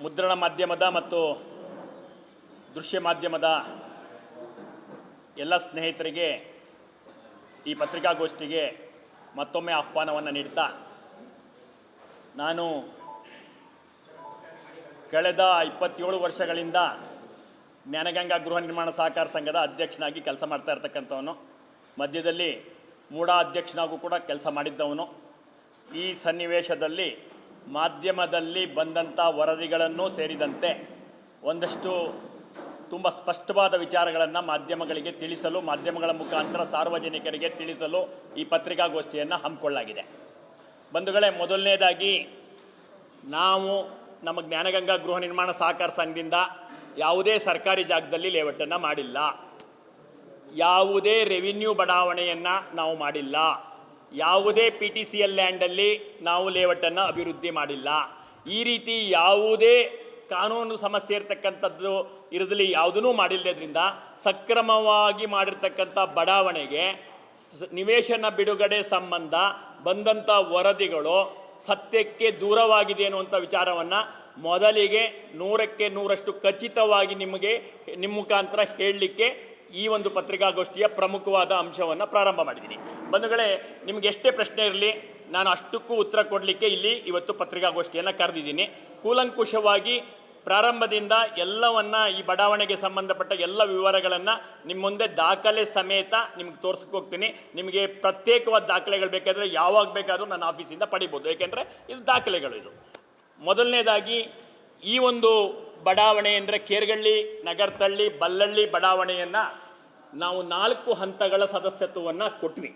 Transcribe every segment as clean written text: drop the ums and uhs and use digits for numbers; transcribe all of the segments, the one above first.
ಮುದ್ರಣ ಮಾಧ್ಯಮದ ಮತ್ತು ದೃಶ್ಯ ಮಾಧ್ಯಮದ ಎಲ್ಲ ಸ್ನೇಹಿತರಿಗೆ ಈ ಪತ್ರಿಕಾಗೋಷ್ಠಿಗೆ ಮತ್ತೊಮ್ಮೆ ಆಹ್ವಾನವನ್ನು ನೀಡ್ತಾ, ನಾನು ಕಳೆದ 27 ವರ್ಷಗಳಿಂದ ಜ್ಞಾನಗಂಗಾ ಗೃಹ ನಿರ್ಮಾಣ ಸಹಕಾರ ಸಂಘದ ಅಧ್ಯಕ್ಷನಾಗಿ ಕೆಲಸ ಮಾಡ್ತಾ ಇರ್ತಕ್ಕಂಥವನು. ಮಧ್ಯದಲ್ಲಿ ಮೂಡ ಅಧ್ಯಕ್ಷನಾಗೂ ಕೂಡ ಕೆಲಸ ಮಾಡಿದ್ದವನು. ಈ ಸನ್ನಿವೇಶದಲ್ಲಿ ಮಾಧ್ಯಮದಲ್ಲಿ ಬಂದಂಥ ವರದಿಗಳನ್ನು ಸೇರಿದಂತೆ ಒಂದಷ್ಟು ತುಂಬ ಸ್ಪಷ್ಟವಾದ ವಿಚಾರಗಳನ್ನು ಮಾಧ್ಯಮಗಳಿಗೆ ತಿಳಿಸಲು, ಮಾಧ್ಯಮಗಳ ಮುಖಾಂತರ ಸಾರ್ವಜನಿಕರಿಗೆ ತಿಳಿಸಲು ಈ ಪತ್ರಿಕಾಗೋಷ್ಠಿಯನ್ನು ಹಮ್ಮಿಕೊಳ್ಳಲಾಗಿದೆ. ಬಂಧುಗಳೇ, ಮೊದಲನೇದಾಗಿ ನಾವು ನಮ್ಮ ಜ್ಞಾನಗಂಗಾ ಗೃಹ ನಿರ್ಮಾಣ ಸಹಕಾರ ಸಂಘದಿಂದ ಯಾವುದೇ ಸರ್ಕಾರಿ ಜಾಗದಲ್ಲಿ ಲೇಔಟನ್ನು ಮಾಡಿಲ್ಲ, ಯಾವುದೇ ರೆವಿನ್ಯೂ ಬಡಾವಣೆಯನ್ನು ನಾವು ಮಾಡಿಲ್ಲ, ಯಾವುದೇ PTCL ಲ್ಯಾಂಡಲ್ಲಿ ನಾವು ಲೇಔಟನ್ನು ಅಭಿವೃದ್ಧಿ ಮಾಡಿಲ್ಲ. ಈ ರೀತಿ ಯಾವುದೇ ಕಾನೂನು ಸಮಸ್ಯೆ ಇರತಕ್ಕಂಥದ್ದು ಇರದಲ್ಲಿ ಯಾವುದೂ ಮಾಡಿಲ್ಲದ್ರಿಂದ ಸಕ್ರಮವಾಗಿ ಮಾಡಿರ್ತಕ್ಕಂಥ ಬಡಾವಣೆಗೆ ನಿವೇಶನ ಬಿಡುಗಡೆ ಸಂಬಂಧ ಬಂದಂಥ ವರದಿಗಳು ಸತ್ಯಕ್ಕೆ ದೂರವಾಗಿದೆ ಅನ್ನುವಂಥ ವಿಚಾರವನ್ನು ಮೊದಲಿಗೆ 100ಕ್ಕೆ 100ರಷ್ಟು ಖಚಿತವಾಗಿ ನಿಮ್ಮ ಮುಖಾಂತರ ಹೇಳಲಿಕ್ಕೆ ಈ ಒಂದು ಪತ್ರಿಕಾಗೋಷ್ಠಿಯ ಪ್ರಮುಖವಾದ ಅಂಶವನ್ನು ಪ್ರಾರಂಭ ಮಾಡಿದ್ದೀನಿ. ಬಂಧುಗಳೇ, ನಿಮಗೆ ಎಷ್ಟೇ ಪ್ರಶ್ನೆ ಇರಲಿ, ನಾನು ಅಷ್ಟಕ್ಕೂ ಉತ್ತರ ಕೊಡಲಿಕ್ಕೆ ಇಲ್ಲಿ ಇವತ್ತು ಪತ್ರಿಕಾಗೋಷ್ಠಿಯನ್ನು ಕರೆದಿದ್ದೀನಿ. ಕೂಲಂಕುಷವಾಗಿ ಪ್ರಾರಂಭದಿಂದ ಎಲ್ಲವನ್ನ ಈ ಬಡಾವಣೆಗೆ ಸಂಬಂಧಪಟ್ಟ ಎಲ್ಲ ವಿವರಗಳನ್ನು ನಿಮ್ಮ ಮುಂದೆ ದಾಖಲೆ ಸಮೇತ ನಿಮ್ಗೆ ತೋರಿಸ್ಕೆ ಹೋಗ್ತೀನಿ. ನಿಮಗೆ ಪ್ರತ್ಯೇಕವಾದ ದಾಖಲೆಗಳು ಬೇಕಾದರೆ ಯಾವಾಗ ಬೇಕಾದರೂ ನನ್ನ ಆಫೀಸಿಂದ ಪಡಿಬೋದು, ಏಕೆಂದರೆ ಇದು ದಾಖಲೆಗಳು. ಇದು ಮೊದಲನೇದಾಗಿ ಈ ಒಂದು ಬಡಾವಣೆ ಅಂದರೆ ಕೇರ್ಗಳ್ಳಿ, ನಗರತಳ್ಳಿ, ಬಲ್ಲಳ್ಳಿ ಬಡಾವಣೆಯನ್ನು ನಾವು 4 ಹಂತಗಳ ಸದಸ್ಯತ್ವವನ್ನು ಕೊಟ್ವಿ.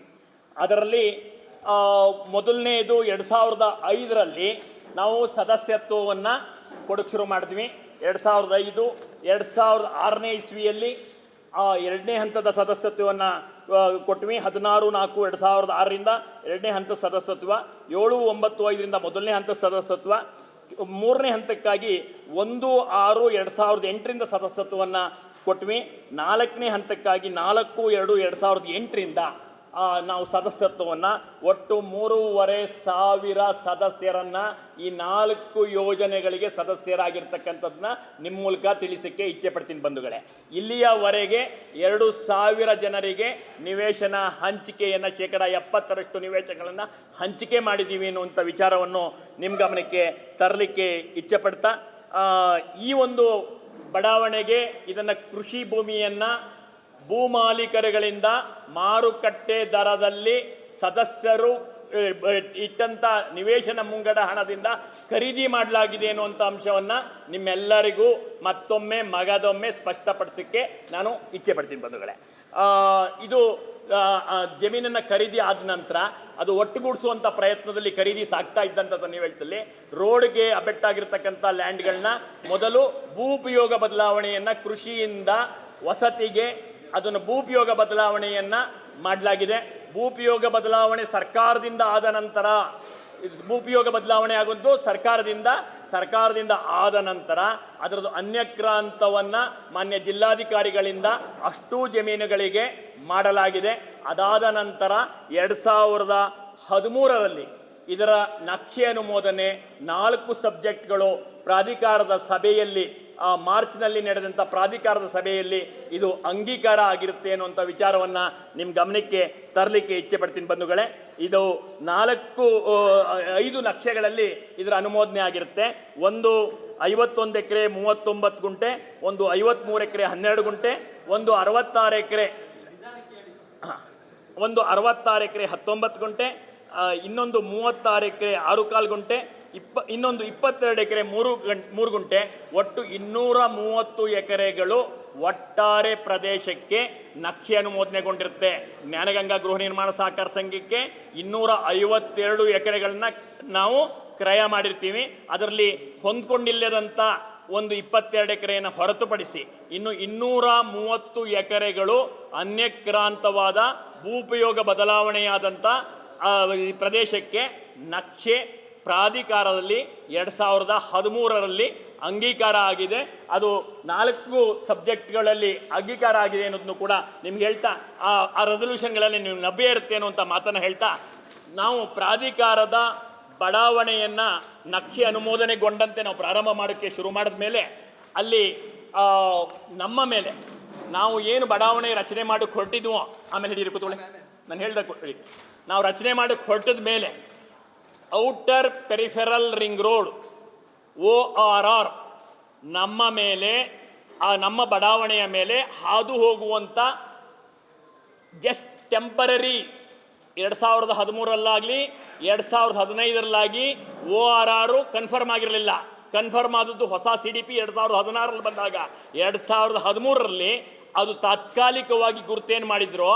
ಅದರಲ್ಲಿ ಮೊದಲನೇದು 2005ರಲ್ಲಿ ನಾವು ಸದಸ್ಯತ್ವವನ್ನು ಕೊಡೋಕ್ಕೆ ಶುರು ಮಾಡಿದ್ವಿ. 2005, 2006ನೇ ಇಸ್ವಿಯಲ್ಲಿ 2ನೇ ಹಂತದ ಸದಸ್ಯತ್ವವನ್ನು ಕೊಟ್ವಿ. 16/4/2006ರಿಂದ 2ನೇ ಹಂತದ ಸದಸ್ಯತ್ವ, 7/9/5ರಿಂದ ಮೊದಲನೇ ಹಂತದ ಸದಸ್ಯತ್ವ, 3ನೇ ಹಂತಕ್ಕಾಗಿ 1/6/2008ರಿಂದ ಸದಸ್ಯತ್ವವನ್ನು ಕೊಟ್ವಿ. 4ನೇ ಹಂತಕ್ಕಾಗಿ 4/2/2008ರಿಂದ ನಾವು ಸದಸ್ಯತ್ವವನ್ನು ಒಟ್ಟು 3,500 ಸದಸ್ಯರನ್ನು ಈ 4 ಯೋಜನೆಗಳಿಗೆ ಸದಸ್ಯರಾಗಿರ್ತಕ್ಕಂಥದ್ದನ್ನ ನಿಮ್ಮ ಮೂಲಕ ತಿಳಿಸೋಕ್ಕೆ ಇಚ್ಛೆ ಪಡ್ತೀನಿ. ಬಂಧುಗಳೇ, ಇಲ್ಲಿಯವರೆಗೆ 2,000 ಜನರಿಗೆ ನಿವೇಶನ ಹಂಚಿಕೆಯನ್ನು 70% ನಿವೇಶನಗಳನ್ನು ಹಂಚಿಕೆ ಮಾಡಿದ್ದೀವಿ ಅನ್ನುವಂಥ ವಿಚಾರವನ್ನು ನಿಮ್ಮ ಗಮನಕ್ಕೆ ತರಲಿಕ್ಕೆ ಇಚ್ಛೆ ಪಡ್ತಾ, ಈ ಒಂದು ಬಡಾವಣೆಗೆ ಇದನ್ನು ಕೃಷಿ ಭೂಮಿಯನ್ನು ಭೂಮಾಲೀಕರುಗಳಿಂದ ಮಾರುಕಟ್ಟೆ ದರದಲ್ಲಿ ಸದಸ್ಯರು ಇಟ್ಟಂಥ ನಿವೇಶನ ಮುಂಗಡ ಹಣದಿಂದ ಖರೀದಿ ಮಾಡಲಾಗಿದೆ ಅನ್ನುವಂಥ ಅಂಶವನ್ನು ನಿಮ್ಮೆಲ್ಲರಿಗೂ ಮತ್ತೊಮ್ಮೆ ಮಗದೊಮ್ಮೆ ಸ್ಪಷ್ಟಪಡಿಸೋಕ್ಕೆ ನಾನು ಇಚ್ಛೆ ಪಡ್ತೀನಿ. ಬಂಧುಗಳೇ, ಇದು ಜಮೀನನ್ನು ಖರೀದಿ ಆದ ನಂತರ ಅದು ಒಟ್ಟುಗೂಡಿಸುವಂಥ ಪ್ರಯತ್ನದಲ್ಲಿ ಖರೀದಿ ಸಾಗ್ತಾ ಇದ್ದಂಥ ಸನ್ನಿವೇಶದಲ್ಲಿ ರೋಡ್ಗೆ ಅಬೆಟ್ಟಾಗಿರ್ತಕ್ಕಂಥ ಲ್ಯಾಂಡ್ಗಳನ್ನ ಮೊದಲು ಭೂಪಯೋಗ ಬದಲಾವಣೆಯನ್ನು ಕೃಷಿಯಿಂದ ವಸತಿಗೆ ಅದನ್ನು ಭೂಪಯೋಗ ಬದಲಾವಣೆಯನ್ನು ಮಾಡಲಾಗಿದೆ. ಭೂಪಯೋಗ ಬದಲಾವಣೆ ಸರ್ಕಾರದಿಂದ ಆದ ನಂತರ, ಭೂಪಯೋಗ ಬದಲಾವಣೆ ಆಗೋದು ಸರ್ಕಾರದಿಂದ ಆದ ನಂತರ ಅದರದ್ದು ಅನ್ಯಕ್ರಾಂತವನ್ನು ಮಾನ್ಯ ಜಿಲ್ಲಾಧಿಕಾರಿಗಳಿಂದ ಅಷ್ಟೂ ಜಮೀನುಗಳಿಗೆ ಮಾಡಲಾಗಿದೆ. ಅದಾದ ನಂತರ 2013ರಲ್ಲಿ ಇದರ ನಕ್ಷೆ ಅನುಮೋದನೆ 4 ಸಬ್ಜೆಕ್ಟ್ಗಳು ಪ್ರಾಧಿಕಾರದ ಸಭೆಯಲ್ಲಿ, ಮಾರ್ಚ್ನಲ್ಲಿ ನಡೆದಂಥ ಪ್ರಾಧಿಕಾರದ ಸಭೆಯಲ್ಲಿ ಇದು ಅಂಗೀಕಾರ ಆಗಿರುತ್ತೆ ಅನ್ನುವಂಥ ವಿಚಾರವನ್ನು ನಿಮ್ಮ ಗಮನಕ್ಕೆ ತರಲಿಕ್ಕೆ ಇಚ್ಛೆ ಪಡ್ತೀನಿ. ಬಂಧುಗಳೇ, ಇದು 5 ನಕ್ಷೆಗಳಲ್ಲಿ ಇದರ ಅನುಮೋದನೆ ಆಗಿರುತ್ತೆ. ಒಂದು 51 ಎಕರೆ 39 ಗುಂಟೆ, ಒಂದು 53 ಎಕರೆ 12 ಗುಂಟೆ, ಒಂದು 66 ಎಕರೆ 19 ಗುಂಟೆ, ಇನ್ನೊಂದು 36 ಎಕರೆ 6.25 ಗುಂಟೆ, ಇನ್ನೊಂದು 22 ಎಕರೆ 3 ಗುಂಟೆ, ಒಟ್ಟು 230 ಎಕರೆಗಳು ಒಟ್ಟಾರೆ ಪ್ರದೇಶಕ್ಕೆ ನಕ್ಷೆ ಅನುಮೋದನೆಗೊಂಡಿರುತ್ತೆ. ಜ್ಞಾನಗಂಗಾ ಗೃಹ ನಿರ್ಮಾಣ ಸಹಕಾರ ಸಂಘಕ್ಕೆ 252 ಎಕರೆಗಳನ್ನ ನಾವು ಕ್ರಯ ಮಾಡಿರ್ತೀವಿ. ಅದರಲ್ಲಿ ಹೊಂದ್ಕೊಂಡಿಲ್ಲದಂಥ ಒಂದು 22 ಎಕರೆಯನ್ನು ಹೊರತುಪಡಿಸಿ ಇನ್ನು 230 ಎಕರೆಗಳು ಅನ್ಯಕ್ರಾಂತವಾದ ಭೂಪಯೋಗ ಬದಲಾವಣೆಯಾದಂಥ ಈ ಪ್ರದೇಶಕ್ಕೆ ನಕ್ಷೆ ಪ್ರಾಧಿಕಾರದಲ್ಲಿ 2013ರಲ್ಲಿ ಅಂಗೀಕಾರ ಆಗಿದೆ. ಅದು 4 ಸಬ್ಜೆಕ್ಟ್ಗಳಲ್ಲಿ ಅಂಗೀಕಾರ ಆಗಿದೆ ಅನ್ನೋದನ್ನು ಕೂಡ ನಿಮ್ಗೆ ಹೇಳ್ತಾ, ಆ ರೆಸಲ್ಯೂಷನ್ಗಳಲ್ಲಿ ನೀವು ಲಭ್ಯ ಇರುತ್ತೆ ಅನ್ನುವಂಥ ಮಾತನ್ನು ಹೇಳ್ತಾ, ನಾವು ಪ್ರಾಧಿಕಾರದ ಬಡಾವಣೆಯನ್ನು ನಕ್ಷೆ ಅನುಮೋದನೆಗೊಂಡಂತೆ ನಾವು ಪ್ರಾರಂಭ ಮಾಡೋಕ್ಕೆ ಶುರು ಮಾಡಿದ ಮೇಲೆ ಅಲ್ಲಿ ನಮ್ಮ ಮೇಲೆ ನಾವು ಏನು ಬಡಾವಣೆ ರಚನೆ ಮಾಡೋಕ್ಕೆ ಹೊರಟಿದ್ವೋ, ಆಮೇಲೆ ಹಿಡೀರಿ ಕೂತ್ಕೊಳ್ಳಿ, ನಾನು ಹೇಳ್ದೆ ಕೊಡಿ, ನಾವು ರಚನೆ ಮಾಡೋಕ್ಕೆ ಹೊರಟಿದ ಮೇಲೆ outer peripheral ring road ORR ನಮ್ಮ ಮೇಲೆ, ನಮ್ಮ ಬಡಾವಣೆಯ ಮೇಲೆ ಹಾದು ಹೋಗುವಂಥ ಜಸ್ಟ್ ಟೆಂಪರರಿ 2013ರಲ್ಲಾಗಲಿ 2015ರಲ್ಲಾಗಿ ORR ಕನ್ಫರ್ಮ್ ಆಗಿರಲಿಲ್ಲ. ಕನ್ಫರ್ಮ್ ಆದದ್ದು ಹೊಸ CDP 2016ರಲ್ಲಿ ಬಂದಾಗ 2013ರಲ್ಲಿ ಅದು ತಾತ್ಕಾಲಿಕವಾಗಿ ಗುರುತೇನು ಮಾಡಿದ್ರು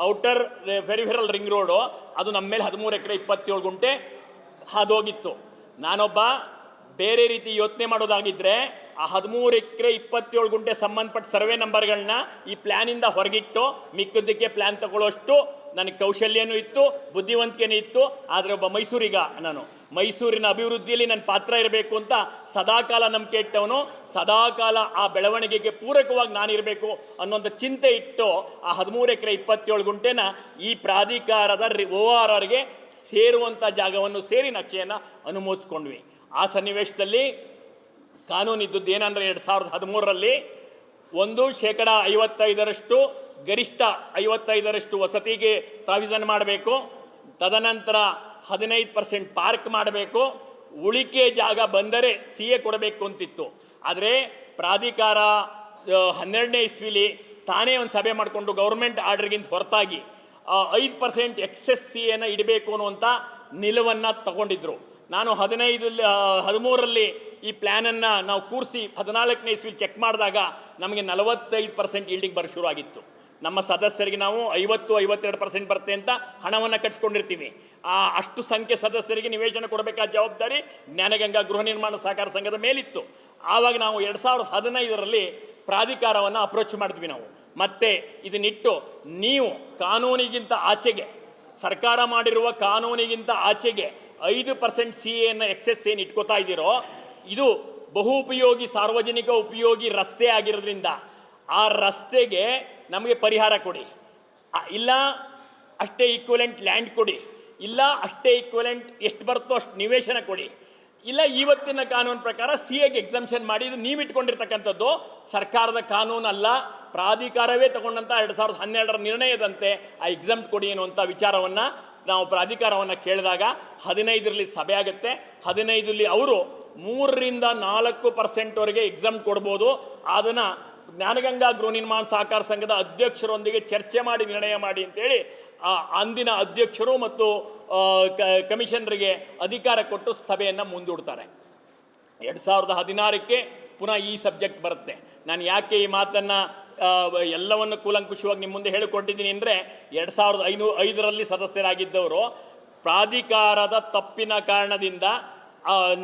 ಔಟರ್ ಪೆರಿಫೆರಲ್ ರಿಂಗ್ ರೋಡು, ಅದು ನಮ್ಮ ಮೇಲೆ 13 ಎಕರೆ 27 ಗುಂಟೆ ಹಾದೋಗಿತ್ತು. ನಾನೊಬ್ಬ ಬೇರೆ ರೀತಿ ಯೋಚನೆ ಮಾಡೋದಾಗಿದ್ದರೆ ಆ 13 ಎಕರೆ 27 ಗುಂಟೆ ಸಂಬಂಧಪಟ್ಟ ಸರ್ವೆ ನಂಬರ್ಗಳನ್ನ ಈ ಪ್ಲ್ಯಾನಿಂದ ಹೊರಗಿಟ್ಟು ಮಿಕ್ಕದ್ದಕ್ಕೆ ಪ್ಲ್ಯಾನ್ ತಗೊಳ್ಳೋಷ್ಟು ನನಗೆ ಕೌಶಲ್ಯನೂ ಇತ್ತು, ಬುದ್ಧಿವಂತಿಕೆನೂ ಇತ್ತು. ಆದರೆ ಒಬ್ಬ ಮೈಸೂರಿಗ ನಾನು, ಮೈಸೂರಿನ ಅಭಿವೃದ್ಧಿಯಲ್ಲಿ ನನ್ನ ಪಾತ್ರ ಇರಬೇಕು ಅಂತ ಸದಾಕಾಲ ನಂಬಿಕೆ ಇಟ್ಟವನು, ಸದಾಕಾಲ ಆ ಬೆಳವಣಿಗೆಗೆ ಪೂರಕವಾಗಿ ನಾನಿರಬೇಕು ಅನ್ನೋಂಥ ಚಿಂತೆ ಇಟ್ಟು ಆ 13 ಎಕರೆ 27 ಗುಂಟೆನ ಈ ಪ್ರಾಧಿಕಾರದ ORRಗೆ ಸೇರುವಂಥ ಜಾಗವನ್ನು ಸೇರಿ ನಕ್ಷೆಯನ್ನು ಅನುಮೋದಿಸ್ಕೊಂಡ್ವಿ. ಆ ಸನ್ನಿವೇಶದಲ್ಲಿ ಕಾನೂನಿದ್ದದ್ದು ಏನಂದರೆ 2013ರಲ್ಲಿ 55% ಗರಿಷ್ಠ 55% ವಸತಿಗೆ ಪ್ರಾವಿಷನ್ ಮಾಡಬೇಕು, ತದನಂತರ 15% ಪಾರ್ಕ್ ಮಾಡಬೇಕು, ಉಳಿಕೆ ಜಾಗ ಬಂದರೆ CA ಕೊಡಬೇಕು ಅಂತಿತ್ತು. ಆದರೆ ಪ್ರಾಧಿಕಾರ 12ನೇ ಇಸ್ವಿಲಿ ತಾನೇ ಒಂದು ಸಭೆ ಮಾಡಿಕೊಂಡು ಗೌರ್ಮೆಂಟ್ ಆರ್ಡರ್ಗಿಂತ ಹೊರತಾಗಿ 5% ಎಕ್ಸೆಸ್ CAನ ಇಡಬೇಕು ಅನ್ನುವಂಥ ನಿಲುವನ್ನು ತಗೊಂಡಿದ್ರು. ನಾನು 13ರಲ್ಲಿ ಈ ಪ್ಲ್ಯಾನನ್ನು ನಾವು ಕೂರಿಸಿ 14ನೇ ಇಸ್ವಿಲಿ ಚೆಕ್ ಮಾಡಿದಾಗ ನಮಗೆ 45% ಈಲ್ಡಿಂಗ್ ಬರೋ ಶುರು ಆಗಿತ್ತು. ನಮ್ಮ ಸದಸ್ಯರಿಗೆ ನಾವು 50-52% ಬರುತ್ತೆ ಅಂತ ಹಣವನ್ನು ಕಟ್ಸ್ಕೊಂಡಿರ್ತೀವಿ. ಅಷ್ಟು ಸಂಖ್ಯೆ ಸದಸ್ಯರಿಗೆ ನಿವೇಶನ ಕೊಡಬೇಕಾದ ಜವಾಬ್ದಾರಿ ಜ್ಞಾನಗಂಗಾ ಗೃಹ ನಿರ್ಮಾಣ ಸಹಕಾರ ಸಂಘದ ಮೇಲಿತ್ತು. ಆವಾಗ ನಾವು 2015ರಲ್ಲಿ ಪ್ರಾಧಿಕಾರವನ್ನು ಅಪ್ರೋಚ್ ಮಾಡಿದ್ವಿ. ನಾವು ಮತ್ತೆ ಇದನ್ನಿಟ್ಟು ನೀವು ಕಾನೂನಿಗಿಂತ ಆಚೆಗೆ, ಸರ್ಕಾರ ಮಾಡಿರುವ ಕಾನೂನಿಗಿಂತ ಆಚೆಗೆ 5% CAನ ಎಕ್ಸೆಸ್ ಏನು ಇಟ್ಕೋತಾ ಇದ್ದೀರೋ, ಇದು ಬಹು ಉಪಯೋಗಿ ಸಾರ್ವಜನಿಕ ಉಪಯೋಗಿ ರಸ್ತೆ ಆಗಿರೋದ್ರಿಂದ ಆ ರಸ್ತೆಗೆ ನಮಗೆ ಪರಿಹಾರ ಕೊಡಿ, ಇಲ್ಲ ಅಷ್ಟೇ ಈಕ್ವಲೆಂಟ್ ಲ್ಯಾಂಡ್ ಕೊಡಿ, ಇಲ್ಲ ಅಷ್ಟೇ ಈಕ್ವಲೆಂಟ್ ಎಷ್ಟು ಬರುತ್ತೋ ಅಷ್ಟು ನಿವೇಶನ ಕೊಡಿ, ಇಲ್ಲ ಇವತ್ತಿನ ಕಾನೂನು ಪ್ರಕಾರ CAಗೆ ಎಕ್ಸಂಪ್ಷನ್ ಮಾಡಿ, ಇದು ನೀವು ಇಟ್ಕೊಂಡಿರ್ತಕ್ಕಂಥದ್ದು ಸರ್ಕಾರದ ಕಾನೂನು ಅಲ್ಲ, ಪ್ರಾಧಿಕಾರವೇ ತಗೊಂಡಂಥ 2012ರ ನಿರ್ಣಯದಂತೆ ಆ ಎಕ್ಸಂಪ್ಟ್ ಕೊಡಿ ಅನ್ನುವಂಥ ವಿಚಾರವನ್ನು ನಾವು ಪ್ರಾಧಿಕಾರವನ್ನು ಕೇಳಿದಾಗ 15ರಲ್ಲಿ ಸಭೆ ಆಗುತ್ತೆ. 15ರಲ್ಲಿ ಅವರು 3-4% ಎಕ್ಸಂಪ್ಟ್ ಕೊಡ್ಬೋದು. ಅದನ್ನು ಜ್ಞಾನಗಂಗಾ ಗೃಹ ನಿರ್ಮಾಣ ಸಹಕಾರ ಸಂಘದ ಅಧ್ಯಕ್ಷರೊಂದಿಗೆ ಚರ್ಚೆ ಮಾಡಿ ನಿರ್ಣಯ ಮಾಡಿ ಅಂತೇಳಿ ಅಂದಿನ ಅಧ್ಯಕ್ಷರು ಮತ್ತು ಕಮಿಷನರಿಗೆ ಅಧಿಕಾರ ಕೊಟ್ಟು ಸಭೆಯನ್ನು ಮುಂದೂಡ್ತಾರೆ. 2016ಕ್ಕೆ ಪುನಃ ಈ ಸಬ್ಜೆಕ್ಟ್ ಬರುತ್ತೆ. ನಾನು ಯಾಕೆ ಈ ಮಾತನ್ನು ಎಲ್ಲವನ್ನು ಕೂಲಂಕುಷವಾಗಿ ನಿಮ್ಮ ಮುಂದೆ ಹೇಳಿಕೊಟ್ಟಿದ್ದೀನಿ ಅಂದರೆ 2005ರಲ್ಲಿ ಸದಸ್ಯರಾಗಿದ್ದವರು ಪ್ರಾಧಿಕಾರದ ತಪ್ಪಿನ ಕಾರಣದಿಂದ,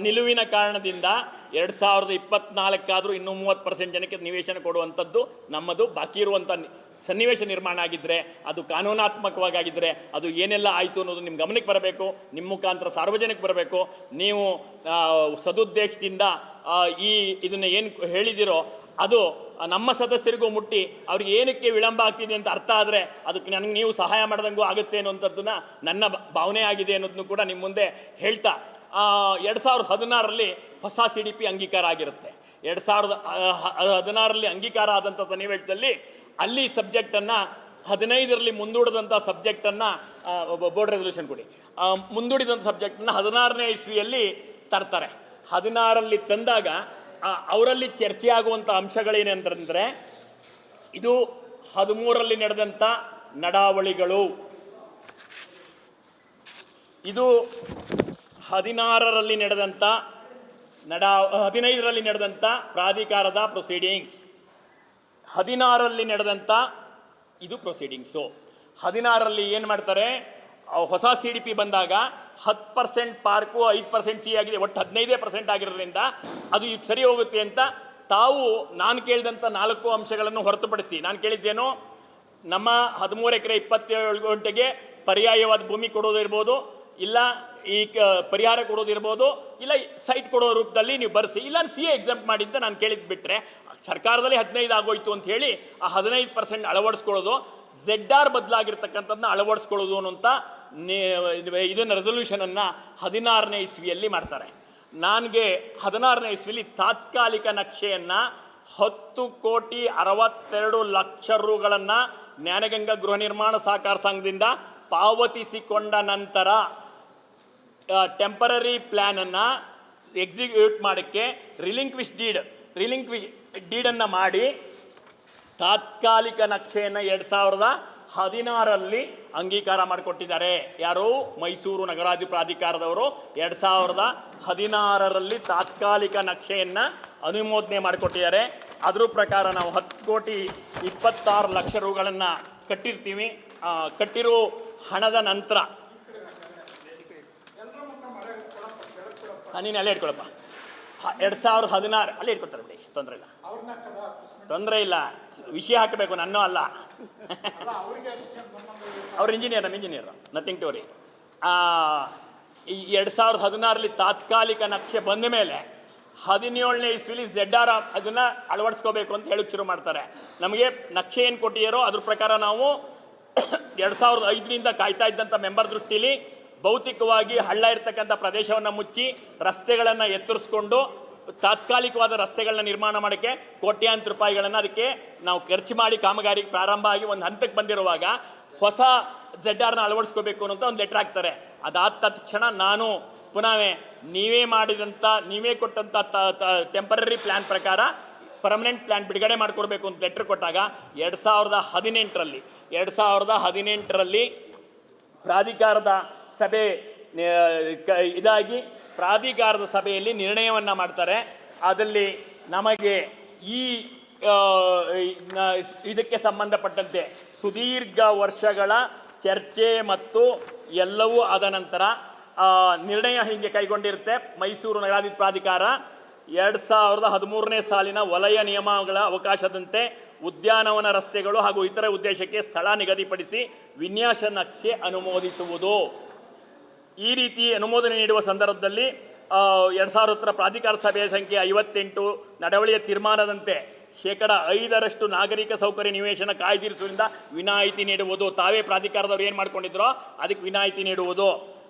ನಿಲುವಿನ ಕಾರಣದಿಂದ 2024 ಇನ್ನೂ 30% ಜನಕ್ಕೆ ನಿವೇಶನ ಕೊಡುವಂಥದ್ದು ನಮ್ಮದು ಬಾಕಿ ಇರುವಂಥ ಸನ್ನಿವೇಶ ನಿರ್ಮಾಣ ಆಗಿದ್ದರೆ, ಅದು ಕಾನೂನಾತ್ಮಕವಾಗಿದ್ದರೆ ಅದು ಏನೆಲ್ಲ ಆಯಿತು ಅನ್ನೋದು ನಿಮ್ಮ ಗಮನಕ್ಕೆ ಬರಬೇಕು, ನಿಮ್ಮ ಮುಖಾಂತರ ಸಾರ್ವಜನಿಕ ಬರಬೇಕು. ನೀವು ಸದುದ್ದೇಶದಿಂದ ಇದನ್ನು ಏನು ಹೇಳಿದಿರೋ ಅದು ನಮ್ಮ ಸದಸ್ಯರಿಗೂ ಮುಟ್ಟಿ ಅವ್ರಿಗೆ ಏನಕ್ಕೆ ವಿಳಂಬ ಆಗ್ತಿದೆ ಅಂತ ಅರ್ಥ ಆದರೆ ಅದಕ್ಕೆ ನನಗೆ ನೀವು ಸಹಾಯ ಮಾಡ್ದಂಗೂ ಆಗುತ್ತೆ ಅನ್ನೋಂಥದ್ದನ್ನು ನನ್ನ ಭಾವನೆ ಆಗಿದೆ ಅನ್ನೋದನ್ನು ಕೂಡ ನಿಮ್ಮ ಮುಂದೆ ಹೇಳ್ತಾ, 2016ರಲ್ಲಿ ಹೊಸ CDP ಅಂಗೀಕಾರ ಆಗಿರುತ್ತೆ. 2016ರಲ್ಲಿ ಅಂಗೀಕಾರ ಆದಂಥ ಸನ್ನಿವೇಶದಲ್ಲಿ ಅಲ್ಲಿ ಸಬ್ಜೆಕ್ಟನ್ನು 15ರಲ್ಲಿ ಮುಂದೂಡಿದಂಥ ಸಬ್ಜೆಕ್ಟನ್ನು ಬೋರ್ಡ್ ರೆಸಲ್ಯೂಷನ್ ಕೊಡಿ, ಮುಂದೂಡಿದಂಥ ಸಬ್ಜೆಕ್ಟನ್ನು 16ನೇ ಇಸ್ವಿಯಲ್ಲಿ ತರ್ತಾರೆ. 16ರಲ್ಲಿ ತಂದಾಗ ಅವರಲ್ಲಿ ಚರ್ಚೆ ಆಗುವಂಥ ಅಂಶಗಳೇನೆಂತಂದರೆ, ಇದು 13ರಲ್ಲಿ ನಡೆದಂಥ ನಡಾವಳಿಗಳು, ಇದು 16ರಲ್ಲಿ ನಡೆದಂಥ 15ರಲ್ಲಿ ನಡೆದಂಥ ಪ್ರಾಧಿಕಾರದ ಪ್ರೊಸೀಡಿಂಗ್ಸ್, 16ರಲ್ಲಿ ನಡೆದಂಥ ಇದು ಪ್ರೊಸೀಡಿಂಗ್ಸು. 16ರಲ್ಲಿ ಏನು ಮಾಡ್ತಾರೆ, ಹೊಸ CDP ಬಂದಾಗ 10% ಪಾರ್ಕು 5% CA ಆಗಿದೆ, ಒಟ್ಟು 15% ಆಗಿರೋದ್ರಿಂದ ಅದು ಈಗ ಸರಿ ಹೋಗುತ್ತೆ ಅಂತ ತಾವು ನಾನು ಕೇಳಿದಂಥ 4 ಅಂಶಗಳನ್ನು ಹೊರತುಪಡಿಸಿ, ನಾನು ಕೇಳಿದ್ದೇನು, ನಮ್ಮ 13 ಎಕರೆ 27 ಗುಂಟೆಗೆ ಪರ್ಯಾಯವಾದ ಭೂಮಿ ಕೊಡೋದಿರ್ಬೋದು, ಇಲ್ಲ ಈ ಪರಿಹಾರ ಕೊಡೋದಿರ್ಬೋದು, ಇಲ್ಲ ಸೈಟ್ ಕೊಡೋ ರೂಪದಲ್ಲಿ ನೀವು ಬರೆಸಿ, ಇಲ್ಲ CA ಎಕ್ಸಂಪ್ಟ್ ಮಾಡಿ ಅಂತ ನಾನು ಕೇಳಿದ್ದು ಬಿಟ್ಟರೆ, ಸರ್ಕಾರದಲ್ಲಿ 15 ಆಗೋಯ್ತು ಅಂತ ಹೇಳಿ ಆ 15% ಅಳವಡಿಸ್ಕೊಳ್ಳೋದು ZR ಬದಲಾಗಿರ್ತಕ್ಕಂಥದ್ದನ್ನ ಅಳವಡಿಸ್ಕೊಳ್ಳೋದು ಅನ್ನುವಂಥ ಇದನ್ನು ರೆಸೊಲ್ಯೂಷನನ್ನು 16ನೇ ಇಸ್ವಿಯಲ್ಲಿ ಮಾಡ್ತಾರೆ. ನನಗೆ 16ನೇ ಇಸ್ವಿಲಿ ತಾತ್ಕಾಲಿಕ ನಕ್ಷೆಯನ್ನು 10,62,00,000 ರೂಗಳನ್ನು ಜ್ಞಾನಗಂಗಾ ಗೃಹ ನಿರ್ಮಾಣ ಸಹಕಾರ ಸಂಘದಿಂದ ಪಾವತಿಸಿಕೊಂಡ ನಂತರ ಟೆಂಪರರಿ ಪ್ಲ್ಯಾನನ್ನು ಎಕ್ಸಿಕ್ಯೂಟ್ ಮಾಡೋಕ್ಕೆ ರಿಲಿಂಕ್ವಿಶ್ ಡೀಡನ್ನು ಮಾಡಿ ತಾತ್ಕಾಲಿಕ ನಕ್ಷೆಯನ್ನು 2016ರಲ್ಲಿ ಅಂಗೀಕಾರ ಮಾಡಿಕೊಟ್ಟಿದ್ದಾರೆ. ಯಾರು? ಮೈಸೂರು ನಗರಾಭಿವೃದ್ಧಿ ಪ್ರಾಧಿಕಾರದವರು 2016ರಲ್ಲಿ ತಾತ್ಕಾಲಿಕ ನಕ್ಷೆಯನ್ನು ಅನುಮೋದನೆ ಮಾಡಿಕೊಟ್ಟಿದ್ದಾರೆ. ಅದರ ಪ್ರಕಾರ ನಾವು 10,26,00,000 ರೂಗಳನ್ನು ಕಟ್ಟಿರ್ತೀವಿ. ಕಟ್ಟಿರೋ ಹಣದ ನಂತರ ನೀನು ಅಲ್ಲೇ ಇಟ್ಕೊಳಪ್ಪ. 2016 ಅಲ್ಲೇ ಇಟ್ಕೊಳ್ತಾರೆ ಬಿಡಿ, ತೊಂದರೆ ಇಲ್ಲ. ವಿಷಯ ಹಾಕಬೇಕು, ನನ್ನೂ ಅಲ್ಲ. ಅವ್ರ ಇಂಜಿನಿಯರ್, ನಮ್ಮ ಇಂಜಿನಿಯರ್, ನಥಿಂಗ್ ಟು ವರಿ. ಈ 2016ರಲ್ಲಿ ತಾತ್ಕಾಲಿಕ ನಕ್ಷೆ ಬಂದ ಮೇಲೆ 17ನೇ ಇಸ್ವಿಲಿ ZR ಅದನ್ನು ಅಳವಡಿಸ್ಕೋಬೇಕು ಅಂತ ಹೇಳಕ್ಕೆ ಶುರು ಮಾಡ್ತಾರೆ. ನಮಗೆ ನಕ್ಷೆ ಏನು ಕೊಟ್ಟಿರೋ ಅದ್ರ ಪ್ರಕಾರ ನಾವು 2005ರಿಂದ ಕಾಯ್ತಾ ಇದ್ದಂಥ ಮೆಂಬರ್ ದೃಷ್ಟಿಲಿ ಭೌತಿಕವಾಗಿ ಹಳ್ಳ ಇರ್ತಕ್ಕಂಥ ಪ್ರದೇಶವನ್ನು ಮುಚ್ಚಿ ರಸ್ತೆಗಳನ್ನು ಎತ್ತರಿಸ್ಕೊಂಡು ತಾತ್ಕಾಲಿಕವಾದ ರಸ್ತೆಗಳನ್ನ ನಿರ್ಮಾಣ ಮಾಡೋಕ್ಕೆ ಕೋಟ್ಯಾಂತರ ರೂಪಾಯಿಗಳನ್ನು ಅದಕ್ಕೆ ನಾವು ಖರ್ಚು ಮಾಡಿ ಕಾಮಗಾರಿ ಪ್ರಾರಂಭ ಆಗಿ ಒಂದು ಹಂತಕ್ಕೆ ಬಂದಿರುವಾಗ ಹೊಸ ZRನ ಅಳವಡಿಸ್ಕೋಬೇಕು ಅನ್ನೋಂಥ ಒಂದು ಲೆಟ್ರ್ ಹಾಕ್ತಾರೆ. ಅದಾದ ತಕ್ಷಣ ನಾನು ಪುನಃ ನೀವೇ ಕೊಟ್ಟಂಥ ಟೆಂಪರರಿ ಪ್ಲ್ಯಾನ್ ಪ್ರಕಾರ ಪರ್ಮನೆಂಟ್ ಪ್ಲ್ಯಾನ್ ಬಿಡುಗಡೆ ಮಾಡಿಕೊಡ್ಬೇಕು ಅಂತ ಲೆಟ್ರ್ ಕೊಟ್ಟಾಗ 2018ರಲ್ಲಿ ಪ್ರಾಧಿಕಾರದ ಸಭೆ ಇದಾಗಿ ಪ್ರಾಧಿಕಾರದ ಸಭೆಯಲ್ಲಿ ನಿರ್ಣಯವನ್ನು ಮಾಡ್ತಾರೆ. ಅದರಲ್ಲಿ ನಮಗೆ ಈ ಇದಕ್ಕೆ ಸಂಬಂಧಪಟ್ಟಂತೆ ಸುದೀರ್ಘ ವರ್ಷಗಳ ಚರ್ಚೆ ಮತ್ತು ಎಲ್ಲವೂ ಆದ ನಂತರ ನಿರ್ಣಯ ಹೀಗೆ ಕೈಗೊಂಡಿರುತ್ತೆ. ಮೈಸೂರು ನಗರಾಭಿವೃದ್ಧಿ ಪ್ರಾಧಿಕಾರ 2013ನೇ ಸಾಲಿನ ವಲಯ ನಿಯಮಗಳ ಅವಕಾಶದಂತೆ ಉದ್ಯಾನವನ ರಸ್ತೆಗಳು ಹಾಗೂ ಇತರ ಉದ್ದೇಶಕ್ಕೆ ಸ್ಥಳ ನಿಗದಿಪಡಿಸಿ ವಿನ್ಯಾಸ ನಕ್ಷೆ ಅನುಮೋದಿಸುವುದು. ಈ ರೀತಿ ಅನುಮೋದನೆ ನೀಡುವ ಸಂದರ್ಭದಲ್ಲಿ 2010 ಪ್ರಾಧಿಕಾರ ಸಭೆಯ ಸಂಖ್ಯೆ 58 ನಡವಳಿಯ ತೀರ್ಮಾನದಂತೆ 5% ನಾಗರಿಕ ಸೌಕರ್ಯ ನಿವೇಶನ ಕಾಯ್ದಿರಿಸುವುದರಿಂದ ವಿನಾಯಿತಿ ನೀಡುವುದು. ತಾವೇ ಪ್ರಾಧಿಕಾರದವ್ರು ಏನು ಮಾಡ್ಕೊಂಡಿದ್ರೋ ಅದಕ್ಕೆ ವಿನಾಯಿತಿ ನೀಡುವುದು.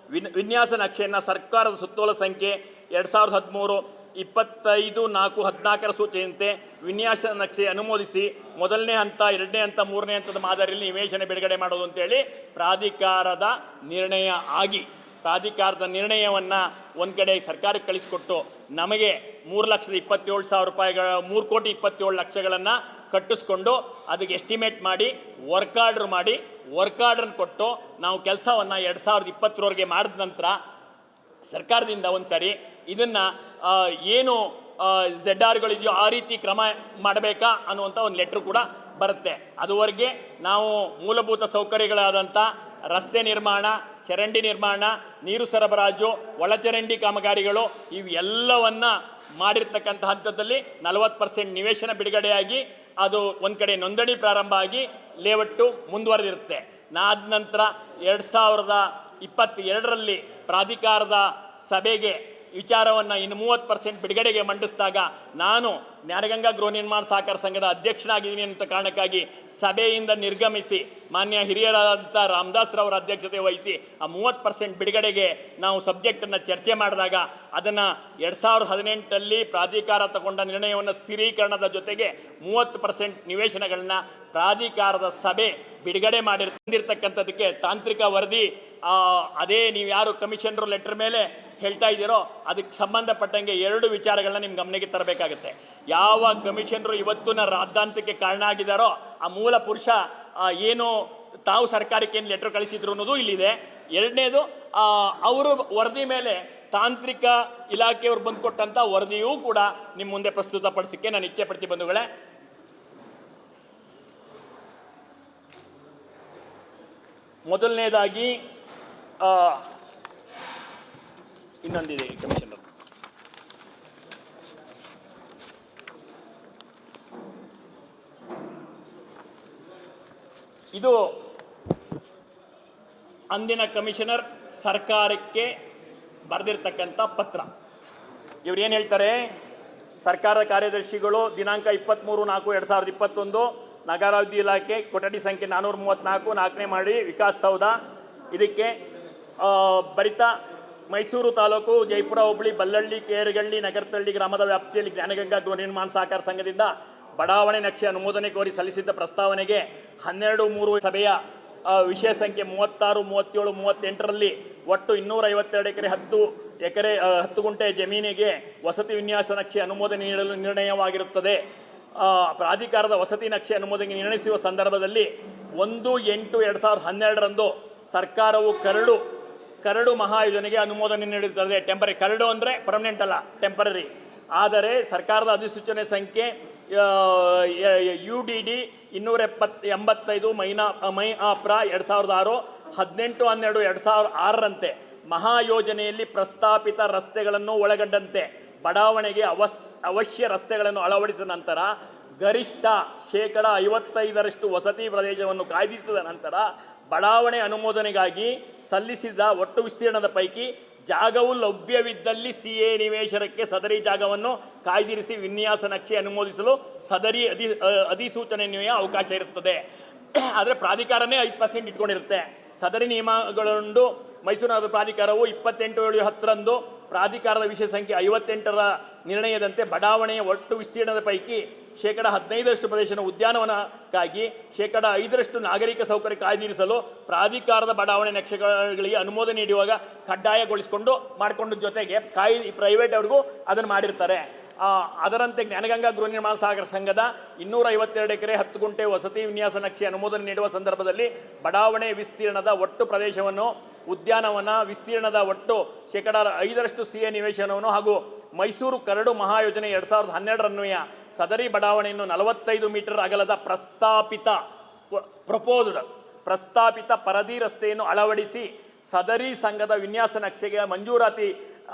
ವಿನ್ಯಾಸ ನಕ್ಷೆಯನ್ನು ಸರ್ಕಾರದ ಸುತ್ತೋಲೆ ಸಂಖ್ಯೆ 2013 25/4/14 ಸೂಚನೆಯಂತೆ ವಿನ್ಯಾಸ ನಕ್ಷೆ ಅನುಮೋದಿಸಿ ಮೊದಲನೇ ಹಂತ, ಎರಡನೇ ಹಂತ, ಮೂರನೇ ಹಂತದ ಮಾದರಿಯಲ್ಲಿ ನಿವೇಶನ ಬಿಡುಗಡೆ ಮಾಡೋದು ಅಂತೇಳಿ ಪ್ರಾಧಿಕಾರದ ನಿರ್ಣಯ ಆಗಿ ಪ್ರಾಧಿಕಾರದ ನಿರ್ಣಯವನ್ನು ಒಂದು ಕಡೆ ಸರ್ಕಾರಕ್ಕೆ ಕಳಿಸಿಕೊಟ್ಟು ನಮಗೆ 3,27,000 ರೂಪಾಯಿಗಳ 3,27,00,000ಗಳನ್ನು ಕಟ್ಟಿಸ್ಕೊಂಡು ಅದಕ್ಕೆ ಎಸ್ಟಿಮೇಟ್ ಮಾಡಿ ವರ್ಕ್ ಆರ್ಡ್ರನ್ನು ಕೊಟ್ಟು ನಾವು ಕೆಲಸವನ್ನು 2020ರವರೆಗೆ ಮಾಡಿದ ನಂತರ ಸರ್ಕಾರದಿಂದ ಒಂದು ಸಾರಿ ಇದನ್ನು ಏನು ZRಗಳಿದೆಯೋ ಆ ರೀತಿ ಕ್ರಮ ಮಾಡಬೇಕಾ ಅನ್ನುವಂಥ ಒಂದು ಲೆಟ್ರ್ ಕೂಡ ಬರುತ್ತೆ. ಅದುವರೆಗೆ ನಾವು ಮೂಲಭೂತ ಸೌಕರ್ಯಗಳಾದಂಥ ರಸ್ತೆ ನಿರ್ಮಾಣ, ಚರಂಡಿ ನಿರ್ಮಾಣ, ನೀರು ಸರಬರಾಜು, ಒಳಚರಂಡಿ ಕಾಮಗಾರಿಗಳು ಇವೆಲ್ಲವನ್ನ ಮಾಡಿರ್ತಕ್ಕಂಥ ಹಂತದಲ್ಲಿ 40% ನಿವೇಶನ ಬಿಡುಗಡೆಯಾಗಿ ಅದು ಒಂದು ಕಡೆ ನೋಂದಣಿ ಪ್ರಾರಂಭ ಆಗಿ ಲೇಔಟು ಮುಂದುವರೆದಿರುತ್ತೆ. ನಾದ ನಂತರ 2022ರಲ್ಲಿ ಪ್ರಾಧಿಕಾರದ ಸಭೆಗೆ ವಿಚಾರವನ್ನು ಇನ್ನು 30% ಬಿಡುಗಡೆಗೆ ಮಂಡಿಸಿದಾಗ ನಾನು ಜ್ಞಾನಗಂಗಾ ಗೃಹ ನಿರ್ಮಾಣ ಸಹಕಾರ ಸಂಘದ ಅಧ್ಯಕ್ಷನಾಗಿದ್ದೀನಿ ಅಂತ ಕಾರಣಕ್ಕಾಗಿ ಸಭೆಯಿಂದ ನಿರ್ಗಮಿಸಿ ಮಾನ್ಯ ಹಿರಿಯರಾದಂಥ ರಾಮದಾಸ್ರವರ ಅಧ್ಯಕ್ಷತೆ ವಹಿಸಿ ಆ 30% ಬಿಡುಗಡೆಗೆ ನಾವು ಸಬ್ಜೆಕ್ಟನ್ನು ಚರ್ಚೆ ಮಾಡಿದಾಗ ಅದನ್ನು 2018ರಲ್ಲಿ ಪ್ರಾಧಿಕಾರ ತಗೊಂಡ ನಿರ್ಣಯವನ್ನು ಸ್ಥಿರೀಕರಣದ ಜೊತೆಗೆ 30% ನಿವೇಶನಗಳನ್ನ ಪ್ರಾಧಿಕಾರದ ಸಭೆ ಬಿಡುಗಡೆ ತಂದಿರ್ತಕ್ಕಂಥದ್ದಕ್ಕೆ ತಾಂತ್ರಿಕ ವರದಿ ಅದೇ ನೀವು ಯಾರು ಕಮಿಷನರು ಲೆಟರ್ ಮೇಲೆ ಹೇಳ್ತಾ ಇದ್ದೀರೋ ಅದಕ್ಕೆ ಸಂಬಂಧಪಟ್ಟಂಗೆ 2 ವಿಚಾರಗಳನ್ನ ನಿಮ್ಮ ಗಮನಕ್ಕೆ ತರಬೇಕಾಗುತ್ತೆ. ಯಾವ ಕಮಿಷನರು ಇವತ್ತು ರಾದ್ದಾಂತಕ್ಕೆ ಕಾರಣ ಆಗಿದ್ದಾರೋ ಆ ಮೂಲ ಪುರುಷ ಏನು ತಾವು ಸರ್ಕಾರಕ್ಕೆ ಏನು ಲೆಟರ್ ಕಳಿಸಿದ್ರು ಅನ್ನೋದು ಇಲ್ಲಿದೆ. ಎರಡನೇದು ಅವರು ವರದಿ ಮೇಲೆ ತಾಂತ್ರಿಕ ಇಲಾಖೆಯವರು ಬಂದು ಕೊಟ್ಟಂಥ ವರದಿಯೂ ಕೂಡ ನಿಮ್ಮ ಮುಂದೆ ಪ್ರಸ್ತುತಪಡಿಸಲಿಕ್ಕೆ ನಾನು ಇಚ್ಛೆ ಪಡ್ತೀನಿ ಬಂಧುಗಳೇ. ಮೊದಲನೇದಾಗಿ ಇನ್ನೊಂದಿದೆ ಕಮಿಷನರ್, ಇದು ಅಂದಿನ ಕಮಿಷನರ್ ಸರ್ಕಾರಕ್ಕೆ ಬರೆದಿರ್ತಕ್ಕಂಥ ಪತ್ರ. ಇವ್ರು ಏನು ಹೇಳ್ತಾರೆ, ಸರ್ಕಾರದ ಕಾರ್ಯದರ್ಶಿಗಳು ದಿನಾಂಕ 23/4/2021 ನಗರಾಭಿವೃದ್ಧಿ ಇಲಾಖೆ, ಕೊಠಡಿ ಸಂಖ್ಯೆ 434, 4ನೇ ಮಾಡಿ ವಿಕಾಸ್ ಸೌಧ. ಇದಕ್ಕೆ ಭರಿತ ಮೈಸೂರು ತಾಲೂಕು, ಜಯಪುರ ಹೋಬಳಿ, ಬಲ್ಲಳ್ಳಿ, ಕೇರಗಳ್ಳಿ, ನಗರತಳ್ಳಿ ಗ್ರಾಮದ ವ್ಯಾಪ್ತಿಯಲ್ಲಿ ಜ್ಞಾನಗಂಗಾ ಗೃಹ ನಿರ್ಮಾಣ ಸಹಕಾರ ಸಂಘದಿಂದ ಬಡಾವಣೆ ನಕ್ಷೆ ಅನುಮೋದನೆ ಕೋರಿ ಸಲ್ಲಿಸಿದ್ದ ಪ್ರಸ್ತಾವನೆಗೆ 12/3 ಸಭೆಯ ವಿಷಯ ಸಂಖ್ಯೆ 36, 37, 38ರಲ್ಲಿ ಒಟ್ಟು 252 ಎಕರೆ 10 ಗುಂಟೆ ಜಮೀನಿಗೆ ವಸತಿ ವಿನ್ಯಾಸ ನಕ್ಷೆ ಅನುಮೋದನೆ ನೀಡಲು ನಿರ್ಣಯವಾಗಿರುತ್ತದೆ. ಪ್ರಾಧಿಕಾರದ ವಸತಿ ನಕ್ಷೆ ಅನುಮೋದನೆ ನಿರ್ಣಯಿಸುವ ಸಂದರ್ಭದಲ್ಲಿ 1/8/2012ರಂದು ಸರ್ಕಾರವು ಕರಡು ಮಹಾಯೋಜನೆಗೆ ಅನುಮೋದನೆ ನೀಡುತ್ತದೆ. ಟೆಂಪರರಿ ಕರಡು ಅಂದರೆ ಪರ್ಮನೆಂಟ್ ಅಲ್ಲ, ಟೆಂಪರರಿ. ಆದರೆ ಸರ್ಕಾರದ ಅಧಿಸೂಚನೆ ಸಂಖ್ಯೆ UDD 285 ಮೈನಾಪ್ರ 2006 18/12/2006ರಂತೆ ಮಹಾಯೋಜನೆಯಲ್ಲಿ ಪ್ರಸ್ತಾಪಿತ ರಸ್ತೆಗಳನ್ನು ಒಳಗೊಂಡಂತೆ ಬಡಾವಣೆಗೆ ಅವಶ್ಯ ರಸ್ತೆಗಳನ್ನು ಅಳವಡಿಸಿದ ನಂತರ ಗರಿಷ್ಠ 55% ವಸತಿ ಪ್ರದೇಶವನ್ನು ಕಾಯ್ದಿರಿಸಿದ ನಂತರ ಬಡಾವಣೆ ಅನುಮೋದನೆಗಾಗಿ ಸಲ್ಲಿಸಿದ ಒಟ್ಟು ವಿಸ್ತೀರ್ಣದ ಪೈಕಿ ಜಾಗವು ಲಭ್ಯವಿದ್ದಲ್ಲಿ CA ನಿವೇಶನಕ್ಕೆ ಸದರಿ ಜಾಗವನ್ನು ಕಾಯ್ದಿರಿಸಿ ವಿನ್ಯಾಸ ನಕ್ಷೆ ಅನುಮೋದಿಸಲು ಸದರಿ ಅಧಿಸೂಚನೆಯ ಅವಕಾಶ ಇರುತ್ತದೆ. ಆದರೆ ಪ್ರಾಧಿಕಾರನೇ 5% ಇಟ್ಕೊಂಡಿರುತ್ತೆ. ಸದರಿ ನಿಯಮಗಳನ್ನು ಮೈಸೂರು ನಗರ ಪ್ರಾಧಿಕಾರವು 28/7/10ರಂದು ಪ್ರಾಧಿಕಾರದ ವಿಷಯ ಸಂಖ್ಯೆ 58ರ ನಿರ್ಣಯದಂತೆ ಬಡಾವಣೆಯ ಒಟ್ಟು ವಿಸ್ತೀರ್ಣದ ಪೈಕಿ 15% ಪ್ರದೇಶನ ಉದ್ಯಾನವನಕ್ಕಾಗಿ 5% ನಾಗರಿಕ ಸೌಕರ್ಯ ಕಾಯ್ದಿರಿಸಲು ಪ್ರಾಧಿಕಾರದ ಬಡಾವಣೆ ನಕ್ಷೆಗಳಿಗೆ ಅನುಮೋದನೆ ನೀಡುವಾಗ ಕಡ್ಡಾಯಗೊಳಿಸಿಕೊಂಡು ಮಾಡಿಕೊಂಡು ಜೊತೆಗೆ ಪ್ರೈವೇಟ್ ಅವ್ರಿಗೂ ಅದನ್ನು ಮಾಡಿರ್ತಾರೆ. ಅದರಂತೆ ಜ್ಞಾನಗಂಗಾ ಗೃಹ ನಿರ್ಮಾಣ ಸಹಕಾರ ಸಂಘದ 252 ಎಕರೆ 10 ಗುಂಟೆ ವಸತಿ ವಿನ್ಯಾಸ ನಕ್ಷೆ ಅನುಮೋದನೆ ನೀಡುವ ಸಂದರ್ಭದಲ್ಲಿ ಬಡಾವಣೆ ವಿಸ್ತೀರ್ಣದ ಒಟ್ಟು ಪ್ರದೇಶವನ್ನು, ಉದ್ಯಾನವನ ವಿಸ್ತೀರ್ಣದ ಒಟ್ಟು 5% CA ನಿವೇಶನವನ್ನು ಹಾಗೂ ಮೈಸೂರು ಕರಡು ಮಹಾಯೋಜನೆ 2012ರನ್ವಯ ಸದರಿ ಬಡಾವಣೆಯನ್ನು 45 ಮೀಟರ್ ಅಗಲದ ಪ್ರಸ್ತಾಪಿತ ಪರದಿ ರಸ್ತೆಯನ್ನು ಅಳವಡಿಸಿ ಸದರಿ ಸಂಘದ ವಿನ್ಯಾಸ ನಕ್ಷೆಗೆ ಮಂಜೂರಾತಿ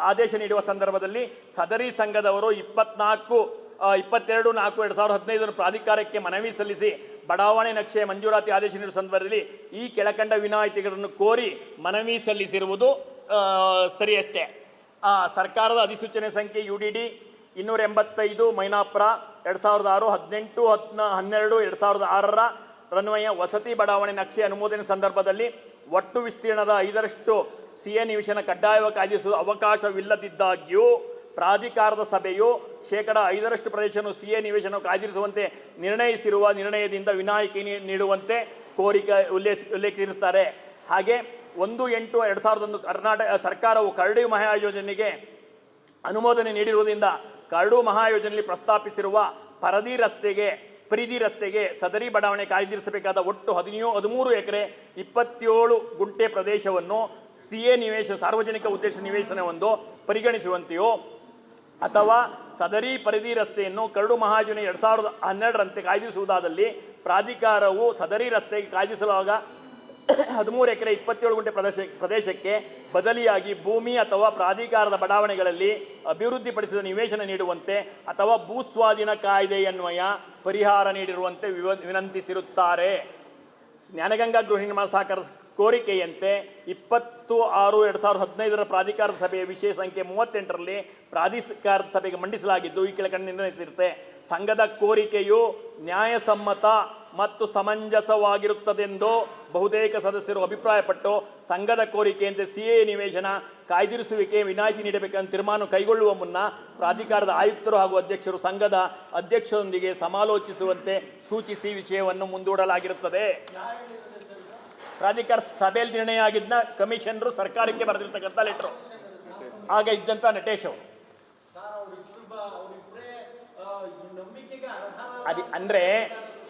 ಆದೇಶ ನೀಡುವ ಸಂದರ್ಭದಲ್ಲಿ ಸದರಿ ಸಂಘದವರು 22/4/2015 ಪ್ರಾಧಿಕಾರಕ್ಕೆ ಮನವಿ ಸಲ್ಲಿಸಿ ಬಡಾವಣೆ ನಕ್ಷೆ ಮಂಜೂರಾತಿ ಆದೇಶ ನೀಡುವ ಸಂದರ್ಭದಲ್ಲಿ ಈ ಕೆಳಕಂಡ ವಿನಾಯಿತಿಗಳನ್ನು ಕೋರಿ ಮನವಿ ಸಲ್ಲಿಸಿರುವುದು ಸರಿಯಷ್ಟೇ. ಸರ್ಕಾರದ ಅಧಿಸೂಚನೆ ಸಂಖ್ಯೆ UDD 285 ಮೈನಾಪ್ರ 2006 18/12/2006 ರನ್ವಯ ವಸತಿ ಬಡಾವಣೆ ನಕ್ಷೆ ಅನುಮೋದನೆ ಸಂದರ್ಭದಲ್ಲಿ ಒಟ್ಟು ವಿಸ್ತೀರ್ಣದ 5% CA ನಿವೇಶನ ಕಡ್ಡಾಯವಾಗಿ ಕಾಯ್ದಿರಿಸುವ ಅವಕಾಶವಿಲ್ಲದಿದ್ದಾಗ್ಯೂ ಪ್ರಾಧಿಕಾರದ ಸಭೆಯು 5% ಪ್ರದೇಶವನ್ನು CA ನಿವೇಶನ ಕಾಯ್ದಿರಿಸುವಂತೆ ನಿರ್ಣಯಿಸಿರುವ ನಿರ್ಣಯದಿಂದ ವಿನಾಯಿತಿ ನೀಡುವಂತೆ ಕೋರಿಕೆ ಉಲ್ಲೇಖಿಸುತ್ತಾರೆ. ಹಾಗೆ 1/8/2001 ಕರ್ನಾಟಕ ಸರ್ಕಾರವು ಕರಡು ಮಹಾಯೋಜನೆಗೆ ಅನುಮೋದನೆ ನೀಡಿರುವುದರಿಂದ ಕರಡು ಮಹಾಯೋಜನೆಯಲ್ಲಿ ಪ್ರಸ್ತಾಪಿಸಿರುವ ಪರಿಧಿ ರಸ್ತೆಗೆ ಸದರಿ ಬಡಾವಣೆ ಕಾಯ್ದಿರಿಸಬೇಕಾದ ಒಟ್ಟು 13 ಎಕರೆ 27 ಗುಂಟೆ ಪ್ರದೇಶವನ್ನು CA ಸಾರ್ವಜನಿಕ ಉದ್ದೇಶ ನಿವೇಶನವೆಂದು ಪರಿಗಣಿಸುವಂತೆಯೋ ಅಥವಾ ಸದರಿ ಪರಿಧಿ ರಸ್ತೆಯನ್ನು ಕರಡು ಮಹಾಯೋಜನೆ 2012ರಂತೆ ಕಾಯ್ದಿರಿಸುವುದಾದಲ್ಲಿ ಪ್ರಾಧಿಕಾರವು ಸದರಿ ರಸ್ತೆಗೆ ಕಾಯ್ದಿರಿಸುವಾಗ 13 ಎಕರೆ 27 ಗುಂಟೆ ಪ್ರದೇಶಕ್ಕೆ ಬದಲಿಯಾಗಿ ಭೂಮಿ ಅಥವಾ ಪ್ರಾಧಿಕಾರದ ಬಡಾವಣೆಗಳಲ್ಲಿ ಅಭಿವೃದ್ಧಿಪಡಿಸಿದ ನಿವೇಶನ ನೀಡುವಂತೆ ಅಥವಾ ಭೂಸ್ವಾಧೀನ ಕಾಯ್ದೆಯನ್ವಯ ಪರಿಹಾರ ನೀಡಿರುವಂತೆ ವಿನಂತಿಸಿರುತ್ತಾರೆ. ಜ್ಞಾನಗಂಗಾ ಗೃಹ ನಿರ್ಮಾಣ ಸಹಕಾರ ಕೋರಿಕೆಯಂತೆ 20/6/2015 ಪ್ರಾಧಿಕಾರದ ಸಭೆಯ ವಿಷಯ ಸಂಖ್ಯೆ 38ರಲ್ಲಿ ಪ್ರಾಧಿಕಾರದ ಸಭೆಗೆ ಮಂಡಿಸಲಾಗಿದ್ದು ಈ ಕೆಳಕಂಡ ನಿರ್ಣಯಿಸಿರುತ್ತೆ. ಸಂಘದ ಕೋರಿಕೆಯು ನ್ಯಾಯಸಮ್ಮತ ಮತ್ತು ಸಮಂಜಸವಾಗಿರುತ್ತದೆಂದು ಬಹುತೇಕ ಸದಸ್ಯರು ಅಭಿಪ್ರಾಯಪಟ್ಟು ಸಂಘದ ಕೋರಿಕೆಯಂತೆ CA ನಿವೇಶನ ಕಾಯ್ದಿರಿಸುವಿಕೆ ವಿನಾಯಿತಿ ನೀಡಬೇಕೆಂದು ತೀರ್ಮಾನ ಕೈಗೊಳ್ಳುವ ಮುನ್ನ ಪ್ರಾಧಿಕಾರದ ಆಯುಕ್ತರು ಹಾಗೂ ಅಧ್ಯಕ್ಷರು ಸಂಘದ ಅಧ್ಯಕ್ಷರೊಂದಿಗೆ ಸಮಾಲೋಚಿಸುವಂತೆ ಸೂಚಿಸಿ ವಿಷಯವನ್ನು ಮುಂದೂಡಲಾಗಿರುತ್ತದೆ. ಪ್ರಾಧಿಕಾರ ಸಭೆಯಲ್ಲಿ ನಿರ್ಣಯ ಆಗಿದ್ದ ಕಮಿಷನರು ಸರ್ಕಾರಕ್ಕೆ ಬರೆದಿರ್ತಕ್ಕಂಥ ಲೆಟರು ಆಗ ಇದ್ದಂಥ ನಟೇಶ್ ಅಂದರೆ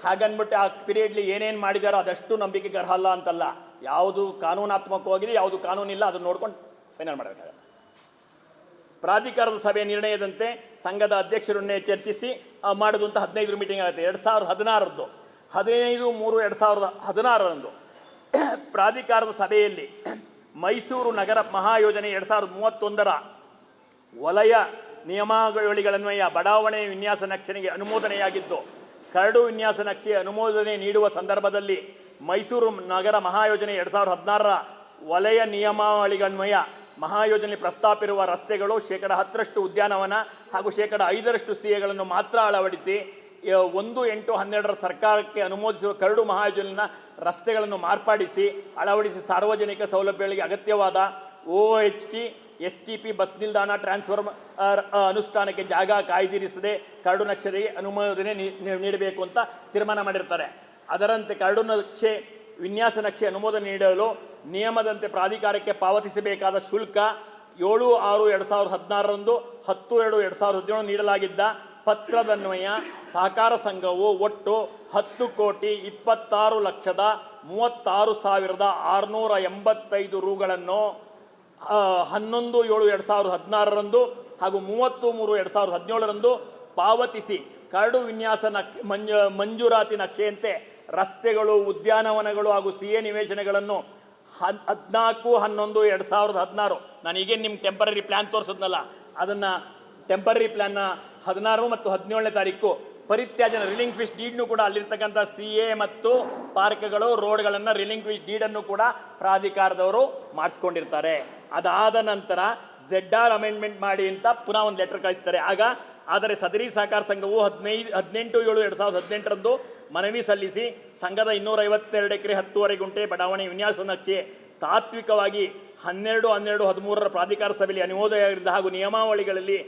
ಹಾಗನ್ಬಿಟ್ಟು ಆ ಪೀರಿಯಡ್ಲಿ ಏನೇನು ಮಾಡಿದಾರೋ ಅದಷ್ಟು ನಂಬಿಕೆಗೆ ಅರ್ಹ ಅಲ್ಲ ಅಂತಲ್ಲ. ಯಾವುದು ಕಾನೂನಾತ್ಮಕವಾಗಿದೆ, ಯಾವುದು ಕಾನೂನಿಲ್ಲ, ಅದನ್ನು ನೋಡ್ಕೊಂಡು ಫೈನಲ್ ಮಾಡಬೇಕಾಗುತ್ತೆ. ಪ್ರಾಧಿಕಾರದ ಸಭೆಯ ನಿರ್ಣಯದಂತೆ ಸಂಘದ ಅಧ್ಯಕ್ಷರನ್ನೇ ಚರ್ಚಿಸಿ ಮಾಡಿದಂಥ 15 ಮೀಟಿಂಗ್ ಆಗುತ್ತೆ. 2016 15/3/2016ರಂದು ಪ್ರಾಧಿಕಾರದ ಸಭೆಯಲ್ಲಿ ಮೈಸೂರು ನಗರ ಮಹಾಯೋಜನೆ 2031ರ ವಲಯ ನಿಯಮಾವಳಿಗಳನ್ವಯ ಬಡಾವಣೆ ವಿನ್ಯಾಸ ನಕ್ಷೆಗೆ ಅನುಮೋದನೆಯಾಗಿದ್ದು ಕರಡು ವಿನ್ಯಾಸ ನಕ್ಷೆ ಅನುಮೋದನೆ ನೀಡುವ ಸಂದರ್ಭದಲ್ಲಿ ಮೈಸೂರು ನಗರ ಮಹಾಯೋಜನೆ 2016ರ ವಲಯ ನಿಯಮಾವಳಿಗನ್ವಯ ಮಹಾಯೋಜನೆ ಪ್ರಸ್ತಾಪಿರುವ ರಸ್ತೆಗಳು 10% ಉದ್ಯಾನವನ ಹಾಗೂ 5% CAಗಳನ್ನು ಮಾತ್ರ ಅಳವಡಿಸಿ 1/8/12 ಸರ್ಕಾರಕ್ಕೆ ಅನುಮೋದಿಸುವ ಕರಡು ಮಹಾಯೋಜನೆಯ ರಸ್ತೆಗಳನ್ನು ಮಾರ್ಪಡಿಸಿ ಅಳವಡಿಸಿ ಸಾರ್ವಜನಿಕ ಸೌಲಭ್ಯಗಳಿಗೆ ಅಗತ್ಯವಾದ OHT STP ಬಸ್ ನಿಲ್ದಾಣ ಟ್ರಾನ್ಸ್ಫಾರ್ಮರ್ ಅನುಷ್ಠಾನಕ್ಕೆ ಜಾಗ ಕಾಯ್ದಿರಿಸದೆ ಕರಡು ನಕ್ಷೆಗೆ ಅನುಮೋದನೆ ನೀಡಬೇಕು ಅಂತ ತೀರ್ಮಾನ ಮಾಡಿರ್ತಾರೆ. ಅದರಂತೆ ಕರಡು ನಕ್ಷೆ ವಿನ್ಯಾಸ ನಕ್ಷೆ ಅನುಮೋದನೆ ನೀಡಲು ನಿಯಮದಂತೆ ಪ್ರಾಧಿಕಾರಕ್ಕೆ ಪಾವತಿಸಬೇಕಾದ ಶುಲ್ಕ 7/6/2016 10/2/2017 ನೀಡಲಾಗಿದ್ದ ಪತ್ರದನ್ವಯ ಸಹಕಾರ ಸಂಘವು ಒಟ್ಟು 10,36,36,685 ರೂಗಳನ್ನು 11/7/2016 ಹಾಗೂ 30/3/2017 ಪಾವತಿಸಿ ಕರಡು ವಿನ್ಯಾಸ ಮಂಜೂರಾತಿ ನಕ್ಷೆಯಂತೆ ರಸ್ತೆಗಳು, ಉದ್ಯಾನವನಗಳು ಹಾಗೂ CA ನಿವೇಶನಗಳನ್ನು 14/11/2016 ನಾನು ಈಗೇನು ನಿಮ್ಮ ಟೆಂಪರರಿ ಪ್ಲ್ಯಾನ್ ತೋರಿಸಿದ್ನಲ್ಲ ಅದನ್ನು ಟೆಂಪರರಿ ಪ್ಲ್ಯಾನ್ನ 16 ಮತ್ತು 17ನೇ ತಾರೀಕು ಪರಿತ್ಯಾಜನ ರಿಲಿಂಕ್ವಿಶ್ ಡೀಡ್ನು ಕೂಡ ಅಲ್ಲಿರ್ತಕ್ಕಂಥ CA ಮತ್ತು ಪಾರ್ಕ್ಗಳು ರೋಡ್ಗಳನ್ನು ರಿಲಿಂಕ್ವಿಶ್ ಡೀಡನ್ನು ಕೂಡ ಪ್ರಾಧಿಕಾರದವರು ಮಾಡಿಸ್ಕೊಂಡಿರ್ತಾರೆ. ಅದಾದ ನಂತರ ZR ಅಮೆಂಡ್ಮೆಂಟ್ ಮಾಡಿ ಅಂತ ಪುನಃ ಒಂದು ಲೆಟರ್ ಕಳಿಸ್ತಾರೆ. ಆದರೆ ಸದರಿ ಸಹಕಾರ ಸಂಘವು 18/7/2018 ಮನವಿ ಸಲ್ಲಿಸಿ ಸಂಘದ 252 ಎಕರೆ 10 ಗುಂಟೆ ಬಡಾವಣೆ ವಿನ್ಯಾಸ ನಕ್ಷೆ ತಾತ್ವಿಕವಾಗಿ 12/12/13 ಪ್ರಾಧಿಕಾರ ಸಭೆಯಲ್ಲಿ ಅನುಮೋದನೆಯಾಗಿದ್ದ ಹಾಗೂ ನಿಯಮಾವಳಿಗಳಲ್ಲಿ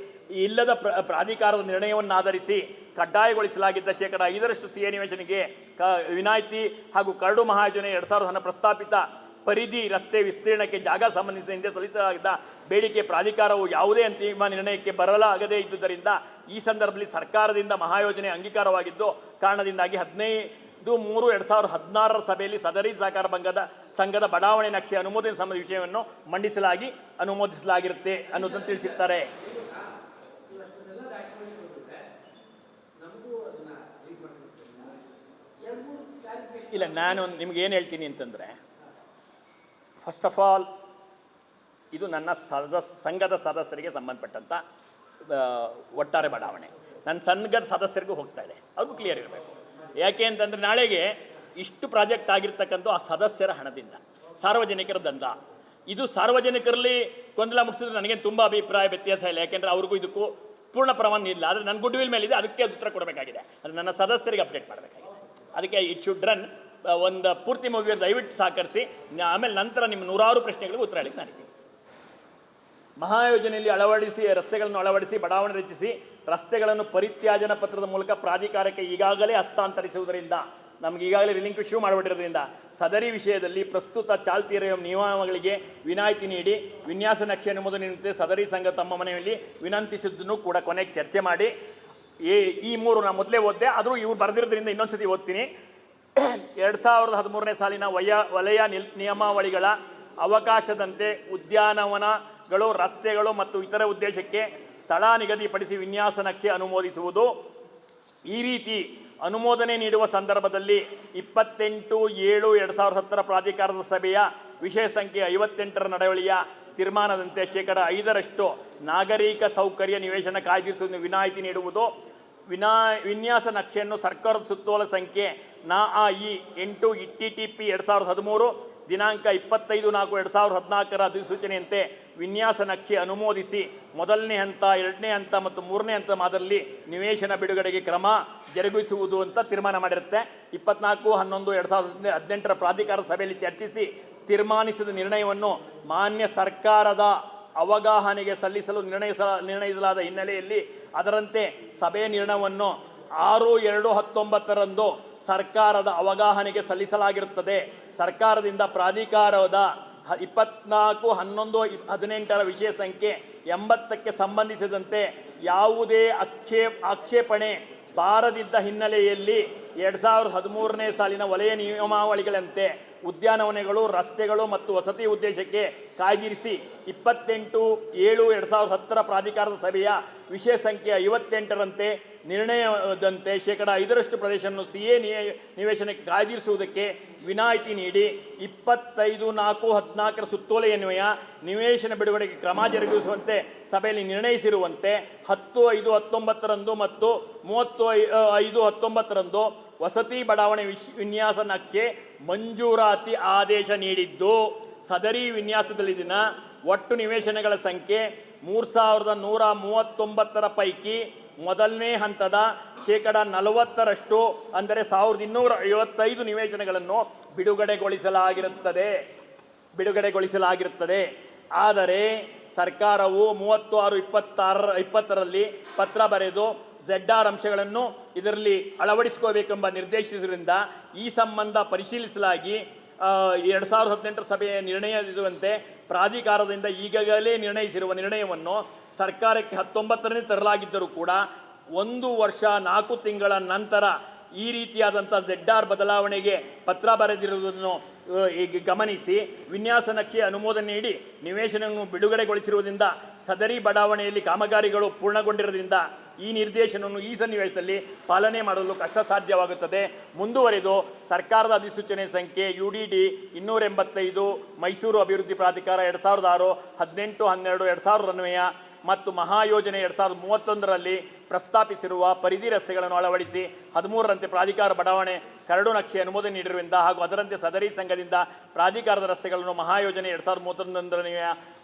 ಇಲ್ಲದ ಪ್ರಾಧಿಕಾರದ ನಿರ್ಣಯವನ್ನು ಆಧರಿಸಿ ಕಡ್ಡಾಯಗೊಳಿಸಲಾಗಿದ್ದ 5% CA ನಿವೇಶನಕ್ಕೆ ವಿನಾಯಿತಿ ಹಾಗೂ ಕರಡು ಮಹಾಯೋಜನೆ 2010 ಪ್ರಸ್ತಾಪಿತ ಪರಿಧಿ ರಸ್ತೆ ವಿಸ್ತೀರ್ಣಕ್ಕೆ ಜಾಗ ಸಂಬಂಧಿಸಿದಂತೆ ಸಲ್ಲಿಸಲಾಗಿದ್ದ ಬೇಡಿಕೆ ಪ್ರಾಧಿಕಾರವು ಯಾವುದೇ ಅಂತಿಮ ನಿರ್ಣಯಕ್ಕೆ ಬರಲಾಗದೇ ಇದ್ದುದರಿಂದ ಈ ಸಂದರ್ಭದಲ್ಲಿ ಸರ್ಕಾರದಿಂದ ಮಹಾಯೋಜನೆ ಅಂಗೀಕಾರವಾಗಿದ್ದು ಕಾರಣದಿಂದಾಗಿ 15/3/2016 ಸಭೆಯಲ್ಲಿ ಸದರಿ ಸಹಕಾರ ಸಂಘದ ಬಡಾವಣೆ ನಕ್ಷೆ ಅನುಮೋದನೆ ಸಂಬಂಧ ವಿಷಯವನ್ನು ಮಂಡಿಸಲಾಗಿ ಅನುಮೋದಿಸಲಾಗಿರುತ್ತೆ ಅನ್ನೋದನ್ನು ತಿಳಿಸಿರ್ತಾರೆ. ಇಲ್ಲ, ನಾನು ನಿಮ್ಗೆ ಏನು ಹೇಳ್ತೀನಿ ಅಂತಂದರೆ, ಫಸ್ಟ್ ಆಫ್ ಆಲ್ ಇದು ನನ್ನ ಸಂಘದ ಸದಸ್ಯರಿಗೆ ಸಂಬಂಧಪಟ್ಟಂಥ ಒಟ್ಟಾರೆ ಬಡಾವಣೆ. ನನ್ನ ಸಂಘದ ಸದಸ್ಯರಿಗೂ ಹೋಗ್ತಾ ಇದೆ, ಅವ್ರಿಗೂ ಕ್ಲಿಯರ್ ಇರಬೇಕು. ಯಾಕೆ ಅಂತಂದರೆ ನಾಳೆಗೆ ಇಷ್ಟು ಪ್ರಾಜೆಕ್ಟ್ ಆಗಿರ್ತಕ್ಕಂಥ ಆ ಸದಸ್ಯರ ಹಣದಿಂದ, ಸಾರ್ವಜನಿಕರ ದಂಧ. ಇದು ಸಾರ್ವಜನಿಕರಲ್ಲಿ ಗೊಂದಲ ಮುಗಿಸಿದ್ರೆ ನನಗೇನು ತುಂಬ ಅಭಿಪ್ರಾಯ ವ್ಯತ್ಯಾಸ ಇಲ್ಲ, ಯಾಕೆಂದರೆ ಅವ್ರಿಗೂ ಇದಕ್ಕೂ ಪೂರ್ಣ ಪ್ರಮಾಣ ಇಲ್ಲ. ಆದರೆ ನನ್ನ ಗುಡ್ ವಿಲ್ ಮೇಲಿದೆ, ಅದಕ್ಕೆ ಅದು ಉತ್ತರ ಕೊಡಬೇಕಾಗಿದೆ. ಅದು ನನ್ನ ಸದಸ್ಯರಿಗೆ ಅಪ್ಡೇಟ್ ಮಾಡಬೇಕಾಗಿದೆ. ಅದಕ್ಕೆ ಇಟ್ ಶುಡ್ ರನ್ ಒಂದು ಪೂರ್ತಿ ಮುಗಿಯೋ ದಯವಿಟ್ಟು ಸಹಕರಿಸಿ. ಆಮೇಲೆ ನಂತರ ನಿಮ್ಮ 100 ಪ್ರಶ್ನೆಗಳಿಗೆ ಉತ್ತರ ಹೇಳಿಕ್ಕೆ ನಾನು ಮಹಾಯೋಜನೆಯಲ್ಲಿ ರಸ್ತೆಗಳನ್ನು ಅಳವಡಿಸಿ ಬಡಾವಣೆ ರಚಿಸಿ ರಸ್ತೆಗಳನ್ನು ಪರಿತ್ಯಾಜನ ಪತ್ರದ ಮೂಲಕ ಪ್ರಾಧಿಕಾರಕ್ಕೆ ಈಗಾಗಲೇ ಹಸ್ತಾಂತರಿಸುವುದರಿಂದ, ನಮ್ಗೆ ಈಗಾಗಲೇ ರಿಲಿಂಕ್ವಿಶ್ ಮಾಡಿಬಿಟ್ಟಿರೋದ್ರಿಂದ ಸದರಿ ವಿಷಯದಲ್ಲಿ ಪ್ರಸ್ತುತ ಚಾಲ್ತಿಯಿರುವ ನಿಯಮಗಳಿಗೆ ವಿನಾಯಿತಿ ನೀಡಿ ವಿನ್ಯಾಸ ನಕ್ಷೆ ಅನುಮೋದನೆ ನೀಡುತ್ತೆ ಸದರಿ ಸಂಘ ತಮ್ಮ ಮನೆಯಲ್ಲಿ ವಿನಂತಿಸಿದ್ದನ್ನು ಕೂಡ ಕೊನೆಗೆ ಚರ್ಚೆ ಮಾಡಿ ಈ 3 ನಾನು ಮೊದಲೇ ಓದಿದೆ, ಆದರೂ ಇವ್ರು ಬರೆದಿರೋದ್ರಿಂದ ಇನ್ನೊಂದ್ಸತಿ ಓದ್ತೀನಿ. 2013ನೇ ಸಾಲಿನ ವಲಯ ನಿಯಮಾವಳಿಗಳ ಅವಕಾಶದಂತೆ ಉದ್ಯಾನವನಗಳು, ರಸ್ತೆಗಳು ಮತ್ತು ಇತರ ಉದ್ದೇಶಕ್ಕೆ ಸ್ಥಳ ನಿಗದಿಪಡಿಸಿ ವಿನ್ಯಾಸ ನಕ್ಷೆ ಅನುಮೋದಿಸುವುದು. ಈ ರೀತಿ ಅನುಮೋದನೆ ನೀಡುವ ಸಂದರ್ಭದಲ್ಲಿ 28/7/2010 ಪ್ರಾಧಿಕಾರದ ಸಭೆಯ ವಿಷಯ ಸಂಖ್ಯೆ 58ರ ನಡವಳಿಯ ತೀರ್ಮಾನದಂತೆ 5% ನಾಗರಿಕ ಸೌಕರ್ಯ ನಿವೇಶನ ಕಾಯ್ದಿರಿಸುವುದು ವಿನಾಯಿತಿ ನೀಡುವುದು. ವಿನ್ಯಾಸ ನಕ್ಷೆಯನ್ನು ಸರ್ಕಾರದ ಸುತ್ತೋಲೆ ಸಂಖ್ಯೆ NAI 8 TTP 2013 ದಿನಾಂಕ 25/4/2014 ಅಧಿಸೂಚನೆಯಂತೆ ವಿನ್ಯಾಸ ನಕ್ಷೆ ಅನುಮೋದಿಸಿ ಮೊದಲನೇ ಹಂತ, 2ನೇ ಹಂತ ಮತ್ತು 3ನೇ ಹಂತ ಮಾದರಿಯಲ್ಲಿ ನಿವೇಶನ ಬಿಡುಗಡೆಗೆ ಕ್ರಮ ಜರುಗಿಸುವುದು ಅಂತ ತೀರ್ಮಾನ ಮಾಡಿರುತ್ತೆ. 24/11/2018 ಪ್ರಾಧಿಕಾರ ಸಭೆಯಲ್ಲಿ ಚರ್ಚಿಸಿ ತೀರ್ಮಾನಿಸಿದ ನಿರ್ಣಯವನ್ನು ಮಾನ್ಯ ಸರ್ಕಾರದ ಅವಗಾಹನೆಗೆ ಸಲ್ಲಿಸಲು ನಿರ್ಣಯಿಸಲಾದ ಹಿನ್ನೆಲೆಯಲ್ಲಿ ಅದರಂತೆ ಸಭೆಯ ನಿರ್ಣಯವನ್ನು 6/2/19 ಸರ್ಕಾರದ ಅವಗಾಹನೆಗೆ ಸಲ್ಲಿಸಲಾಗಿರುತ್ತದೆ. ಸರ್ಕಾರದಿಂದ ಪ್ರಾಧಿಕಾರದ 24/11/18 ವಿಷಯ ಸಂಖ್ಯೆ 80ಕ್ಕೆ ಸಂಬಂಧಿಸಿದಂತೆ ಯಾವುದೇ ಆಕ್ಷೇಪಣೆ ಬಾರದಿದ್ದ ಹಿನ್ನೆಲೆಯಲ್ಲಿ 2013ನೇ ಸಾಲಿನ ವಲಯ ನಿಯಮಾವಳಿಗಳಂತೆ ಉದ್ಯಾನವನಗಳು, ರಸ್ತೆಗಳು ಮತ್ತು ವಸತಿ ಉದ್ದೇಶಕ್ಕೆ ಕಾಯ್ದಿರಿಸಿ 28/7/2010 ಪ್ರಾಧಿಕಾರದ ಸಭೆಯ ವಿಷಯ ಸಂಖ್ಯೆ 58ರಂತೆ ನಿರ್ಣಯದಂತೆ 5% ಪ್ರದೇಶವನ್ನು CA ನಿವೇಶನಕ್ಕೆ ಕಾಯ್ದಿರಿಸುವುದಕ್ಕೆ ವಿನಾಯಿತಿ ನೀಡಿ 25/4/14 ಸುತ್ತೋಲೆಯನ್ವಯ ನಿವೇಶನ ಬಿಡುಗಡೆಗೆ ಕ್ರಮ ಜರುಗಿಸುವಂತೆ ಸಭೆಯಲ್ಲಿ ನಿರ್ಣಯಿಸಿರುವಂತೆ 10/5/19 ಮತ್ತು 30/5/19 ವಸತಿ ಬಡಾವಣೆ ವಿನ್ಯಾಸ ನಕ್ಷೆ ಮಂಜೂರಾತಿ ಆದೇಶ ನೀಡಿದ್ದು, ಸದರಿ ವಿನ್ಯಾಸದಲ್ಲಿನ ಒಟ್ಟು ನಿವೇಶನಗಳ ಸಂಖ್ಯೆ 3139 ಪೈಕಿ ಮೊದಲನೇ ಹಂತದ 40% ಅಂದರೆ 1255 ನಿವೇಶನಗಳನ್ನು ಬಿಡುಗಡೆಗೊಳಿಸಲಾಗಿರುತ್ತದೆ. ಆದರೆ ಸರ್ಕಾರವು 36/20ರಲ್ಲಿ ಪತ್ರ ಬರೆದು ZR ಅಂಶಗಳನ್ನು ಇದರಲ್ಲಿ ಅಳವಡಿಸಿಕೋಬೇಕೆಂಬ ನಿರ್ದೇಶಿಸುವುದರಿಂದ ಈ ಸಂಬಂಧ ಪರಿಶೀಲಿಸಲಾಗಿ 2018 ಸಭೆಯ ನಿರ್ಣಯದಂತೆ ಪ್ರಾಧಿಕಾರದಿಂದ ಈಗಾಗಲೇ ನಿರ್ಣಯಿಸಿರುವ ನಿರ್ಣಯವನ್ನು ಸರ್ಕಾರಕ್ಕೆ 19ನೇ ತರಲಾಗಿದ್ದರೂ ಕೂಡ 1 ವರ್ಷ 4 ತಿಂಗಳ ನಂತರ ಈ ರೀತಿಯಾದಂಥ ZR ಬದಲಾವಣೆಗೆ ಪತ್ರ ಬರೆದಿರುವುದನ್ನು ಗಮನಿಸಿ ವಿನ್ಯಾಸ ನಕ್ಷೆ ಅನುಮೋದನೆ ನೀಡಿ ನಿವೇಶನವನ್ನು ಬಿಡುಗಡೆಗೊಳಿಸಿರುವುದರಿಂದ ಸದರಿ ಬಡಾವಣೆಯಲ್ಲಿ ಕಾಮಗಾರಿಗಳು ಪೂರ್ಣಗೊಂಡಿರುವುದರಿಂದ ಈ ನಿರ್ದೇಶನವನ್ನು ಈ ಸನ್ನಿವೇಶದಲ್ಲಿ ಪಾಲನೆ ಮಾಡಲು ಕಷ್ಟ ಸಾಧ್ಯವಾಗುತ್ತದೆ. ಮುಂದುವರೆದು ಸರ್ಕಾರದ ಅಧಿಸೂಚನೆ ಸಂಖ್ಯೆ UDD 285 ಮೈಸೂರು ಅಭಿವೃದ್ಧಿ ಪ್ರಾಧಿಕಾರ 2006 18/12/2000 ಅನ್ವಯ ಮತ್ತು ಮಹಾಯೋಜನೆ 2031ರಲ್ಲಿ ಪ್ರಸ್ತಾಪಿಸಿರುವ ಪರಿಧಿ ರಸ್ತೆಗಳನ್ನು ಅಳವಡಿಸಿ 13ರಂತೆ ಪ್ರಾಧಿಕಾರ ಬಡಾವಣೆ ಕರಡು ನಕ್ಷೆ ಅನುಮೋದನೆ ನೀಡಿರುವುದರಿಂದ ಹಾಗೂ ಅದರಂತೆ ಸದರಿ ಸಂಘದಿಂದ ಪ್ರಾಧಿಕಾರದ ರಸ್ತೆಗಳನ್ನು ಮಹಾಯೋಜನೆ 2031ರ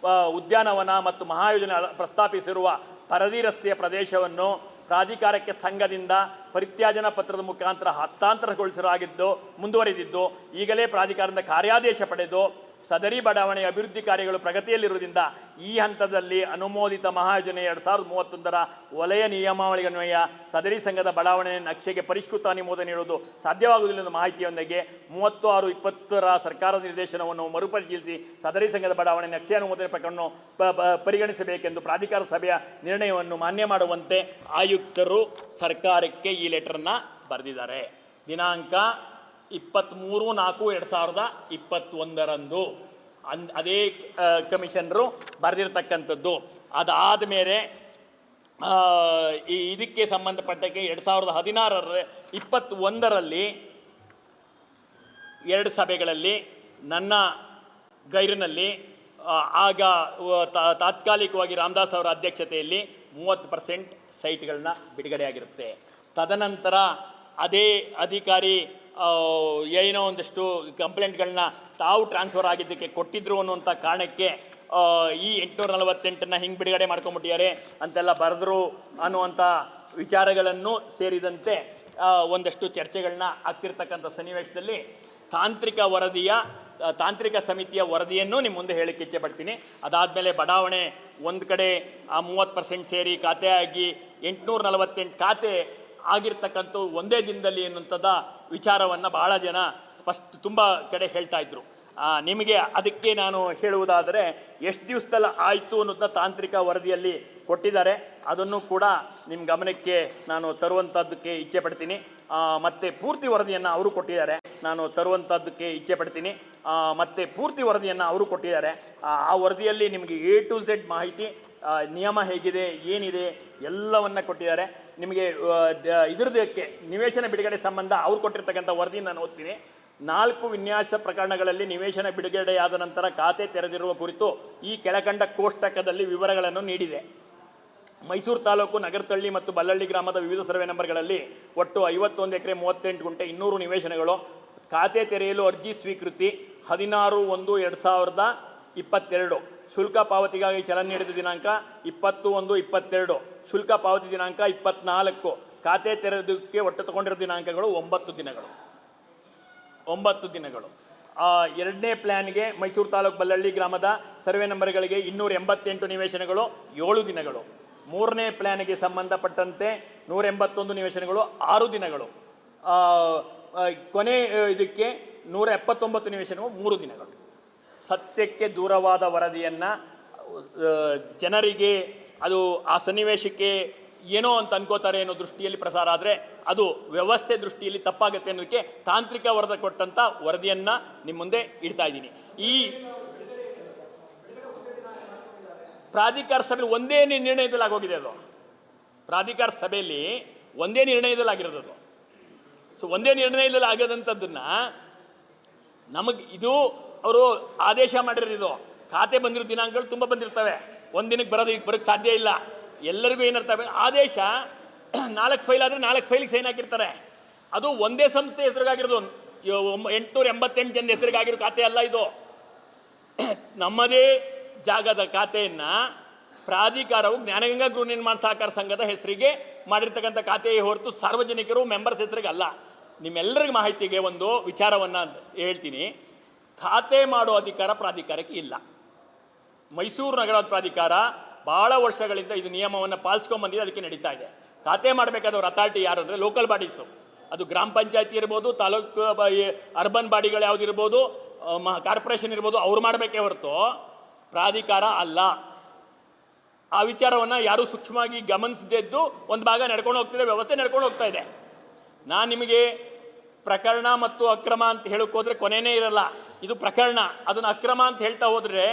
ಉದ್ಯಾನವನ ಮತ್ತು ಮಹಾಯೋಜನೆ ಪ್ರಸ್ತಾಪಿಸಿರುವ ಪರಿಧಿ ರಸ್ತೆಯ ಪ್ರದೇಶವನ್ನು ಪ್ರಾಧಿಕಾರಕ್ಕೆ ಸಂಘದಿಂದ ಪರಿತ್ಯಾಜನ ಪತ್ರದ ಮುಖಾಂತರ ಹಸ್ತಾಂತರಗೊಳಿಸಲಾಗಿದ್ದು ಮುಂದುವರೆದಿದ್ದು ಈಗಲೇ ಪ್ರಾಧಿಕಾರದಿಂದ ಕಾರ್ಯಾದೇಶ ಪಡೆದು ಸದರಿ ಬಡಾವಣೆಯ ಅಭಿವೃದ್ಧಿ ಕಾರ್ಯಗಳು ಪ್ರಗತಿಯಲ್ಲಿರುವುದರಿಂದ ಈ ಹಂತದಲ್ಲಿ ಅನುಮೋದಿತ ಮಹಾಯೋಜನೆ 2031ರ ವಲಯ ನಿಯಮಾವಳಿಯನ್ವಯ ಸದರಿ ಸಂಘದ ಬಡಾವಣೆ ನಕ್ಷೆಗೆ ಪರಿಷ್ಕೃತ ಅನುಮೋದನೆ ನೀಡುವುದು ಸಾಧ್ಯವಾಗುವುದಿಲ್ಲ ಎಂಬ ಮಾಹಿತಿಯೊಂದಿಗೆ 36/20ರ ಸರ್ಕಾರದ ನಿರ್ದೇಶನವನ್ನು ಮರುಪರಿಶೀಲಿಸಿ ಸದರಿ ಸಂಘದ ಬಡಾವಣೆ ನಕ್ಷೆ ಅನುಮೋದನೆ ಪ್ರಕರಣವನ್ನು ಪರಿಗಣಿಸಬೇಕೆಂದು ಪ್ರಾಧಿಕಾರ ಸಭೆಯ ನಿರ್ಣಯವನ್ನು ಮಾನ್ಯ ಮಾಡುವಂತೆ ಆಯುಕ್ತರು ಸರ್ಕಾರಕ್ಕೆ ಈ ಲೆಟರ್ನ ಬರೆದಿದ್ದಾರೆ. ದಿನಾಂಕ 23/4/2021ರಂದು ಅದೇ ಕಮಿಷನರು ಬರೆದಿರ್ತಕ್ಕಂಥದ್ದು. ಅದಾದ ಮೇಲೆ ಇದಕ್ಕೆ ಸಂಬಂಧಪಟ್ಟಕ್ಕೆ 2016-21ರಲ್ಲಿ 2 ಸಭೆಗಳಲ್ಲಿ ನನ್ನ ಗೈರಿನಲ್ಲಿ ಆಗ ತಾತ್ಕಾಲಿಕವಾಗಿ ರಾಮದಾಸ್ ಅವರ ಅಧ್ಯಕ್ಷತೆಯಲ್ಲಿ 30% ಸೈಟ್ಗಳನ್ನ ಬಿಡುಗಡೆಯಾಗಿರುತ್ತೆ. ತದನಂತರ ಅದೇ ಅಧಿಕಾರಿ ಏನೋ ಒಂದಷ್ಟು ಕಂಪ್ಲೇಂಟ್ಗಳನ್ನ ತಾವು ಟ್ರಾನ್ಸ್ಫರ್ ಆಗಿದ್ದಕ್ಕೆ ಕೊಟ್ಟಿದ್ರು ಅನ್ನುವಂಥ ಕಾರಣಕ್ಕೆ ಈ 848ನ್ನ ಹಿಂಗೆ ಬಿಡುಗಡೆ ಮಾಡ್ಕೊಂಬಿಟ್ಟಿದ್ದಾರೆ ಅಂತೆಲ್ಲ ಬರೆದ್ರು ಅನ್ನುವಂಥ ವಿಚಾರಗಳನ್ನು ಸೇರಿದಂತೆ ಒಂದಷ್ಟು ಚರ್ಚೆಗಳನ್ನ ಆಗ್ತಿರ್ತಕ್ಕಂಥ ಸನ್ನಿವೇಶದಲ್ಲಿ ತಾಂತ್ರಿಕ ಸಮಿತಿಯ ವರದಿಯನ್ನು ನಿಮ್ಮ ಮುಂದೆ ಹೇಳಿಕ್ಕೆ ಇಚ್ಛೆ ಪಡ್ತೀನಿ. ಅದಾದಮೇಲೆ ಬಡಾವಣೆ ಒಂದು ಕಡೆ ಆ 30% ಸೇರಿ ಖಾತೆ ಆಗಿ 848 ಖಾತೆ ಆಗಿರ್ತಕ್ಕಂಥ ಒಂದೇ ದಿನದಲ್ಲಿ ಎನ್ನುವಂಥದ್ದು ವಿಚಾರವನ್ನು ಬಹಳ ಜನ ತುಂಬ ಕಡೆ ಹೇಳ್ತಾ ಇದ್ರು. ನಿಮಗೆ ಅದಕ್ಕೆ ನಾನು ಹೇಳುವುದಾದರೆ ಎಷ್ಟು ದಿವಸದಲ್ಲಿ ಆಯಿತು ಅನ್ನೋದನ್ನ ತಾಂತ್ರಿಕ ವರದಿಯಲ್ಲಿ ಕೊಟ್ಟಿದ್ದಾರೆ. ಅದನ್ನು ಕೂಡ ನಿಮ್ಮ ಗಮನಕ್ಕೆ ನಾನು ತರುವಂಥದ್ದಕ್ಕೆ ಇಚ್ಛೆ ಪಡ್ತೀನಿ. ಮತ್ತು ಪೂರ್ತಿ ವರದಿಯನ್ನು ಅವರು ಕೊಟ್ಟಿದ್ದಾರೆ, ನಾನು ತರುವಂಥದ್ದಕ್ಕೆ ಇಚ್ಛೆ ಪಡ್ತೀನಿ. ಮತ್ತು ಪೂರ್ತಿ ವರದಿಯನ್ನು ಅವರು ಕೊಟ್ಟಿದ್ದಾರೆ. ಆ ವರದಿಯಲ್ಲಿ ನಿಮಗೆ A to Z ಮಾಹಿತಿ, ನಿಯಮ ಹೇಗಿದೆ, ಏನಿದೆ ಎಲ್ಲವನ್ನ ಕೊಟ್ಟಿದ್ದಾರೆ. ನಿಮಗೆ ಇದ್ರದಕ್ಕೆ ನಿವೇಶನ ಬಿಡುಗಡೆ ಸಂಬಂಧ ಅವ್ರು ಕೊಟ್ಟಿರ್ತಕ್ಕಂಥ ವರದಿ ನಾನು ಓದ್ತೀನಿ. 4 ವಿನ್ಯಾಸ ಪ್ರಕರಣಗಳಲ್ಲಿ ನಿವೇಶನ ಬಿಡುಗಡೆಯಾದ ನಂತರ ಖಾತೆ ತೆರೆದಿರುವ ಕುರಿತು ಈ ಕೆಳಕಂಡ ಕೋಷ್ಟಕದಲ್ಲಿ ವಿವರಗಳನ್ನು ನೀಡಿದೆ. ಮೈಸೂರು ತಾಲೂಕು ನಗರತಳ್ಳಿ ಮತ್ತು ಬಲ್ಲಳ್ಳಿ ಗ್ರಾಮದ ವಿವಿಧ ಸರ್ವೆ ನಂಬರ್ಗಳಲ್ಲಿ ಒಟ್ಟು 51 ಎಕರೆ 38 ಗುಂಟೆ 200 ನಿವೇಶನಗಳು. ಖಾತೆ ತೆರೆಯಲು ಅರ್ಜಿ ಸ್ವೀಕೃತಿ 16/1/2022. ಶುಲ್ಕ ಪಾವತಿಗಾಗಿ ಚಲನೆ ನೀಡಿದ ದಿನಾಂಕ 21/22. ಶುಲ್ಕ ಪಾವತಿ ದಿನಾಂಕ 24. ಖಾತೆ ತೆರೆದಕ್ಕೆ ಒಟ್ಟು ತಗೊಂಡಿರೋ ದಿನಾಂಕಗಳು 9 ದಿನಗಳು. 9 ದಿನಗಳು. 2ನೇ ಪ್ಲ್ಯಾನ್ಗೆ ಮೈಸೂರು ತಾಲೂಕು ಬಲ್ಲಳ್ಳಿ ಗ್ರಾಮದ ಸರ್ವೆ ನಂಬರ್ಗಳಿಗೆ 288 ನಿವೇಶನಗಳು 7 ದಿನಗಳು. 3ನೇ ಪ್ಲ್ಯಾನ್ಗೆ ಸಂಬಂಧಪಟ್ಟಂತೆ 181 ನಿವೇಶನಗಳು 6 ದಿನಗಳು. ಕೊನೆ ಇದಕ್ಕೆ 179 ನಿವೇಶನಗಳು 3 ದಿನಗಳು. ಸತ್ಯಕ್ಕೆ ದೂರವಾದ ವರದಿಯನ್ನು ಜನರಿಗೆ ಅದು ಆ ಸನ್ನಿವೇಶಕ್ಕೆ ಏನೋ ಅಂತ ಅನ್ಕೋತಾರೆ ಅನ್ನೋ ದೃಷ್ಟಿಯಲ್ಲಿ ಪ್ರಸಾರ ಆದರೆ ಅದು ವ್ಯವಸ್ಥೆ ದೃಷ್ಟಿಯಲ್ಲಿ ತಪ್ಪಾಗುತ್ತೆ ಅನ್ನೋದಕ್ಕೆ ತಾಂತ್ರಿಕ ವರದಿ ಕೊಟ್ಟಂಥ ವರದಿಯನ್ನು ನಿಮ್ಮ ಮುಂದೆ ಇಡ್ತಾ ಇದ್ದೀನಿ. ಈ ಪ್ರಾಧಿಕಾರ ಸಭೆ ಒಂದೇ ನಿರ್ಣಯದಲ್ಲಿ ಆಗೋಗಿದೆ. ಅದು ಪ್ರಾಧಿಕಾರ ಸಭೆಯಲ್ಲಿ ಒಂದೇ ನಿರ್ಣಯದಲ್ಲಿ ಆಗಿರೋದು. ಸೊ ಒಂದೇ ನಿರ್ಣಯದಲ್ಲಿ ಆಗೋದಂಥದ್ದನ್ನು ನಮಗೆ ಇದು ಅವರು ಆದೇಶ ಮಾಡಿರೋದು. ಖಾತೆ ಬಂದಿರೋ ದಿನಾಂಕಗಳು ತುಂಬ ಬಂದಿರ್ತವೆ, ಒಂದಿನಕ್ಕೆ ಬರೋಕ್ಕೆ ಸಾಧ್ಯ ಇಲ್ಲ. ಎಲ್ಲರಿಗೂ ಏನಿರ್ತವೆ ಆದೇಶ 4 ಫೈಲ್ ಆದರೆ 4 ಫೈಲಿಗೆ ಸೈನ್ ಹಾಕಿರ್ತಾರೆ. ಅದು ಒಂದೇ ಸಂಸ್ಥೆ ಹೆಸರಿಗಾಗಿರೋದು, 888 ಜನ ಹೆಸರಿಗಾಗಿರೋ ಖಾತೆ ಅಲ್ಲ ಇದು. ನಮ್ಮದೇ ಜಾಗದ ಖಾತೆಯನ್ನು ಪ್ರಾಧಿಕಾರವು ಜ್ಞಾನಗಂಗಾ ಗೃಹ ನಿರ್ಮಾಣ ಸಹಕಾರ ಸಂಘದ ಹೆಸರಿಗೆ ಮಾಡಿರ್ತಕ್ಕಂಥ ಖಾತೆಯೇ ಹೊರತು ಸಾರ್ವಜನಿಕರು ಮೆಂಬರ್ಸ್ ಹೆಸರಿಗೆ ಅಲ್ಲ. ನಿಮ್ಮೆಲ್ಲರಿಗೂ ಮಾಹಿತಿಗೆ ಒಂದು ವಿಚಾರವನ್ನು ಹೇಳ್ತೀನಿ. ಖಾತೆ ಮಾಡೋ ಅಧಿಕಾರ ಪ್ರಾಧಿಕಾರಕ್ಕೆ ಇಲ್ಲ. ಮೈಸೂರು ನಗರ ಪ್ರಾಧಿಕಾರ ಭಾಳ ವರ್ಷಗಳಿಂದ ಇದು ನಿಯಮವನ್ನು ಪಾಲಿಸ್ಕೊಂಡ್ಬಂದಿದೆ, ಅದಕ್ಕೆ ನಡೀತಾ ಇದೆ. ಖಾತೆ ಮಾಡಬೇಕಾದವ್ರ ಅಥಾರಿಟಿ ಯಾರು ಅಂದರೆ ಲೋಕಲ್ ಬಾಡೀಸು, ಅದು ಗ್ರಾಮ ಪಂಚಾಯತಿ ಇರ್ಬೋದು, ತಾಲೂಕು ಅರ್ಬನ್ ಬಾಡಿಗಳು ಯಾವುದಿರ್ಬೋದು, ಕಾರ್ಪೊರೇಷನ್ ಇರ್ಬೋದು, ಅವ್ರು ಮಾಡಬೇಕೇ ಹೊರತು ಪ್ರಾಧಿಕಾರ ಅಲ್ಲ. ಆ ವಿಚಾರವನ್ನು ಯಾರೂ ಸೂಕ್ಷ್ಮವಾಗಿ ಗಮನಿಸದಿದ್ದು ಒಂದು ಭಾಗ ನಡ್ಕೊಂಡು ಹೋಗ್ತಿದೆ, ವ್ಯವಸ್ಥೆ ನಡ್ಕೊಂಡು ಹೋಗ್ತಾ ಇದೆ. ನಾನು ನಿಮಗೆ ಪ್ರಕರಣ ಮತ್ತು ಅಕ್ರಮ ಅಂತ ಹೇಳೋಕೆ ಹೋದರೆ ಕೊನೆಯೇ ಇರಲ್ಲ. ಇದು ಪ್ರಕರಣ, ಅದನ್ನು ಅಕ್ರಮ ಅಂತ ಹೇಳ್ತಾ ಹೋದರೆ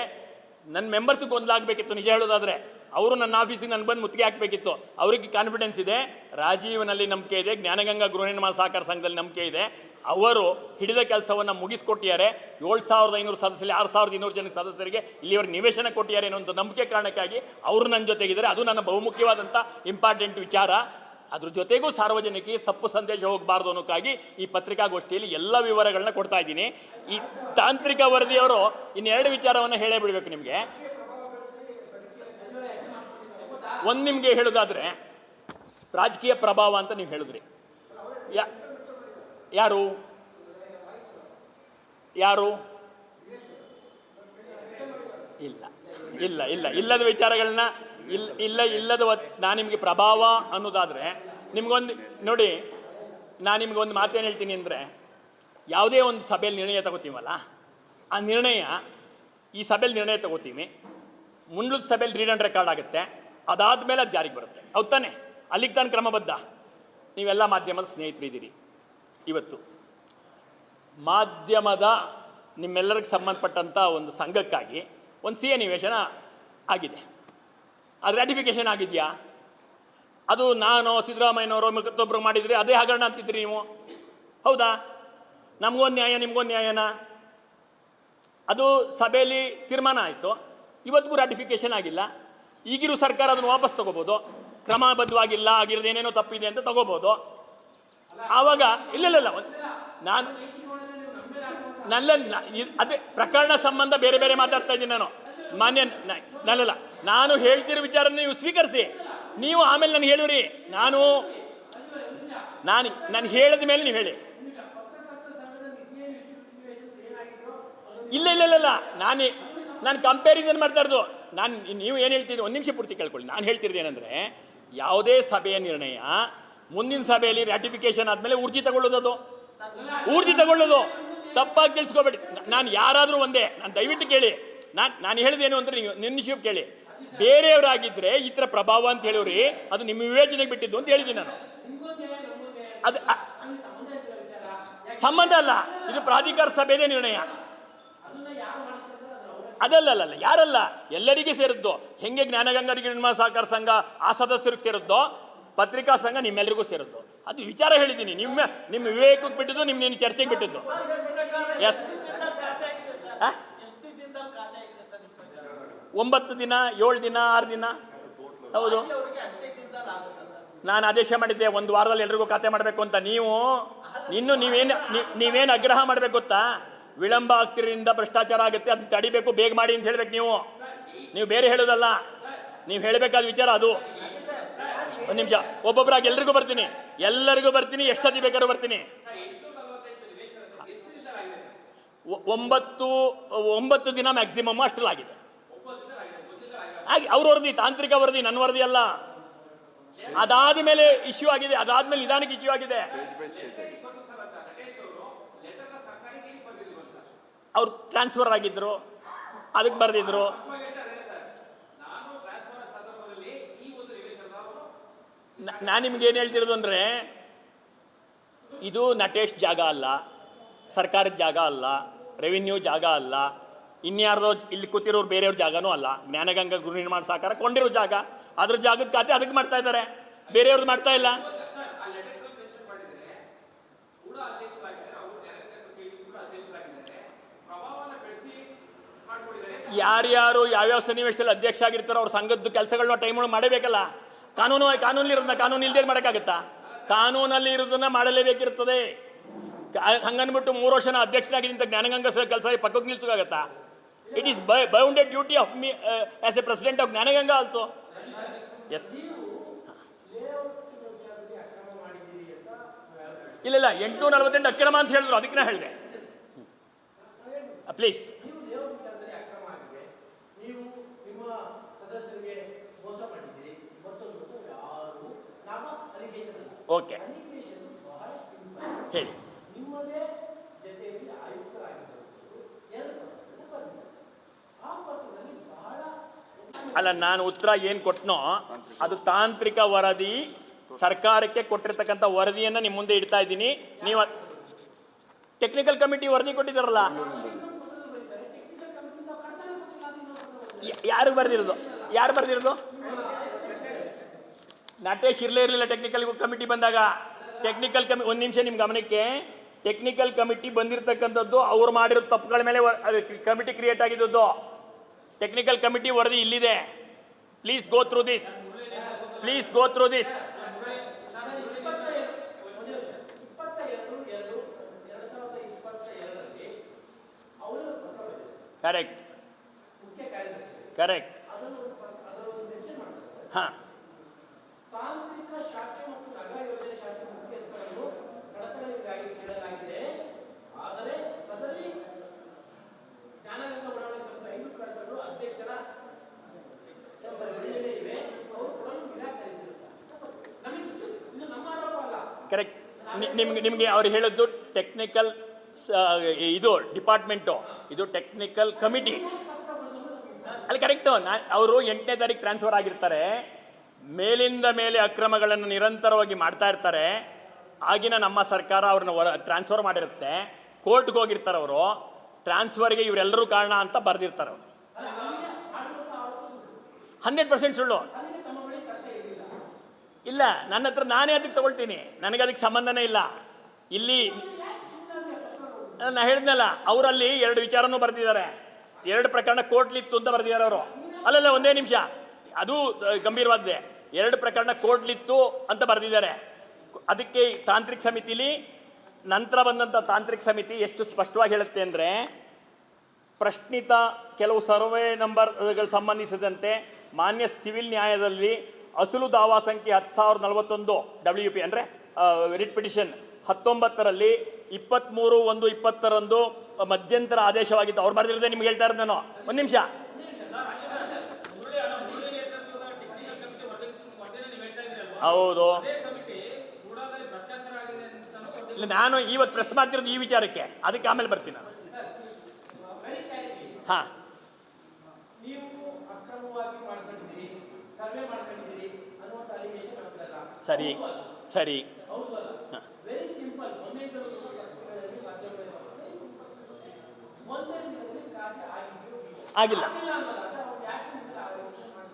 ನನ್ನ ಮೆಂಬರ್ಸಿಗೆ ಗೊಂದಲಾಗಬೇಕಿತ್ತು. ನಿಜ ಹೇಳೋದಾದರೆ ಅವರು ನನ್ನ ಆಫೀಸಿಗೆ ನಾನು ಬಂದು ಮುತ್ತಿಗೆ ಹಾಕಬೇಕಿತ್ತು. ಅವರಿಗೆ ಕಾನ್ಫಿಡೆನ್ಸ್ ಇದೆ, ರಾಜೀವ್ನಲ್ಲಿ ನಂಬಿಕೆ ಇದೆ, ಜ್ಞಾನಗಂಗಾ ಗೃಹ ನಿರ್ಮಾಣ ಸಹಕಾರ ಸಂಘದಲ್ಲಿ ನಂಬಿಕೆ ಇದೆ. ಅವರು ಹಿಡಿದ ಕೆಲಸವನ್ನು ಮುಗಿಸ್ಕೊಟ್ಟಿದ್ದಾರೆ. 7,500 ಸದಸ್ಯರಲ್ಲಿ 6,200 ಜನ ಸದಸ್ಯರಿಗೆ ಇಲ್ಲಿವರೆಗೆ ನಿವೇಶನ ಕೊಟ್ಟಿದ್ದಾರೆ ಅನ್ನೋ ನಂಬಿಕೆ ಕಾರಣಕ್ಕಾಗಿ ಅವರು ನನ್ನ ಜೊತೆಗಿದ್ದಾರೆ. ಅದು ನನ್ನ ಬಹುಮುಖ್ಯವಾದಂಥ ಇಂಪಾರ್ಟೆಂಟ್ ವಿಚಾರ. ಅದ್ರ ಜೊತೆಗೂ ಸಾರ್ವಜನಿಕರಿಗೆ ತಪ್ಪು ಸಂದೇಶ ಹೋಗಬಾರ್ದು ಅನ್ನೋಕ್ಕಾಗಿ ಈ ಪತ್ರಿಕಾಗೋಷ್ಠಿಯಲ್ಲಿ ಎಲ್ಲ ವಿವರಗಳನ್ನ ಕೊಡ್ತಾ ಇದ್ದೀನಿ. ಈ ತಾಂತ್ರಿಕ ವರದಿಯವರು ಇನ್ನೆರಡು ವಿಚಾರವನ್ನು ಹೇಳೇ ಬಿಡಬೇಕು ನಿಮಗೆ. ಒಂದು ನಿಮಗೆ ಹೇಳೋದಾದರೆ ರಾಜಕೀಯ ಪ್ರಭಾವ ಅಂತ ನೀವು ಹೇಳಿದ್ರಿ. ಯಾರು ಯಾರು ಇಲ್ಲ ಇಲ್ಲ ಇಲ್ಲ ಇಲ್ಲದ ವಿಚಾರಗಳನ್ನ ಇಲ್ಲದ ನಾನು ನಿಮಗೆ ಪ್ರಭಾವ ಅನ್ನೋದಾದರೆ ನಿಮ್ಗೊಂದು ನೋಡಿ, ನಾನು ನಿಮ್ಗೊಂದು ಮಾತೇನು ಹೇಳ್ತೀನಿ ಅಂದರೆ, ಯಾವುದೇ ಒಂದು ಸಭೆಯಲ್ಲಿ ನಿರ್ಣಯ ತಗೋತೀವಲ್ಲ, ಆ ನಿರ್ಣಯ ಈ ಸಭೆಯಲ್ಲಿ ನಿರ್ಣಯ ತಗೋತೀವಿ, ಮುಂದಿನ ಸಭೆಯಲ್ಲಿ ರೀಡ್ ಆ್ಯಂಡ್ ರೆಕಾರ್ಡ್ ಆಗುತ್ತೆ, ಅದಾದಮೇಲೆ ಅದು ಜಾರಿಗೆ ಬರುತ್ತೆ. ಹೌದು ತಾನೆ? ಅಲ್ಲಿಗೆ ತಾನು ಕ್ರಮಬದ್ಧ. ನೀವೆಲ್ಲ ಮಾಧ್ಯಮದ ಸ್ನೇಹಿತರಿದ್ದೀರಿ. ಇವತ್ತು ಮಾಧ್ಯಮದ ನಿಮ್ಮೆಲ್ಲರಿಗೆ ಸಂಬಂಧಪಟ್ಟಂಥ ಒಂದು ಸಂಘಕ್ಕಾಗಿ ಒಂದು CA ನಿವೇಶನ ಆಗಿದೆ. ಅದು ರ್ಯಾಟಿಫಿಕೇಷನ್ ಆಗಿದೆಯಾ? ಅದು ನಾನು ಸಿದ್ದರಾಮಯ್ಯನವರು ಮತ್ತೊಬ್ಬರು ಮಾಡಿದರೆ ಅದೇ ಹಗರಣ ಅಂತಿದ್ರಿ ನೀವು. ಹೌದಾ? ನಮಗೊಂದು ನ್ಯಾಯ ನಿಮ್ಗೊಂದು ನ್ಯಾಯನಾ? ಅದು ಸಭೆಯಲ್ಲಿ ತೀರ್ಮಾನ ಆಯಿತು, ಇವತ್ತಿಗೂ ರ್ಯಾಟಿಫಿಕೇಷನ್ ಆಗಿಲ್ಲ. ಈಗಿರೋ ಸರ್ಕಾರ ಅದನ್ನು ವಾಪಸ್ ತಗೋಬೋದು, ಕ್ರಮಬದ್ಧವಾಗಿಲ್ಲ, ಆಗಿರೋದು ಏನೇನೋ ತಪ್ಪಿದೆ ಅಂತ ತಗೋಬೋದು. ಆವಾಗ ಇಲ್ಲ ನಾನು ಅದೇ ಪ್ರಕರಣ ಸಂಬಂಧ ಬೇರೆ ಬೇರೆ ಮಾತಾಡ್ತಾ ಇದ್ದೀನಿ ನಾನು. ನನ್ನಲ್ಲ, ನಾನು ಹೇಳ್ತಿರೋ ವಿಚಾರ ನೀವು ಸ್ವೀಕರಿಸಿ. ನೀವು ಆಮೇಲೆ ನಾನು ಹೇಳಿರಿ, ನಾನು ಹೇಳಿದ ಮೇಲೆ ನೀವು ಹೇಳಿ. ಇಲ್ಲ ನಾನು ಕಂಪ್ಯಾರಿಸನ್ ಮಾಡ್ತಾ ಇರೋದು. ನೀವು ಏನು ಹೇಳ್ತಿದ್ದೀರಿ ಒಂದು ನಿಮಿಷ ಪೂರ್ತಿ ಕೇಳ್ಕೊಳ್ಳಿ. ನಾನು ಹೇಳ್ತಿರೋದು ಏನಂದರೆ, ಯಾವುದೇ ಸಭೆಯ ನಿರ್ಣಯ ಮುಂದಿನ ಸಭೆಯಲ್ಲಿ ರ್ಯಾಟಿಫಿಕೇಶನ್ ಆದಮೇಲೆ ಊರ್ಜಿ ತಗೊಳ್ಳೋದು ತಪ್ಪಾಗಿ ತಿಳಿಸ್ಕೋಬೇಡಿ. ನಾನು ಯಾರಾದರೂ ಒಂದೇ, ನಾನು ದಯವಿಟ್ಟು ಕೇಳಿ. ನಾನು ಹೇಳಿದೇನು ಅಂದರೆ ನೀವು ನಿನ್ನ ಕೇಳಿ. ಬೇರೆಯವರಾಗಿದ್ದರೆ ಈ ಥರ ಪ್ರಭಾವ ಅಂತ ಹೇಳಿವ್ರಿ, ಅದು ನಿಮ್ಮ ವಿವೇಚನೆಗೆ ಬಿಟ್ಟಿದ್ದು ಅಂತ ಹೇಳಿದ್ದೀನಿ ನಾನು. ಅದು ಸಂಬಂಧ ಅಲ್ಲ, ಇದು ಪ್ರಾಧಿಕಾರ ಸಭೆಯದೇ ನಿರ್ಣಯ. ಅದಲ್ಲ ಯಾರಲ್ಲ, ಎಲ್ಲರಿಗೆ ಸೇರಿದ್ದು. ಹೆಂಗೆ ಜ್ಞಾನಗಂಗಾ ನಿರ್ಮಾಣ ಸಹಕಾರ ಸಂಘ ಆ ಸದಸ್ಯರಿಗೆ ಸೇರಿದ್ದೋ, ಪತ್ರಿಕಾ ಸಂಘ ನಿಮ್ಮೆಲ್ಲರಿಗೂ ಸೇರಿದ್ದು. ಅದು ವಿಚಾರ ಹೇಳಿದ್ದೀನಿ. ನಿಮ್ಮ ವಿವೇಕಕ್ಕೆ ಬಿಟ್ಟಿದ್ದು, ನಿಮ್ಮ ಚರ್ಚೆಗೆ ಬಿಟ್ಟಿದ್ದು. ಎಸ್ 9 ದಿನ, 7 ದಿನ, 6 ದಿನ. ಹೌದು, ನಾನು ಆದೇಶ ಮಾಡಿದ್ದೆ 1 ವಾರದಲ್ಲಿ ಎಲ್ರಿಗೂ ಖಾತೆ ಮಾಡಬೇಕು ಅಂತ. ನೀವೇನು ಆಗ್ರಹ ಮಾಡಬೇಕು ಗೊತ್ತಾ? ವಿಳಂಬ ಆಗ್ತಿರಿಂದ ಭ್ರಷ್ಟಾಚಾರ ಆಗುತ್ತೆ, ಅದನ್ನ ತಡಿಬೇಕು, ಬೇಗ ಮಾಡಿ ಅಂತ ಹೇಳ್ಬೇಕು. ನೀವು ಬೇರೆ ಹೇಳೋದಲ್ಲ, ನೀವು ಹೇಳಬೇಕಾದ ವಿಚಾರ ಅದು. ಒಂದು ನಿಮಿಷ, ಒಬ್ಬೊಬ್ಬರಾಗಿ ಎಲ್ಲರಿಗೂ ಬರ್ತೀನಿ, ಎಷ್ಟು ಸತಿ ಬೇಕಾದ್ರೂ ಬರ್ತೀನಿ. 9 ದಿನ ಮ್ಯಾಕ್ಸಿಮಮ್ ಅಷ್ಟಲ್ಲಾಗಿದೆ. ಹಾಗೆ ಅವ್ರ ವರದಿ, ತಾಂತ್ರಿಕ ವರದಿ, ನನ್ನ ವರದಿ ಅಲ್ಲ. ಅದಾದ ಮೇಲೆ ಇಶ್ಯೂ ಆಗಿದೆ, ಅದಾದ್ಮೇಲೆ ನಿಧಾನಕ್ಕೆ ಇಶ್ಯೂ ಆಗಿದೆ. ಅವ್ರು ಟ್ರಾನ್ಸ್ಫರ್ ಆಗಿದ್ರು, ಅದಕ್ಕೆ ಬರೆದಿದ್ರು. ನಾನು ನಿಮ್ಗೆ ಏನು ಹೇಳ್ತಿರೋದು ಅಂದರೆ, ಇದು ನಟೇಶ್ ಜಾಗ ಅಲ್ಲ, ಸರ್ಕಾರದ ಜಾಗ ಅಲ್ಲ, ರೆವಿನ್ಯೂ ಜಾಗ ಅಲ್ಲ, ಇನ್ಯಾರ್ದೋ ಇಲ್ಲಿ ಕೂತಿರೋರು ಬೇರೆಯವ್ರ ಜಾಗನೂ ಅಲ್ಲ. ಜ್ಞಾನಗಂಗಾ ಗೃಹ ನಿರ್ಮಾಣ ಸಹಕಾರ ಕೊಂಡಿರೋ ಜಾಗ, ಅದ್ರ ಜಾಗದ ಖಾತೆ ಅದಕ್ಕೆ ಮಾಡ್ತಾ ಇದ್ದಾರೆ, ಬೇರೆಯವ್ರದ್ದು ಮಾಡ್ತಾ ಇಲ್ಲ. ಯಾರ್ಯಾರು ಯಾವ್ಯಾವ ಸನ್ನಿವೇಶದಲ್ಲಿ ಅಧ್ಯಕ್ಷ ಆಗಿರ್ತಾರೋ ಅವ್ರ ಸಂಘದ ಕೆಲಸಗಳನ್ನ ಟೈಮೊಳಗೆ ಮಾಡಬೇಕಲ್ಲ. ಕಾನೂನು ಇಲ್ಲದೆ ಮಾಡೋಕ್ಕಾಗತ್ತಾ? ಕಾನೂನಲ್ಲಿ ಇರೋದನ್ನ ಮಾಡಲೇಬೇಕಿರ್ತದೆ. ಹಂಗನ್ಬಿಟ್ಟು 3 ವರ್ಷ ಅಧ್ಯಕ್ಷನಾಗಿದ್ದಂಥ ಜ್ಞಾನಗಂಗಾ ಕೆಲಸ ಪಕ್ಕಕ್ಕೆ ನಿಲ್ಸೋಕ್ಕಾಗತ್ತಾ? It is bounded duty of me as a president of Gnanaganga also. Yes. ಇಲ್ಲ 848 ಅಕ್ರಮ ಅಂತ ಹೇಳಿದ್ರು, ಅದಕ್ಕೆ ನಾ ಹೇಳಿದೆ. ಪ್ಲೀಸ್. ಓಕೆ ಹೇಳಿ. ಅಲ್ಲ, ನಾನು ಉತ್ತರ ಏನು ಕೊಟ್ಟನೋ ಅದು ತಾಂತ್ರಿಕ ವರದಿ, ಸರ್ಕಾರಕ್ಕೆ ಕೊಟ್ಟಿರ್ತಕ್ಕಂಥ ವರದಿಯನ್ನು ನಿಮ್ಮ ಮುಂದೆ ಇಡ್ತಾ ಇದ್ದೀನಿ. ನೀವು ಟೆಕ್ನಿಕಲ್ ಕಮಿಟಿ ವರದಿ ಕೊಟ್ಟಿದ್ದಾರಲ್ಲ, ಯಾರು ಬರ್ದಿರೋದು? ನಟೇಶ್ ಇರಲೇ ಇರಲಿಲ್ಲ ಟೆಕ್ನಿಕಲ್ ಕಮಿಟಿ ಬಂದಾಗ. ಟೆಕ್ನಿಕಲ್ ಕಮಿಟಿ, ಒಂದು ನಿಮಿಷ ನಿಮ್ಮ ಗಮನಕ್ಕೆ, ಟೆಕ್ನಿಕಲ್ ಕಮಿಟಿ ಬಂದಿರತಕ್ಕಂಥದ್ದು ಅವ್ರು ಮಾಡಿರೋ ತಪ್ಪುಗಳ ಮೇಲೆ ಕಮಿಟಿ ಕ್ರಿಯೇಟ್ ಆಗಿದ್ದು. ಟೆಕ್ನಿಕಲ್ ಕಮಿಟಿ ವರದಿ ಇಲ್ಲಿದೆ. Please go through this. Correct. ಹಾಂ, ತಾಂತ್ರಿಕ ಶಾಖೆ ಮತ್ತು ನಗರ ಯೋಜನೆ ಶಾಖೆ ಮುಖ್ಯಸ್ಥರನ್ನು ಕಡತಗಳಿಗಾಗಿ ಕೇಳಲಾಗಿದೆ. ಆದರೆ ಅದರಲ್ಲಿ ಜ್ಞಾನಗಂಗಾ ಬಡಾವಣೆ ಸಂಘದ 5 ಕಡತಗಳು ಅಧ್ಯಕ್ಷರ ಇವೆ. ಅವರು ಕೊಡಲು ನಿರಾಕರಿಸಿರುತ್ತಾರೆ. ನಮಗೆ ಇದು ನಮ್ಮ ಆರೋಪ ಅಲ್ಲ. ಕರೆಕ್ಟ್. ನಿಮಗೆ ಅವ್ರು ಹೇಳಿದ್ದು ಟೆಕ್ನಿಕಲ್ ಇದು ಡಿಪಾರ್ಟ್ಮೆಂಟು, ಇದು ಟೆಕ್ನಿಕಲ್ ಕಮಿಟಿ ಅಲ್ಲಿ. ಕರೆಕ್ಟು. ಅವರು 8ನೇ ತಾರೀಕು ಟ್ರಾನ್ಸ್ಫರ್ ಆಗಿರ್ತಾರೆ. ಮೇಲಿಂದ ಮೇಲೆ ಅಕ್ರಮಗಳನ್ನು ನಿರಂತರವಾಗಿ ಮಾಡ್ತಾ ಇರ್ತಾರೆ. ಆಗಿನ ನಮ್ಮ ಸರ್ಕಾರ ಅವ್ರನ್ನ ಟ್ರಾನ್ಸ್ಫರ್ ಮಾಡಿರುತ್ತೆ. ಕೋರ್ಟ್ಗೆ ಹೋಗಿರ್ತಾರೆ. ಅವರು ಟ್ರಾನ್ಸ್ಫರ್ಗೆ ಇವರೆಲ್ಲರೂ ಕಾರಣ ಅಂತ ಬರೆದಿರ್ತಾರೆ. ಅವರು 100% ಸುಳ್ಳು. ಇಲ್ಲ, ನನ್ನ ಹತ್ರ ನಾನೇ ಅದಕ್ಕೆ ತಗೊಳ್ತೀನಿ. ನನಗೆ ಅದಕ್ಕೆ ಸಂಬಂಧನೇ ಇಲ್ಲ. ಇಲ್ಲಿ ನಾ ಹೇಳಿದ್ನಲ್ಲ, ಅವರಲ್ಲಿ 2 ವಿಚಾರನೂ ಬರೆದಿದ್ದಾರೆ. 2 ಪ್ರಕರಣ ಕೋರ್ಟ್ಲಿತ್ತು ಅಂತ ಬರೆದಿದ್ದಾರೆ ಅವರು. ಅಲ್ಲಲ್ಲ, ಒಂದೇ ನಿಮಿಷ, ಅದು ಗಂಭೀರವಾದ್ದೆ. 2 ಪ್ರಕರಣ ಕೋರ್ಟ್ಲಿತ್ತು ಅಂತ ಬರೆದಿದ್ದಾರೆ. ಅದಕ್ಕೆ ತಾಂತ್ರಿಕ ಸಮಿತಿಲಿ ನಂತರ ಬಂದಂಥ ತಾಂತ್ರಿಕ ಸಮಿತಿ ಎಷ್ಟು ಸ್ಪಷ್ಟವಾಗಿ ಹೇಳುತ್ತೆ ಅಂದರೆ, ಪ್ರಶ್ನಿತ ಕೆಲವು ಸರ್ವೆ ನಂಬರ್ಗಳು ಸಂಬಂಧಿಸಿದಂತೆ ಮಾನ್ಯ ಸಿವಿಲ್ ನ್ಯಾಯದಲ್ಲಿ ಅಸಲು ದಾವಾ ಸಂಖ್ಯೆ 10,041 WP ಅಂದರೆ ರಿಟ್ ಪಿಟಿಷನ್ 19ರಲ್ಲಿ 23/1/20ರಂದು ಮಧ್ಯಂತರ ಆದೇಶವಾಗಿತ್ತು. ಅವ್ರು ಬರೆದಿರೋದೇ ನಿಮ್ಗೆ ಹೇಳ್ತಾ ಇರೋದು ನಾನು. ಒಂದು ನಿಮಿಷ. ಹೌದು, ಇಲ್ಲ, ನಾನು ಇವತ್ತು ಪ್ರೆಸ್ ಮಾಡ್ತಿರೋದು ಈ ವಿಚಾರಕ್ಕೆ, ಅದಕ್ಕೆ ಆಮೇಲೆ ಬರ್ತೀನಿ ನಾನು. ಹಾಂ, ಸರಿ ಸರಿ. ಆಗಿಲ್ಲ.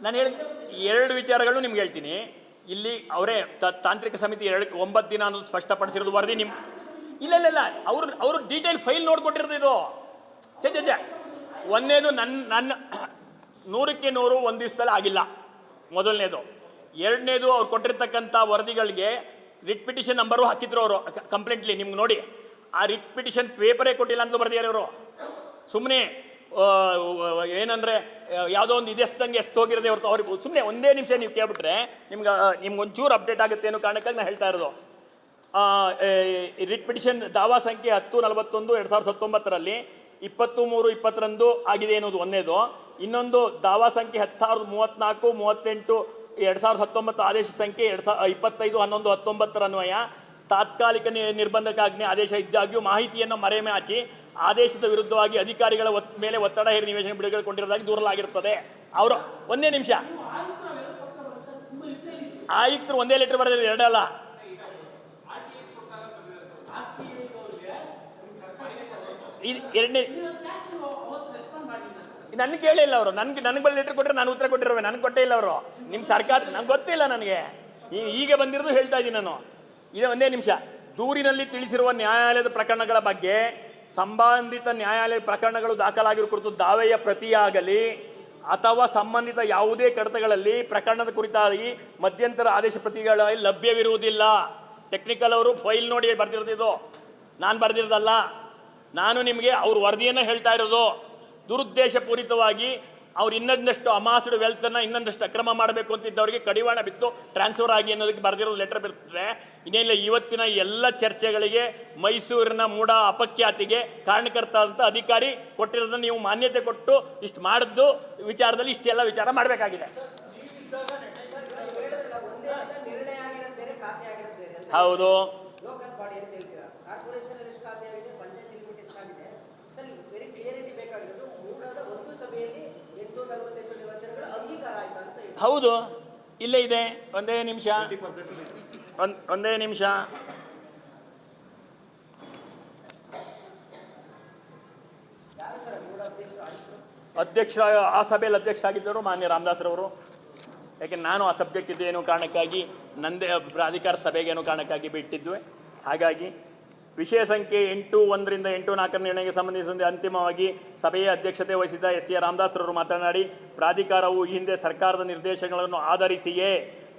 ನಾನು ಹೇಳಿ 2 ವಿಚಾರಗಳು ನಿಮ್ಗೆ ಹೇಳ್ತೀನಿ. ಇಲ್ಲಿ ಅವರೇ ತಾಂತ್ರಿಕ ಸಮಿತಿ 9 ದಿನ ಅನ್ನೋದು ಸ್ಪಷ್ಟಪಡಿಸಿರೋದು ವರದಿ. ಇಲ್ಲ, ಅವರು ಡೀಟೇಲ್ ಫೈಲ್ ನೋಡ್ಕೊಟ್ಟಿರೋದು ಇದು. ಚೆ ಒಂದನೇದು ನನ್ನ 100ಕ್ಕೆ 100 ಒಂದು ದಿವಸದಲ್ಲಿ ಆಗಿಲ್ಲ, ಮೊದಲನೇದು. ಎರಡನೇದು ಅವ್ರು ಕೊಟ್ಟಿರ್ತಕ್ಕಂಥ ವರದಿಗಳಿಗೆ ರಿಟ್ ಪಿಟಿಷನ್ ನಂಬರು ಹಾಕಿದ್ರು ಅವರು ಕಂಪ್ಲೇಂಟ್ಲಿ. ನಿಮ್ಗೆ ನೋಡಿ, ಆ ರಿಟ್ ಪಿಟಿಷನ್ ಪೇಪರೇ ಕೊಟ್ಟಿಲ್ಲ ಅಂತ ಬರೆದಿದ್ದಾರೆ ಅವರು. ಸುಮ್ಮನೆ ಏನಂದರೆ ಯಾವುದೋ ಒಂದು ಇದೆಸ್ದಂಗೆ ಹೋಗಿರೋದೇ ಹೊರತು ಅವ್ರಿಗೆ ಸುಮ್ಮನೆ ಒಂದೇ ನಿಮಿಷ ನೀವು ಕೇಳ್ಬಿಟ್ರೆ ನಿಮ್ಗೊಂಚೂರು ಅಪ್ಡೇಟ್ ಆಗುತ್ತೆ ಅನ್ನೋ ಕಾರಣಕ್ಕಾಗಿ ನಾನು ಹೇಳ್ತಾ ಇರೋದು. ರಿಟ್ ಪಿಟಿಷನ್ ದಾವಾ ಸಂಖ್ಯೆ 1041/2019ರಲ್ಲಿ 23/20ರಂದು ಆಗಿದೆ ಅನ್ನೋದು ಒಂದೇದು. ಇನ್ನೊಂದು ದಾವಾ ಸಂಖ್ಯೆ 10,034/38/2019 ಆದೇಶ ಸಂಖ್ಯೆ 25/11/19 ಅನ್ವಯ ತಾತ್ಕಾಲಿಕ ನಿರ್ಬಂಧಕಾಜ್ಞೆ ಆದೇಶ ಇದ್ದಾಗ್ಯೂ ಮಾಹಿತಿಯನ್ನು ಮರೆಮಾಚಿ ಆದೇಶದ ವಿರುದ್ಧವಾಗಿ ಅಧಿಕಾರಿಗಳ ಮೇಲೆ ಒತ್ತಡ ಹೇರಿ ನಿವೇಶನ ಬಿಡುಗಡೆಗೊಂಡಿರೋದಾಗಿ ದೂರಲಾಗಿರುತ್ತದೆ. ಅವರು ಒಂದೇ ನಿಮಿಷ, ಆಯುಕ್ತರು ಒಂದೇ ಲೆಟರ್ ಬರೆದಿದ್ದಾರೆ, 2 ಅಲ್ಲ. ಎರಡನೇ ನನಗೆ ಕೇಳಿಲ್ಲ ಅವರು. ನನಗೆ ಬಂದು ಲೆಟರ್ ಕೊಟ್ಟರೆ ನಾನು ಉತ್ತರ ಕೊಟ್ಟಿರೋವೆ, ನನಗೆ ಕೊಟ್ಟೇ ಇಲ್ಲ ಅವರು. ನಿಮ್ಮ ಸರ್ಕಾರ ನಂಗೆ ಗೊತ್ತಿಲ್ಲ. ನನಗೆ ಈಗ ಬಂದಿರೋದು ಹೇಳ್ತಾ ಇದ್ದೀನಿ ನಾನು. ಇದೇ ಒಂದೇ ನಿಮಿಷ. ದೂರಿನಲ್ಲಿ ತಿಳಿಸಿರುವ ನ್ಯಾಯಾಲಯದ ಪ್ರಕರಣಗಳ ಬಗ್ಗೆ ಸಂಬಂಧಿತ ನ್ಯಾಯಾಲಯ ಪ್ರಕರಣಗಳು ದಾಖಲಾಗಿರುವ ಕುರಿತು ದಾವೆಯ ಪ್ರತಿಯಾಗಲಿ ಅಥವಾ ಸಂಬಂಧಿತ ಯಾವುದೇ ಕಡತಗಳಲ್ಲಿ ಪ್ರಕರಣದ ಕುರಿತಾಗಿ ಮಧ್ಯಂತರ ಆದೇಶ ಪ್ರತಿಗಳಲ್ಲಿ ಲಭ್ಯವಿರುವುದಿಲ್ಲ. ಟೆಕ್ನಿಕಲ್ ಅವರು ಫೈಲ್ ನೋಡಿ ಬರ್ದಿರೋದು, ನಾನು ಬರ್ದಿರೋದಲ್ಲ. ನಾನು ನಿಮಗೆ ಅವ್ರ ವರದಿಯನ್ನು ಹೇಳ್ತಾ ಇರೋದು. ದುರುದ್ದೇಶಪೂರಿತವಾಗಿ ಅವ್ರು ಇನ್ನೊಂದಷ್ಟು ಅಮಾಸ್ಡ್ ವೆಲ್ತನ್ನು ಇನ್ನೊಂದಷ್ಟು ಅಕ್ರಮ ಮಾಡಬೇಕು ಅಂತಿದ್ದವರಿಗೆ ಕಡಿವಾಣ ಬಿತ್ತು ಟ್ರಾನ್ಸ್ಫರ್ ಆಗಿ ಅನ್ನೋದಕ್ಕೆ ಬರೆದಿರೋದು ಲೆಟರ್ ಬಿಡ್ತಾರೆ. ಇನ್ನೇನಿಲ್ಲ, ಇವತ್ತಿನ ಎಲ್ಲ ಚರ್ಚೆಗಳಿಗೆ ಮೈಸೂರಿನ ಮೂಢ ಅಪಖ್ಯಾತಿಗೆ ಕಾರಣಕರ್ತ ಅಂತ ಅಧಿಕಾರಿ ಕೊಟ್ಟಿರೋದನ್ನು ನೀವು ಮಾನ್ಯತೆ ಕೊಟ್ಟು ಇಷ್ಟು ಮಾಡಿದ್ದು ವಿಚಾರದಲ್ಲಿ ಇಷ್ಟೆಲ್ಲ ವಿಚಾರ ಮಾಡಬೇಕಾಗಿದೆ. ಹೌದು, ಲೋಕಲ್ ಬಾಡಿ ಅಂತ ಹೇಳ್ತೀರಾ, ಕಾರ್ಪೊರೇಷನ್ ಎಷ್ಟು ಖಾತೆ ಆಗಿದೆ, ಪಂಚಾಯತ್ ಲಿಮಿಟ್ ಎಷ್ಟಾಗಿದೆ ಸರ್, ವೆರಿ ಕ್ಲಿಯರಿಟಿ ಬೇಕಾಗಿರೋದು. ಮೂಡದ ಒಂದು ಸಭೆಯಲ್ಲಿ 848 ನಿವಾಸಗಳು ಅಂಗೀಕಾರ ಆಯ್ತಾ ಅಂತ ಹೇಳಿ. ಹೌದು, ಇಲ್ಲೇ ಇದೆ. ಒಂದೇ ನಿಮಿಷ. ಯಾರು ಸರ್ ಮೂಡ ಅಧ್ಯಕ್ಷ ಆ ಸಭೆಯಲ್ಲಿ ಅಧ್ಯಕ್ಷರಾಗಿದ್ದರು ಮಾನ್ಯ ರಾಮದಾಸ್ರವರು. ಯಾಕೆ ನಾನು ಆ ಸಬ್ಜೆಕ್ಟ್ ಇದ್ದೇನೋ ಕಾರಣಕ್ಕಾಗಿ ನಂದೇ ಪ್ರಾಧಿಕಾರ ಸಭೆಗೇನೋ ಕಾರಣಕ್ಕಾಗಿ ಬಿಟ್ಟಿದ್ವಿ. ಹಾಗಾಗಿ ವಿಷಯ ಸಂಖ್ಯೆ 8.1 ರಿಂದ 8.4 ನಿರ್ಣಯಕ್ಕೆ ಸಂಬಂಧಿಸಿದಂತೆ ಅಂತಿಮವಾಗಿ ಸಭೆಯ ಅಧ್ಯಕ್ಷತೆ ವಹಿಸಿದ್ದ ಎಸ್ ಎ ರಾಮದಾಸ್ರವರು ಮಾತನಾಡಿ, ಪ್ರಾಧಿಕಾರವು ಈ ಹಿಂದೆ ಸರ್ಕಾರದ ನಿರ್ದೇಶನಗಳನ್ನು ಆಧರಿಸಿಯೇ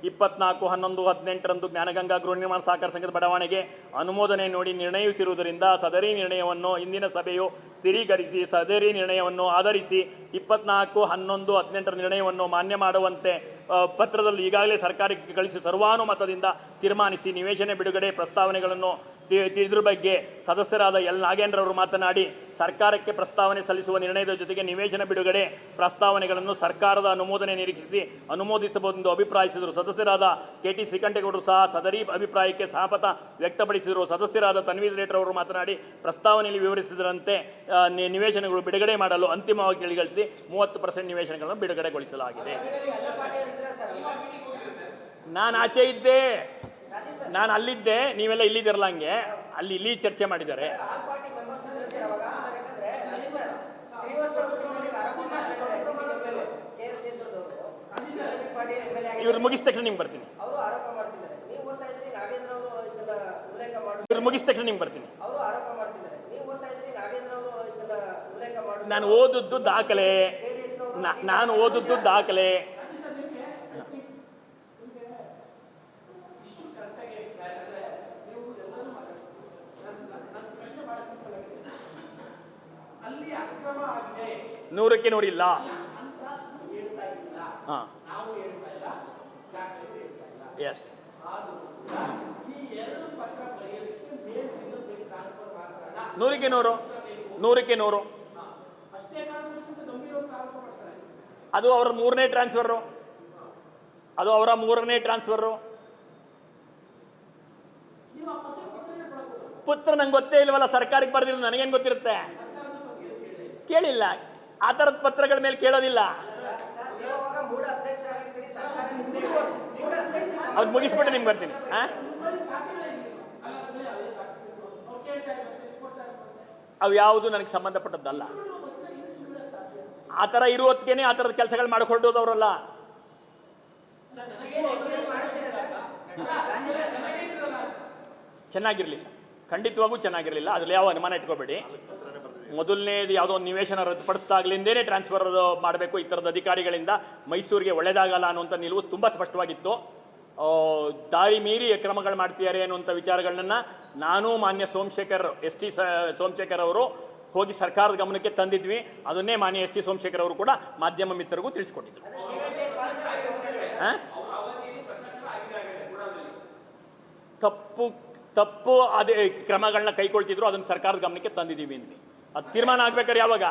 24/11/18 ಜ್ಞಾನಗಂಗಾ ಗೃಹ ನಿರ್ಮಾಣ ಸಹಕಾರ ಸಂಘದ ಬಡಾವಣೆಗೆ ಅನುಮೋದನೆ ನೋಡಿ ನಿರ್ಣಯಿಸಿರುವುದರಿಂದ ಸದರಿ ನಿರ್ಣಯವನ್ನು ಇಂದಿನ ಸಭೆಯು ಸ್ಥಿರೀಕರಿಸಿ ಸದರಿ ನಿರ್ಣಯವನ್ನು ಆಧರಿಸಿ 24/11/18 ನಿರ್ಣಯವನ್ನು ಮಾನ್ಯ ಮಾಡುವಂತೆ ಪತ್ರದಲ್ಲಿ ಈಗಾಗಲೇ ಸರ್ಕಾರಕ್ಕೆ ಕಳಿಸಿ ಸರ್ವಾನುಮತದಿಂದ ತೀರ್ಮಾನಿಸಿ ನಿವೇಶನ ಬಿಡುಗಡೆ ಪ್ರಸ್ತಾವನೆಗಳನ್ನು ಇದ್ರ ಬಗ್ಗೆ ಸದಸ್ಯರಾದ ಎಲ್ ನಾಗೇಂದ್ರವರು ಮಾತನಾಡಿ, ಸರ್ಕಾರಕ್ಕೆ ಪ್ರಸ್ತಾವನೆ ಸಲ್ಲಿಸುವ ನಿರ್ಣಯದ ಜೊತೆಗೆ ನಿವೇಶನ ಬಿಡುಗಡೆ ಪ್ರಸ್ತಾವನೆಗಳನ್ನು ಸರ್ಕಾರದ ಅನುಮೋದನೆ ನಿರೀಕ್ಷಿಸಿ ಅನುಮೋದಿಸಬಹುದೆಂದು ಅಭಿಪ್ರಾಯಿಸಿದರು. ಸದಸ್ಯರಾದ KT ಶ್ರೀಕಂಠೇಗೌಡರು ಸಹ ಸದರಿ ಅಭಿಪ್ರಾಯಕ್ಕೆ ಸಹಮತ ವ್ಯಕ್ತಪಡಿಸಿದರು. ಸದಸ್ಯರಾದ ತನ್ವೀರ್ ರೇಟರ್ ಅವರು ಮಾತನಾಡಿ, ಪ್ರಸ್ತಾವನೆಯಲ್ಲಿ ವಿವರಿಸಿದಂತೆ ನಿವೇಶನಗಳು ಬಿಡುಗಡೆ ಮಾಡಲು ಅಂತಿಮವಾಗಿ ತಿಳಿಗಳಿಸಿ 30% ನಿವೇಶನಗಳನ್ನು ಬಿಡುಗಡೆಗೊಳಿಸಲಾಗಿದೆ. ನಾನು ಆಚೆ ಇದ್ದೆ, ನಾನು ಅಲ್ಲಿದ್ದೆ, ನೀವೆಲ್ಲ ಇಲ್ಲಿದ್ದೀರಲ್ಲ, ಹಂಗೆ ಇಲ್ಲಿ ಚರ್ಚೆ ಮಾಡಿದ್ದಾರೆ. ಆಲ್ ಪಾರ್ಟಿ ಮೆಂಬರ್ಸ್ ಅಂದ್ರೆ ಸರ್ ಅವಾಗ ಸರ್, ಯಾಕಂದ್ರೆ ರಜೆ ಸರ್ ಶ್ರೀನಿವಾಸ್ ಅವರು ನಿಮ್ಮಲ್ಲಿ ಆರೋಪ ಮಾಡ್ತಾ ಇದ್ದಾರೆ. ಕೇರಳ ಕ್ಷೇತ್ರದವರು ಪಾರ್ಟಿ MLA ಆಗಿ ಇವ್ರು ಮುಗಿದ ತಕ್ಷಣ ನಿಮ್ಗೆ ಬರ್ತೀನಿ. ಅವರು ಆರೋಪ ಮಾಡ್ತಿದ್ದಾರೆ. ನೀವು ಓದ್ತಾ ಇದ್ರಿ, ನಾಗೇಂದ್ರ ಅವರು ಇದನ್ನ ಉಲ್ಲೇಖ ಮಾಡಿ. ಇವ್ರು ಮುಗಿದ ತಕ್ಷಣ ನಿಮ್ಗೆ ಬರ್ತೀನಿ. ಅವರು ಆರೋಪ ಮಾಡ್ತಿದ್ದಾರೆ. ನೀವು ಓದ್ತಾ ಇದ್ರಿ, ನಾಗೇಂದ್ರ ಅವರು ಇದನ್ನ ಉಲ್ಲೇಖ ಮಾಡಿ. ನಾನು ಓದದ್ದು ದಾಖಲೆ, ನಾನು ಓದದ್ದು ದಾಖಲೆ. ಅಲ್ಲಿ ಅಕ್ರಮ ಆಗಿದೆ 100ಕ್ಕೆ 100 ಇಲ್ಲ. ಹಾಂ, ನಾವು ಹೇಳ್ತಾ ಇಲ್ಲ, ದಾಖಲೆ ಹೇಳ್ತಾ ಇಲ್ಲ. ಎಸ್, ಆದರೂ ಕೂಡ ಈ ಎರಡು ಪತ್ರ ಬರೆಯೋದಕ್ಕೆ ಮೇಲ್ನಿಂದ ಟ್ರಾನ್ಸ್ಫರ್ ಮಾತ್ರ ಅಲ್ಲ, 100ಕ್ಕೆ 100, 100ಕ್ಕೆ 100. ಅಷ್ಟೇ ಕಾರಣದಿಂದ ಗಂಭೀರ ಆರೋಪ ಮಾಡ್ತಾರೆ. ಅದು ಅವರ 3ನೇ ಟ್ರಾನ್ಸ್ಫರು, ಅದು ಅವರ 3ನೇ ಟ್ರಾನ್ಸ್ಫರು. ನೀವು ಆ ಪತ್ರನೇ ಕೊಡಬಹುದು. ಪುತ್ರ ನಂಗೆ ಗೊತ್ತೇ ಇಲ್ವಲ್ಲ, ಸರ್ಕಾರಕ್ಕೆ ಬರೆದಿರೋದು ನನಗೇನು ಗೊತ್ತಿರುತ್ತೆ? ಕೇಳಿಲ್ಲ, ಆ ಥರದ ಪತ್ರಗಳ ಮೇಲೆ ಕೇಳೋದಿಲ್ಲ. ಮೂಡ ಅಧ್ಯಕ್ಷರಾಗಿರ್ತೀರಿ, ಸರ್ಕಾರ ನಿಮ್ಮದೇ ಇದೆ. ಮೂಡ ಅಧ್ಯಕ್ಷ ಅವ್ರು ಮುಗಿಸ್ಬಿಟ್ಟು ನಿಮ್ಗೆ ಬರ್ತೀನಿ. ಹಾಂ, ಅವು ಯಾವುದು ನನಗೆ ಸಂಬಂಧಪಟ್ಟದ್ದಲ್ಲ. ಆ ಥರ ಇರುವತ್ತಿಗೆ ಆ ಥರದ ಕೆಲಸಗಳು ಮಾಡಿಕೊಂಡೋದವರಲ್ಲ. ಚೆನ್ನಾಗಿರಲಿಲ್ಲ, ಖಂಡಿತವಾಗೂ ಚೆನ್ನಾಗಿರಲಿಲ್ಲ. ಅದರಲ್ಲಿ ಯಾವ ಅನುಮಾನ ಇಟ್ಕೋಬೇಡಿ. ಮೊದಲನೇದು ಯಾವುದೋ ಒಂದು ನಿವೇಶನ ರದ್ದುಪಡಿಸಿದಾಗಲಿಂದೇ ಟ್ರಾನ್ಸ್ಫರ್ ಮಾಡಬೇಕು ಈ ಥರದ ಅಧಿಕಾರಿಗಳಿಂದ ಮೈಸೂರಿಗೆ ಒಳ್ಳೆಯದಾಗಲ್ಲ ಅನ್ನುವಂಥ ನಿಲುವು ತುಂಬ ಸ್ಪಷ್ಟವಾಗಿತ್ತು. ದಾರಿ ಮೀರಿ ಕ್ರಮಗಳು ಮಾಡ್ತಿದ್ದಾರೆ ಅನ್ನುವಂಥ ವಿಚಾರಗಳನ್ನ ನಾನು ಮಾನ್ಯ ಸೋಮಶೇಖರ್ ಸೋಮಶೇಖರ್ ಅವರು ಹೋಗಿ ಸರ್ಕಾರದ ಗಮನಕ್ಕೆ ತಂದಿದ್ವಿ. ಅದನ್ನೇ ಮಾನ್ಯ ST ಸೋಮಶೇಖರ್ ಅವರು ಕೂಡ ಮಾಧ್ಯಮ ಮಿತ್ರರಿಗೂ ತಿಳಿಸ್ಕೊಟ್ಟಿದ್ರು. ತಪ್ಪು ಅದೇ ಕ್ರಮಗಳನ್ನ ಕೈಗೊಳ್ತಿದ್ರು, ಅದನ್ನು ಸರ್ಕಾರದ ಗಮನಕ್ಕೆ ತಂದಿದ್ದೀವಿ ಅಂದ್ವಿ. ಅದು ತೀರ್ಮಾನ ಆಗ್ಬೇಕಾದ್ರೆ ಯಾವಾಗ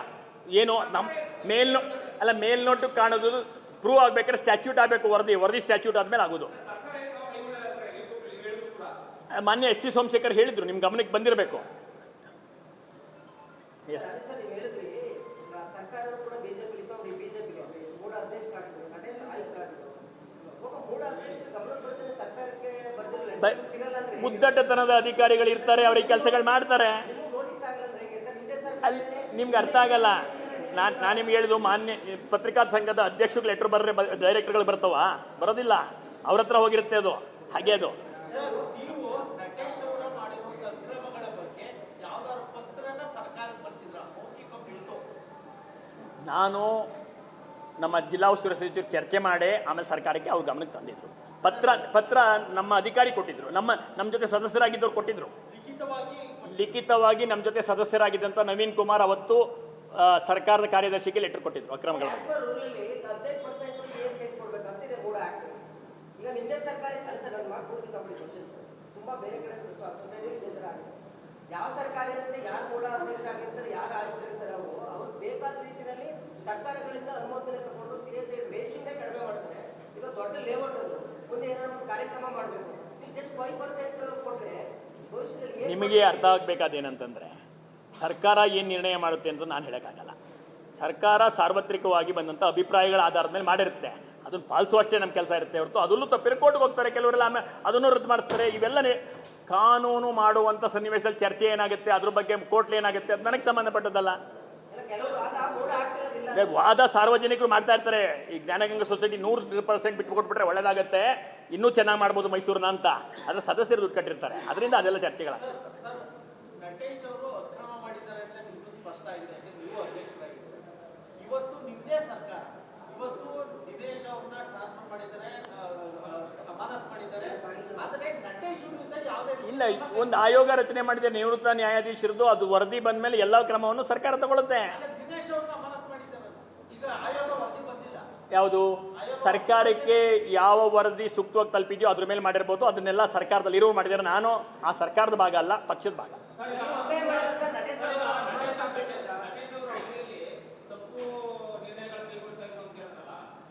ಏನು ನಮ್ಮ ಮೇಲ್ನೋಟು ಕಾಣೋದು ಪ್ರೂವ್ ಆಗ್ಬೇಕಾದ್ರೆ ಸ್ಟ್ಯಾಚ್ಯೂಟ್ ಆಗಬೇಕು, ವರದಿ ಸ್ಟ್ಯಾಚ್ಯೂಟ್ ಆದಮೇಲೆ ಆಗೋದು. ಮಾನ್ಯ ST ಸೋಮಶೇಖರ್ ಹೇಳಿದ್ರು, ನಿಮ್ಮ ಗಮನಕ್ಕೆ ಬಂದಿರಬೇಕು. ಎಸ್, ಸರ್ಕಾರವು ಕೂಡ ಬಿಜೆಪಿ ಮೂಡ ಅಧ್ಯಕ್ಷರಾಗಿದ್ದರು, ನಟೇಶ್ ಆಯುಕ್ತರಾಗಿದ್ದರು. ಒಬ್ಬ ಮೂಡ ಅಧ್ಯಕ್ಷ ಗಮನಕ್ಕೆ ಬರ್ತದೆ, ಸರ್ಕಾರಕ್ಕೆ ಬರ್ದಿರಲಿಲ್ಲ, ಸಿಗಲ್ಲ ಅಂದ್ರೆ ಮುದ್ದಟತನದ ಅಧಿಕಾರಿಗಳು ಇರ್ತಾರೆ, ಅವ್ರಿಗೆ ಕೆಲಸಗಳು ಮಾಡ್ತಾರೆ. ನೋಟಿಸ್ ಆಗಲ್ಲ ಅಂದ್ರೆ ಹೇಗೆ ಸರ್? ಹಿಂದೆ ಸರ್ ಅಲ್ಲಿ ನಿಮ್ಗೆ ಅರ್ಥ ಆಗಲ್ಲ. ನಾನು ನಿಮ್ಗೆ ಹೇಳಿದ್ದು, ಮಾನ್ಯ ಪತ್ರಿಕಾ ಸಂಘದ ಅಧ್ಯಕ್ಷರು ಲೆಟರ್ ಬರ್ರೆ ಡೈರೆಕ್ಟರ್ಗಳು ಬರ್ತಾವ? ಬರೋದಿಲ್ಲ, ಅವ್ರ ಹತ್ರ ಹೋಗಿರುತ್ತೆ ಅದು. ಹಾಗೆ ಅದು ಸರ್, ನೀವು ನಟೇಶ್ ಅವರ ಮಾಡಿರುವಂತ ಅಕ್ರಮಗಳ ಬಗ್ಗೆ ಯಾವ್ದಾದ್ರು ಪತ್ರನ ಸರ್ಕಾರಕ್ಕೆ ಬರ್ತಿದ್ರ? ಮೌಖಿಕ ಬಿಟ್ಟು ನಾನು ನಮ್ಮ ಜಿಲ್ಲಾ ಉಸ್ತುವಾರಿ ಸಚಿವರು ಚರ್ಚೆ ಮಾಡಿ ಆಮೇಲೆ ಸರ್ಕಾರಕ್ಕೆ ಅವ್ರ ಗಮನಕ್ಕೆ ತಂದಿದ್ರು. ಪತ್ರ ನಮ್ಮ ಅಧಿಕಾರಿ ಕೊಟ್ಟಿದ್ರು, ನಮ್ಮ ಜೊತೆ ಸದಸ್ಯರಾಗಿದ್ದವ್ರು ಕೊಟ್ಟಿದ್ರು. ಲಿಖಿತವಾಗಿ ನಮ್ಮ ಜೊತೆ ಸದಸ್ಯರಾಗಿದ್ದಂಥ ನವೀನ್ ಕುಮಾರ್ ಅವತ್ತು ಸರ್ಕಾರದ ಕಾರ್ಯದರ್ಶಿಗೆ ಲೆಟರ್ ಕೊಟ್ಟಿದ್ರು ಅಕ್ರಮಗಳ ಬಗ್ಗೆ. ರೂಲಲ್ಲಿ 15% CS ಕೊಡ್ಬೇಕಂತ ಇದೆ ಮೂಡ ಆಕ್ಟ್. ಈಗ ನಿಮ್ಮದೇ ಸರ್ಕಾರ ಸರ್ ನನ್ನ ಮಾತು ಪೂರ್ತಿ ತಗೊಳ್ಳಿ ಕ್ವಶನ್ಸ್ ತುಂಬಾ ಬೇರೆ ಕಡೆ ಸೊಸೈಟಿ ಇದೇ ಆಗಿದೆ. ಯಾವ ಸರ್ಕಾರ ಇರುತ್ತೆ, ಯಾರು ಮೂಡ ಅಧ್ಯಕ್ಷ ಆಗಿರ್ತಾರೆ, ಯಾರು ಆಯುಕ್ತರಿರ್ತಾರೆ, ಅವ್ರು ಬೇಕಾದ ರೀತಿಯಲ್ಲಿ ಸರ್ಕಾರಗಳಿಂದ ಅನುಮೋದನೆ ತಗೊಂಡು CS ರೇಷನ್ನೇ ಕಡಿಮೆ ಮಾಡಿದ್ರೆ ಈಗ ದೊಡ್ಡ ಲೇಔಟ್ ಅದು ಮುಂದೆ ಏನಾದ್ರು ಒಂದು ಕಾರ್ಯಕ್ರಮ ಮಾಡಬೇಕು. ನೀವು ಜಸ್ಟ್ 5% ಕೊಟ್ರೆ ಭವಿಷ್ಯದಲ್ಲಿ ನಿಮಗೆ ಅರ್ಥ ಆಗಬೇಕಾದೇನಂತಂದರೆ ಸರ್ಕಾರ ಏನು ನಿರ್ಣಯ ಮಾಡುತ್ತೆ ಅಂತ ನಾನು ಹೇಳೋಕ್ಕಾಗಲ್ಲ. ಸರ್ಕಾರ ಸಾರ್ವತ್ರಿಕವಾಗಿ ಬಂದಂಥ ಅಭಿಪ್ರಾಯಗಳ ಆಧಾರದ ಮೇಲೆ ಮಾಡಿರುತ್ತೆ, ಅದನ್ನು ಪಾಲಿಸುವಷ್ಟೇ ನಮ್ಮ ಕೆಲಸ ಇರುತ್ತೆ ಹೊರತು ಅದನ್ನು ತಪ್ಪಿದ್ರೆ ಕೋರ್ಟ್ಗೆ ಹೋಗ್ತಾರೆ ಕೆಲವರೆಲ್ಲ, ಆಮೇಲೆ ಅದನ್ನು ರದ್ದು ಮಾಡಿಸ್ತಾರೆ. ಇವೆಲ್ಲ ಕಾನೂನು ಮಾಡುವಂಥ ಸನ್ನಿವೇಶದಲ್ಲಿ ಚರ್ಚೆ ಏನಾಗುತ್ತೆ, ಅದ್ರ ಬಗ್ಗೆ ಕೋರ್ಟ್ ಏನಾಗುತ್ತೆ ಅದು ನನಗೆ ಸಂಬಂಧಪಟ್ಟದ್ದಲ್ಲ. ವಾದ ಸಾರ್ವಜನಿಕರು ಮಾಡ್ತಾ ಇರ್ತಾರೆ. ಈ ಜ್ಞಾನಗಂಗಾ ಸೊಸೈಟಿ 100% ಬಿಟ್ಟು ಕೊಟ್ಬಿಟ್ರೆ ಒಳ್ಳೇದಾಗತ್ತೆ, ಇನ್ನೂ ಚೆನ್ನಾಗಿ ಮಾಡ್ಬೋದು ಮೈಸೂರನ್ನ ಅಂತ, ಅದರ ಸದಸ್ಯರು ದುಡ್ಡು ಕಟ್ಟಿರ್ತಾರೆ, ಅದರಿಂದ ಅದೆಲ್ಲ ಚರ್ಚೆಗಳ. ಸರ್, ನಟೇಶ್ ಅವರು ಅಕ್ರಮ ಮಾಡಿದ್ದಾರೆ ಅಂತ ನಿಮಗೂ ಸ್ಪಷ್ಟ ಆಗಿದೆ, ನೀವು ಅಧ್ಯಕ್ಷರಾಗಿದ್ದಾರೆ. ಇವತ್ತು ನಿಮ್ಮದೇ ಸರ್ಕಾರ ಇವತ್ತು ದಿನೇಶ್ ಅವ್ರನ್ನ ಟ್ರಾನ್ಸ್ಫರ್ ಮಾಡಿದ್ದಾರೆ, ಅಮಾನತ್ ಮಾಡಿದ್ದಾರೆ. ಆದರೆ ನಟೇಶ್ ವಿರುದ್ಧ ಯಾವುದೇ ಇಲ್ಲ, ಒಂದು ಆಯೋಗ ರಚನೆ ಮಾಡಿದೆ ನಿವೃತ್ತ ನ್ಯಾಯಾಧೀಶರದು, ಅದು ವರದಿ ಬಂದ ಮೇಲೆ ಎಲ್ಲ ಕ್ರಮವನ್ನು ಸರ್ಕಾರ ತಗೊಳುತ್ತೆ. ದಿನೇಶ್ ಅವ್ರನ್ನ ಅಮಾನತ್ ಮಾಡಿದ್ದಾರೆ, ಈಗ ಆಯೋಗ ವರದಿ ಬಂದಿಲ್ಲ. ಯಾವುದು ಸರ್ಕಾರಕ್ಕೆ ಯಾವ ವರದಿ ಸೂಕ್ತವಾಗಿ ತಲುಪಿದೆಯೋ ಅದ್ರ ಮೇಲೆ ಮಾಡಿರ್ಬೋದು, ಅದನ್ನೆಲ್ಲ ಸರ್ಕಾರದಲ್ಲಿ ಇರೋ ಮಾಡಿದ್ದಾರೆ. ನಾನು ಆ ಸರ್ಕಾರದ ಭಾಗ ಅಲ್ಲ, ಪಕ್ಷದ ಭಾಗ.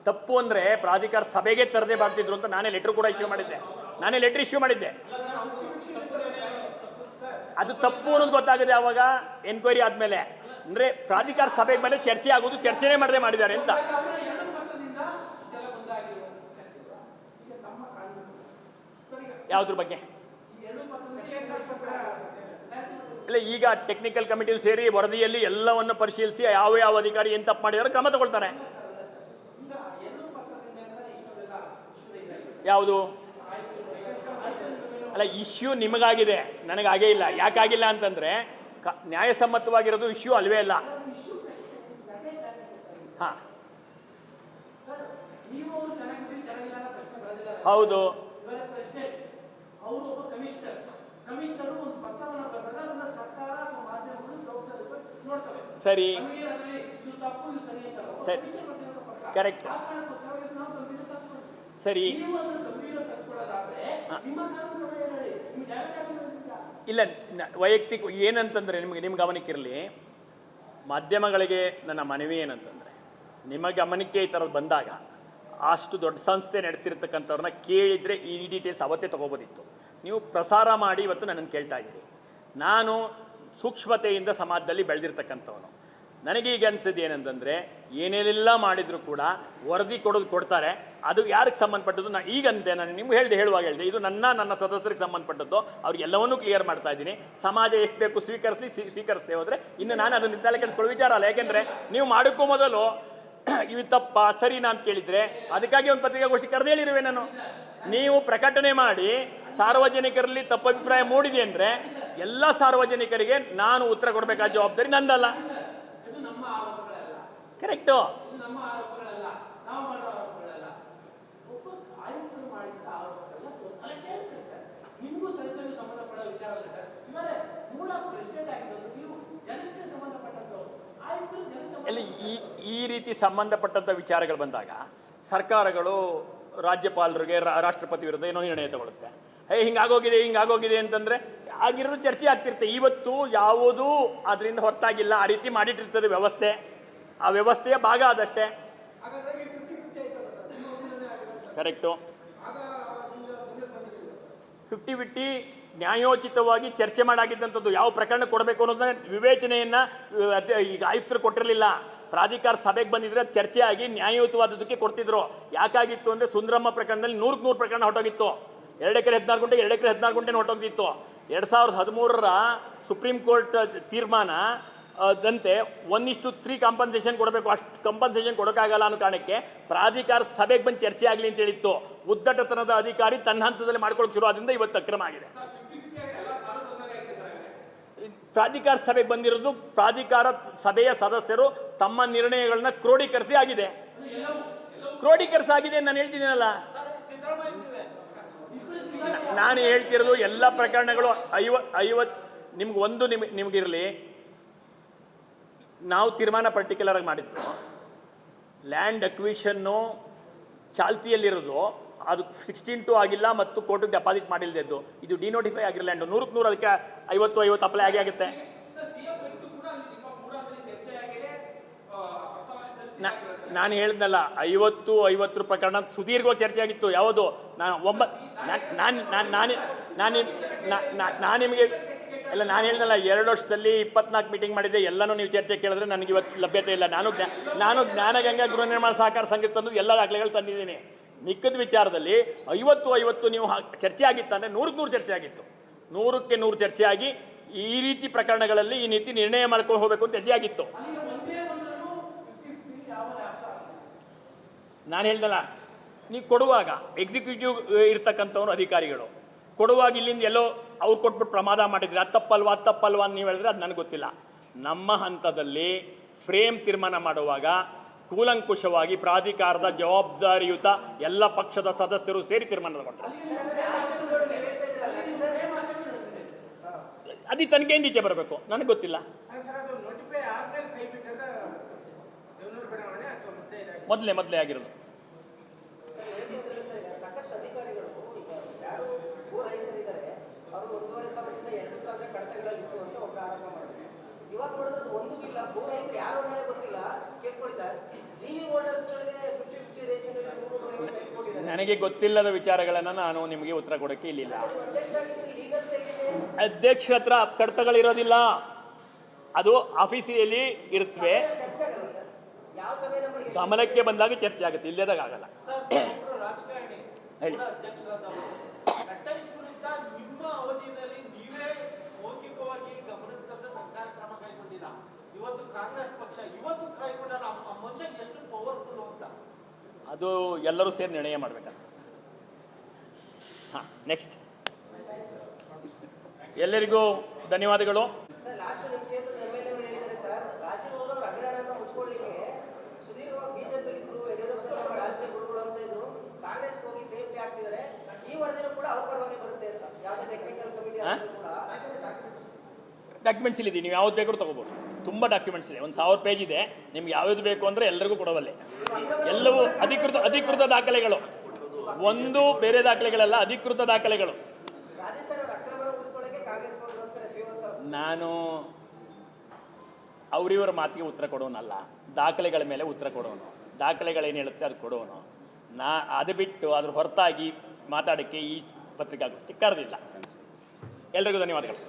ತಪ್ಪು ಅಂದರೆ ಪ್ರಾಧಿಕಾರ ಸಭೆಗೆ ತರದೆ ಮಾಡ್ತಿದ್ರು ಅಂತ ನಾನೇ ಲೆಟರ್ ಕೂಡ ಇಶ್ಯೂ ಮಾಡಿದ್ದೆ. ಅದು ತಪ್ಪು ಅನ್ನೋದು ಗೊತ್ತಾಗಿದೆ ಆವಾಗ ಎನ್ಕ್ವೈರಿ ಆದಮೇಲೆ. ಅಂದರೆ ಪ್ರಾಧಿಕಾರ ಸಭೆಗೆ ಮೇಲೆ ಚರ್ಚೆ ಆಗೋದು, ಚರ್ಚೆನೇ ಮಾಡದೆ ಮಾಡಿದ್ದಾರೆ ಅಂತ. ಯಾವುದ್ರ ಬಗ್ಗೆ ಇಲ್ಲ, ಈಗ ಟೆಕ್ನಿಕಲ್ ಕಮಿಟಿ ಸೇರಿ ವರದಿಯಲ್ಲಿ ಎಲ್ಲವನ್ನು ಪರಿಶೀಲಿಸಿ ಯಾವ ಅಧಿಕಾರಿ ಏನು ತಪ್ಪು ಮಾಡಿದಾರೋ ಕ್ರಮ ತಗೊಳ್ತಾರೆ. ಯಾವುದು ಅಲ್ಲ, ಇಶ್ಯೂ ನಿಮಗಾಗಿದೆ, ನನಗಾಗೇ ಇಲ್ಲ. ಯಾಕಾಗಿಲ್ಲ ಅಂತಂದರೆ ನ್ಯಾಯಸಮ್ಮತವಾಗಿರೋದು ಇಶ್ಯೂ ಅಲ್ವೇ ಇಲ್ಲ. ಹಾಂ, ಹೌದು. ಸರಿ ಸರಿ, ಕರೆಕ್ಟ್. ಸರಿ, ಇಲ್ಲ ವೈಯಕ್ತಿಕ ಏನಂತಂದರೆ ನಿಮ್ಮ ಗಮನಕ್ಕಿರಲಿ, ಮಾಧ್ಯಮಗಳಿಗೆ ನನ್ನ ಮನವಿ ಏನಂತಂದರೆ, ನಿಮ್ಮ ಗಮನಕ್ಕೆ ಈ ಥರದ್ದು ಬಂದಾಗ ಅಷ್ಟು ದೊಡ್ಡ ಸಂಸ್ಥೆ ನಡೆಸಿರ್ತಕ್ಕಂಥವ್ರನ್ನ ಕೇಳಿದರೆ ಈ ಡೀಟೇಲ್ಸ್ ಅವತ್ತೇ ತೊಗೋಬೋದಿತ್ತು. ನೀವು ಪ್ರಸಾರ ಮಾಡಿ ಇವತ್ತು ನನ್ನನ್ನು ಕೇಳ್ತಾ ಇದ್ದೀರಿ. ನಾನು ಸೂಕ್ಷ್ಮತೆಯಿಂದ ಸಮಾಜದಲ್ಲಿ ಬೆಳೆದಿರ್ತಕ್ಕಂಥವನು. ನನಗೀಗ ಅನಿಸಿದ್ದು ಏನಂತಂದರೆ, ಏನೇನೆಲ್ಲ ಮಾಡಿದರೂ ಕೂಡ ವರದಿ ಕೊಡ್ತಾರೆ. ಅದು ಯಾರಿಗೆ ಸಂಬಂಧಪಟ್ಟದ್ದು ಈಗಂತೆ ನಾನು ನಿಮ್ಗೆ ಹೇಳುವಾಗ ಹೇಳಿದೆ, ಇದು ನನ್ನ ಸದಸ್ಯರಿಗೆ ಸಂಬಂಧಪಟ್ಟದ್ದು. ಅವ್ರಿಗೆಲ್ಲವನ್ನೂ ಕ್ಲಿಯರ್ ಮಾಡ್ತಾ ಇದ್ದೀನಿ. ಸಮಾಜ ಎಷ್ಟು ಬೇಕು ಸ್ವೀಕರಿಸದೆ ಹೋದರೆ ಇನ್ನು ನಾನು ಅದನ್ನು ತಲೆ ಕೆಡಿಸ್ಕೊಳ್ಳೋ ವಿಚಾರ ಅಲ್ಲ. ಯಾಕೆಂದರೆ ನೀವು ಮಾಡೋಕ್ಕೂ ಮೊದಲು ಇವು ತಪ್ಪ ಸರಿನಾ ಅಂತ ಕೇಳಿದರೆ ಅದಕ್ಕಾಗಿ ಒಂದು ಪತ್ರಿಕಾಗೋಷ್ಠಿ ಕರೆದು ಹೇಳಿರುವೆ ನಾನು. ನೀವು ಪ್ರಕಟಣೆ ಮಾಡಿ ಸಾರ್ವಜನಿಕರಲ್ಲಿ ತಪ್ಪು ಅಭಿಪ್ರಾಯ ಮೂಡಿದೆ ಅಂದರೆ ಎಲ್ಲ ಸಾರ್ವಜನಿಕರಿಗೆ ನಾನು ಉತ್ತರ ಕೊಡಬೇಕಾದ ಜವಾಬ್ದಾರಿ ನಂದಲ್ಲ. ಕರೆಕ್ಟು. ಅಲ್ಲಿ ಈ ರೀತಿ ಸಂಬಂಧಪಟ್ಟಂಥ ವಿಚಾರಗಳು ಬಂದಾಗ ಸರ್ಕಾರಗಳು ರಾಜ್ಯಪಾಲರಿಗೆ ರಾಷ್ಟ್ರಪತಿ ವಿರುದ್ಧ ಏನೋ ನಿರ್ಣಯ ತಗೊಳುತ್ತೆ. ಹಿಂಗಾಗೋಗಿದೆ ಅಂತಂದರೆ ಆಗಿರೋದು ಚರ್ಚೆ ಆಗ್ತಿರುತ್ತೆ. ಇವತ್ತು ಯಾವುದೂ ಅದರಿಂದ ಹೊರತಾಗಿಲ್ಲ, ಆ ರೀತಿ ಮಾಡಿಟ್ಟಿರ್ತದೆ ವ್ಯವಸ್ಥೆ. ಆ ವ್ಯವಸ್ಥೆಯ ಭಾಗ ಅದಷ್ಟೇ. ಕರೆಕ್ಟು. 50-50 ನ್ಯಾಯೋಚಿತವಾಗಿ ಚರ್ಚೆ ಮಾಡಾಗಿದ್ದಂಥದ್ದು. ಯಾವ ಪ್ರಕರಣ ಕೊಡಬೇಕು ಅನ್ನೋದನ್ನ ವಿವೇಚನೆಯನ್ನು ಈಗ ಆಯುಕ್ತರು ಕೊಟ್ಟಿರಲಿಲ್ಲ. ಪ್ರಾಧಿಕಾರ ಸಭೆಗೆ ಬಂದಿದ್ರೆ ಚರ್ಚೆ ಆಗಿ ನ್ಯಾಯಯುತವಾದದಕ್ಕೆ ಕೊಡ್ತಿದ್ರು. ಯಾಕಾಗಿತ್ತು ಅಂದರೆ ಸುಂದರಮ್ಮ ಪ್ರಕರಣದಲ್ಲಿ 100 ಪ್ರಕರಣ ಹೊರಟೋಗಿತ್ತು. 2 ಎಕರೆ 14 ಗುಂಟೆ 2 ಎಕರೆ 14 ಗುಂಟೆ ಹೊರಟೋಗಿತ್ತು. 2013 ಸುಪ್ರೀಂ ಕೋರ್ಟ್ ತೀರ್ಮಾನ ದಂತೆ 1:3 ಕಾಂಪನ್ಸೇಷನ್ ಕೊಡಬೇಕು. ಅಷ್ಟು ಕಾಂಪನ್ಸೇಷನ್ ಕೊಡೋಕ್ಕಾಗಲ್ಲ ಅನ್ನೋ ಕಾರಣಕ್ಕೆ ಪ್ರಾಧಿಕಾರ ಸಭೆಗೆ ಬಂದು ಚರ್ಚೆ ಆಗಲಿ ಅಂತ ಹೇಳಿತ್ತು. ಉದ್ದಟತನದ ಅಧಿಕಾರಿ ತನ್ನ ಹಂತದಲ್ಲಿ ಮಾಡ್ಕೊಳ್ಳೋಕೆ ಶುರು ಆದ್ರಿಂದ ಇವತ್ತು ಅಕ್ರಮ ಆಗಿದೆ. ಪ್ರಾಧಿಕಾರ ಸಭೆಗೆ ಬಂದಿರೋದು ಪ್ರಾಧಿಕಾರ ಸಭೆಯ ಸದಸ್ಯರು ತಮ್ಮ ನಿರ್ಣಯಗಳನ್ನ ಕ್ರೋಢೀಕರಿಸಿ ಆಗಿದೆ. ನಾನು ಹೇಳ್ತಿದ್ದೀನಲ್ಲ, ನಾನು ಹೇಳ್ತಿರೋದು ಎಲ್ಲ ಪ್ರಕರಣಗಳು 50 ನಿಮ್ಗಿರಲಿ. ನಾವು ತೀರ್ಮಾನ ಪರ್ಟಿಕ್ಯುಲರ್ ಆಗಿ ಮಾಡಿದ್ದು ಲ್ಯಾಂಡ್ ಅಕ್ವಿಷನ್ನು ಚಾಲ್ತಿಯಲ್ಲಿರೋದು ಅದು 16-2 ಆಗಿಲ್ಲ ಮತ್ತು ಕೋರ್ಟಿಗೆ ಡೆಪಾಸಿಟ್ ಮಾಡಿಲ್ಲದ್ದು ಇದು ಡಿನೋಟಿಫೈ ಆಗಿರೋ ಲ್ಯಾಂಡು 100ಕ್ಕೆ 100 ಅದಕ್ಕೆ 50 ಅಪ್ಲೈ ಆಗೇ ಆಗುತ್ತೆ. ನಾನು ಹೇಳಿದ್ನಲ್ಲ 50 ಪ್ರಕರಣ ಸುದೀರ್ಘವಾಗಿ ಚರ್ಚೆ ಆಗಿತ್ತು. ಯಾವುದು ನಾನು ನಿಮಗೆ ಎಲ್ಲ ನಾನು ಹೇಳಿದ್ನಲ್ಲ 2 ವರ್ಷದಲ್ಲಿ 24 ಮೀಟಿಂಗ್ ಮಾಡಿದ್ದೆ. ಎಲ್ಲನೂ ನೀವು ಚರ್ಚೆ ಕೇಳಿದ್ರೆ ನನಗೆ ಇವತ್ತು ಲಭ್ಯತೆ ಇಲ್ಲ. ನಾನು ಜ್ಞಾನಗಂಗಾ ಗೃಹ ನಿರ್ಮಾಣ ಸಹಕಾರ ಸಂಘ ತಂದು ಎಲ್ಲ ದಾಖಲೆಗಳು ತಂದಿದ್ದೀನಿ. ಮಿಕ್ಕದ ವಿಚಾರದಲ್ಲಿ 50 ನೀವು ಚರ್ಚೆ ಆಗಿತ್ತಂದರೆ 100ಕ್ಕೆ 100 ಚರ್ಚೆ ಆಗಿತ್ತು. 100ಕ್ಕೆ 100 ಚರ್ಚೆ ಆಗಿ ಈ ರೀತಿ ಪ್ರಕರಣಗಳಲ್ಲಿ ಈ ನೀತಿ ನಿರ್ಣಯ ಮಾಡ್ಕೊಂಡು ಹೋಗಬೇಕು ಅಂತ ಹೆಜ್ಜೆ ಆಗಿತ್ತು. ನಾನು ಹೇಳ್ದಲ್ಲ, ನೀವು ಕೊಡುವಾಗ ಎಕ್ಸಿಕ್ಯೂಟಿವ್ ಇರ್ತಕ್ಕಂಥವ್ರು ಅಧಿಕಾರಿಗಳು ಕೊಡುವಾಗ ಇಲ್ಲಿಂದ ಎಲ್ಲೋ ಅವ್ರು ಕೊಟ್ಬಿಟ್ಟು ಪ್ರಮಾದ ಮಾಡಿದ್ರೆ ಅದು ತಪ್ಪಲ್ವಾ ಅಂತ ನೀವು ಹೇಳಿದ್ರೆ ಅದು ನನಗೆ ಗೊತ್ತಿಲ್ಲ. ನಮ್ಮ ಹಂತದಲ್ಲಿ ಫ್ರೇಮ್ ತೀರ್ಮಾನ ಮಾಡುವಾಗ ಕೂಲಂಕುಷವಾಗಿ ಪ್ರಾಧಿಕಾರದ ಜವಾಬ್ದಾರಿಯುತ ಎಲ್ಲ ಪಕ್ಷದ ಸದಸ್ಯರು ಸೇರಿ ತೀರ್ಮಾನ ತಗೊಂಡ್ರು. ಅದು ತನಿಖೆಯಿಂದ ಈಚೆ ಬರಬೇಕು, ನನಗೆ ಗೊತ್ತಿಲ್ಲ. ಮೊದಲೇ ಆಗಿರೋದು. ಸಾಕಷ್ಟು ಅಧಿಕಾರಿಗಳು ಈಗ ಯಾರು ಭೂ ರೈತರಿದ್ದಾರೆ ಅವರು 1,500 2,000 ಕಡತಗಳಾಗಿತ್ತು ಅಂತ ಒಬ್ಬರು ಆರೋಪ ಮಾಡಿದ್ರು. ಇವಾಗ ನೋಡಿದ್ರೆ ಒಂದು ಇಲ್ಲ, ಭೂ ರೈತರು ಯಾರು ಅನ್ನೋದೇ ಗೊತ್ತಿಲ್ಲ. ಕೇಳ್ಕೊಳ್ಳಿ ಸರ್, ಜಿವಿ ವೋಟರ್ಸ್ಗಳಿಗೆ 50-50 ರೇಷನ್ಗೆ 100 ಸೈಟ್ ಕೊಟ್ಟಿದ್ದಾರೆ. ನನಗೆ ಗೊತ್ತಿಲ್ಲದ ವಿಚಾರಗಳನ್ನು ನಾನು ನಿಮಗೆ ಉತ್ತರ ಕೊಡೋಕ್ಕೆ ಇಲ್ಲಿಲ್ಲ. ಅಧ್ಯಕ್ಷ ಅಧ್ಯಕ್ಷರ ಹತ್ರ ಕಡತಗಳಿರೋದಿಲ್ಲ, ಅದು ಆಫೀಸಿಯಲ್ಲಿ ಇರುತ್ತವೆ. ಗಮನಕ್ಕೆ ಬಂದಾಗ ಚರ್ಚೆ ಆಗುತ್ತೆ, ಇಲ್ಲದಾಗ ಆಗಲ್ಲ. ರಾಜಕಾರಣಿ ಅಧ್ಯಕ್ಷರಾದವರು ನಟೇಶ್ ವಿರುದ್ಧ ನಿಮ್ಮ ಅವಧಿಯಲ್ಲಿ ನೀವೇ ಮೌಖಿಕವಾಗಿ ಗಮನಿಸಿದಂತೆ ಸರ್ಕಾರ ಕ್ರಮ ಕೈಗೊಂಡಿಲ್ಲ. ಇವತ್ತು ಕಾಂಗ್ರೆಸ್ ಪಕ್ಷ ಕೈಗೊಂಡಾಗ ಆ ಮನುಷ್ಯ ಎಷ್ಟು ಪವರ್ಫುಲ್ ಅಂತ ಅದು ಎಲ್ಲರೂ ಸೇರಿ ನಿರ್ಣಯ ಮಾಡ್ಬೇಕಂತ. ನೆಕ್ಸ್ಟ್ ಎಲ್ಲರಿಗೂ ಧನ್ಯವಾದಗಳು. ಲಾಸ್ಟ್ ನಿಮ್ಮ ಕ್ಷೇತ್ರದ MLA ಅವರು ಹೇಳಿದ್ದಾರೆ ಸರ್, ರಾಜೀವ್ ಅವರು ಅವರ ಹಗರಣವನ್ನು ಮುಚ್ಕೊಳ್ಳಿಕ್ಕೆ ಸುದೀರ್ಘವಾಗಿ ಬಿಜೆಪಿಯಲ್ಲಿ ಇದ್ರು, ಯಡಿಯೂರಪ್ಪ ನಮ್ಮ ರಾಜಕೀಯ ಗುರುಗಳು ಅಂತ ಇದ್ರು, ಕಾಂಗ್ರೆಸ್ ಹೋಗಿ ಸೇಫ್ಟಿ ಆಗ್ತಿದ್ದಾರೆ. ಈ ವರದಿನೂ ಕೂಡ ಅವ್ರ ಪರವಾಗಿ ಬರುತ್ತೆ ಅಂತ ಯಾವುದೇ ಟೆಕ್ನಿಕಲ್ ಕಮಿಟಿ ಕೂಡ ಡಾಕ್ಯುಮೆಂಟ್ಸ್ ಇಲ್ಲಿದೆ, ನೀವು ಯಾವ್ದು ಬೇಕಾದ್ರೂ ತಗೋಬೋದು. ತುಂಬ ಡಾಕ್ಯುಮೆಂಟ್ಸ್ ಇದೆ, 1000 ಪೇಜ್ ಇದೆ. ನಿಮ್ಗೆ ಯಾವ್ದು ಬೇಕು ಅಂದರೆ ಎಲ್ಲರಿಗೂ ಕೊಡವಲ್ಲೇ. ಎಲ್ಲವೂ ಅಧಿಕೃತ ದಾಖಲೆಗಳು, ಒಂದು ಬೇರೆ ದಾಖಲೆಗಳೆಲ್ಲ ಅಧಿಕೃತ ದಾಖಲೆಗಳು. ನಾನು ಅವರಿವರ ಮಾತಿಗೆ ಉತ್ತರ ಕೊಡೋನಲ್ಲ, ದಾಖಲೆಗಳ ಮೇಲೆ ಉತ್ತರ ಕೊಡೋನು. ದಾಖಲೆಗಳೇನು ಹೇಳುತ್ತೆ ಅದು ಕೊಡೋನು. ಅದು ಬಿಟ್ಟು ಅದ್ರ ಹೊರತಾಗಿ ಮಾತಾಡೋಕ್ಕೆ ಈ ಪತ್ರಿಕಾಗೋಷ್ಠಿ ಕರೆದಿಲ್ಲ. ಎಲ್ರಿಗೂ ಧನ್ಯವಾದಗಳು.